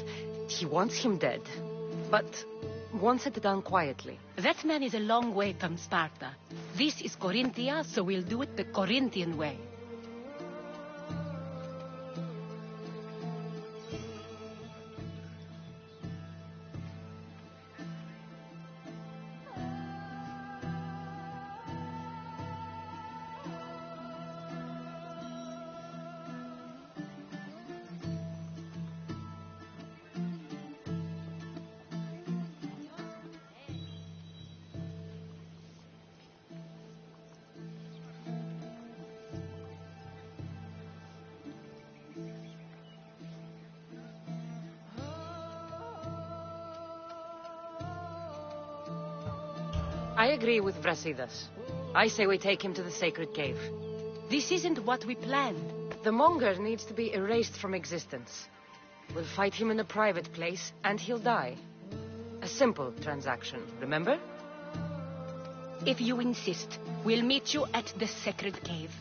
He wants him dead, but wants it done quietly. That man is a long way from Sparta. This is Corinthia, so we'll do it the Corinthian way. I agree with Brasidas. I say we take him to the sacred cave. This isn't what we planned. The Monger needs to be erased from existence. We'll fight him in a private place, and he'll die. A simple transaction, remember? If you insist, we'll meet you at the sacred cave.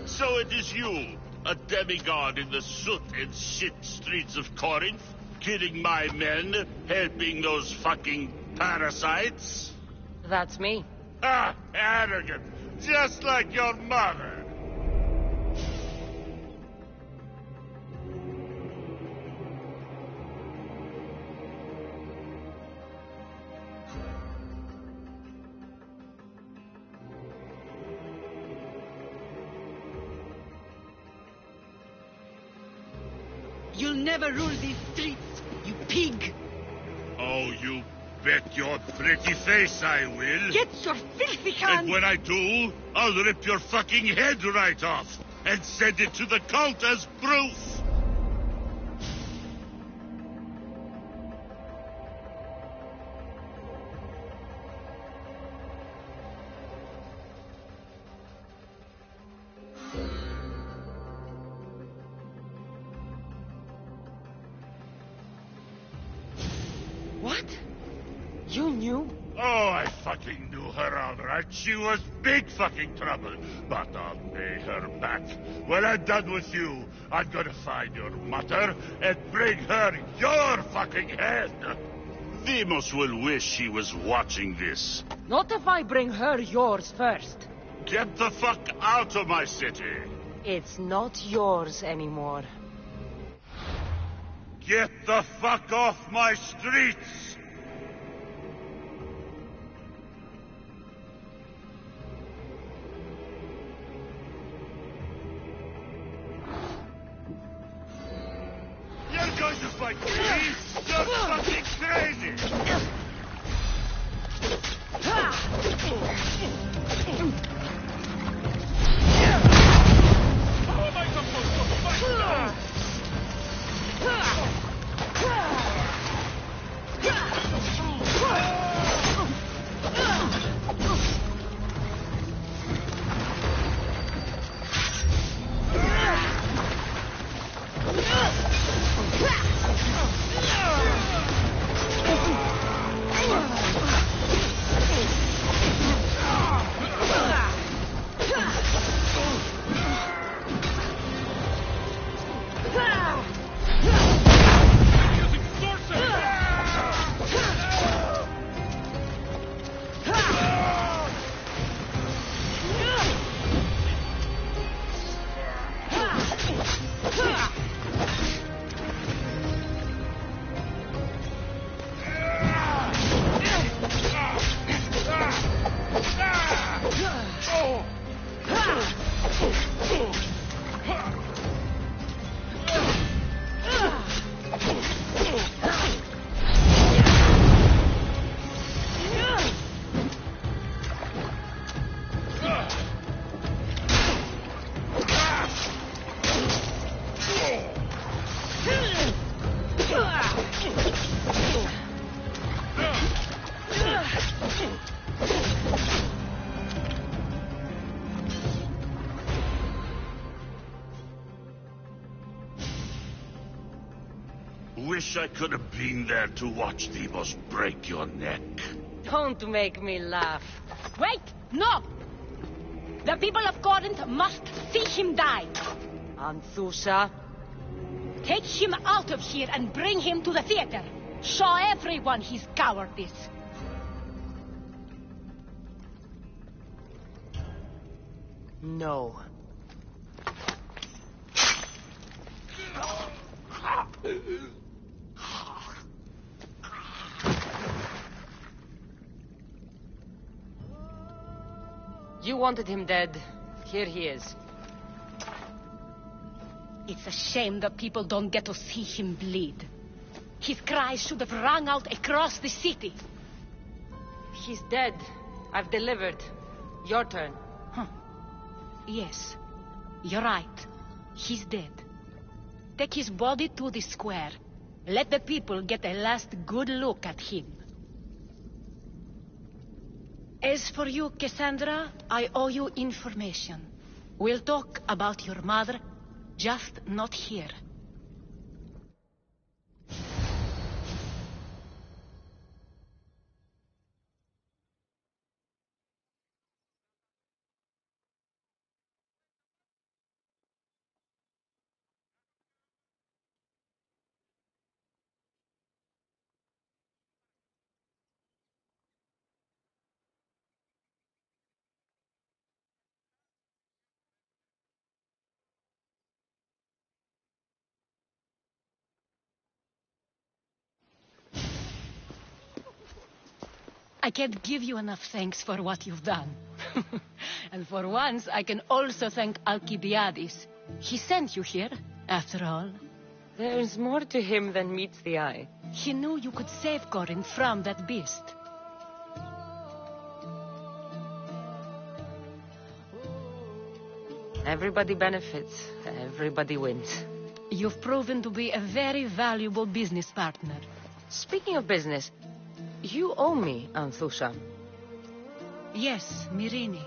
So it is you, a demigod in the soot and shit streets of Corinth, killing my men, helping those fucking parasites? That's me. Ah, arrogant, just like your mother. You'll never rule these streets, you pig! Oh, you bet your pretty face I will. Get your filthy hands! And when I do, I'll rip your fucking head right off and send it to the cult as proof. What? You knew? Oh, I fucking knew her all right. She was big fucking trouble. But I'll pay her back. When I'm done with you, I'm gonna find your mother and bring her your fucking head. Demos will wish he was watching this. Not if I bring her yours first. Get the fuck out of my city. It's not yours anymore. Get the fuck off my streets! You're going to fight me? You're fucking crazy! How am I supposed to fight now? Wish I could have been there to watch Demos break your neck. Don't make me laugh. Wait! No! The people of Corinth must see him die. Anthusha. Take him out of here and bring him to the theater. Show everyone his cowardice. No. You wanted him dead. Here he is. It's a shame that people don't get to see him bleed. His cries should have rung out across the city. He's dead. I've delivered. Your turn. Yes, you're right. He's dead. Take his body to the square. Let the people get a last good look at him. As for you, Cassandra, I owe you information. We'll talk about your mother, just not here. I can't give you enough thanks for what you've done. And for once, I can also thank Alcibiades. He sent you here, after all. There's more to him than meets the eye. He knew you could save Corinth from that beast. Everybody benefits. Everybody wins. You've proven to be a very valuable business partner. Speaking of business, you owe me, Anthusha. Yes, Myrine.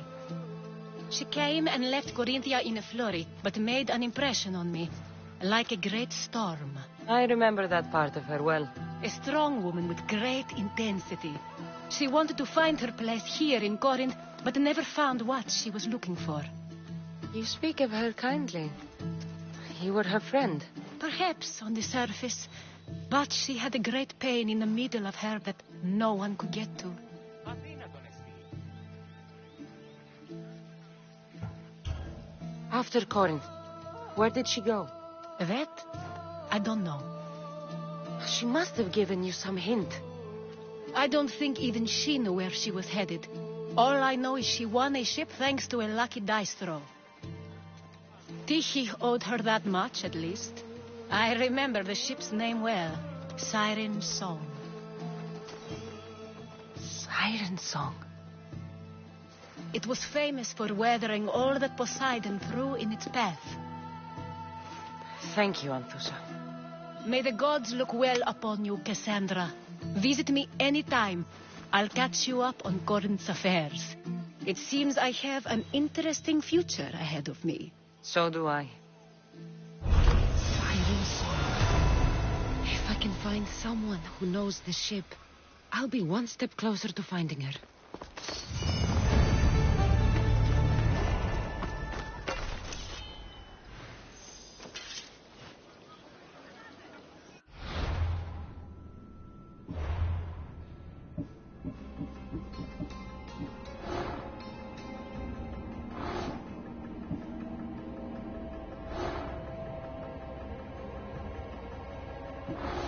She came and left Corinthia in a flurry, but made an impression on me, like a great storm. I remember that part of her well. A strong woman with great intensity. She wanted to find her place here in Corinth, but never found what she was looking for. You speak of her kindly. You were her friend. Perhaps on the surface, but she had a great pain in the middle of her that no one could get to. After Corinth, where did she go? That? I don't know. She must have given you some hint. I don't think even she knew where she was headed. All I know is she won a ship thanks to a lucky dice throw. Tyche owed her that much, at least. I remember the ship's name well. Siren Song. Siren Song? It was famous for weathering all that Poseidon threw in its path. Thank you, Anthusha. May the gods look well upon you, Cassandra. Visit me anytime. I'll catch you up on Corinth's affairs. It seems I have an interesting future ahead of me. So do I. Siren Song. If I can find someone who knows the ship, I'll be one step closer to finding her. You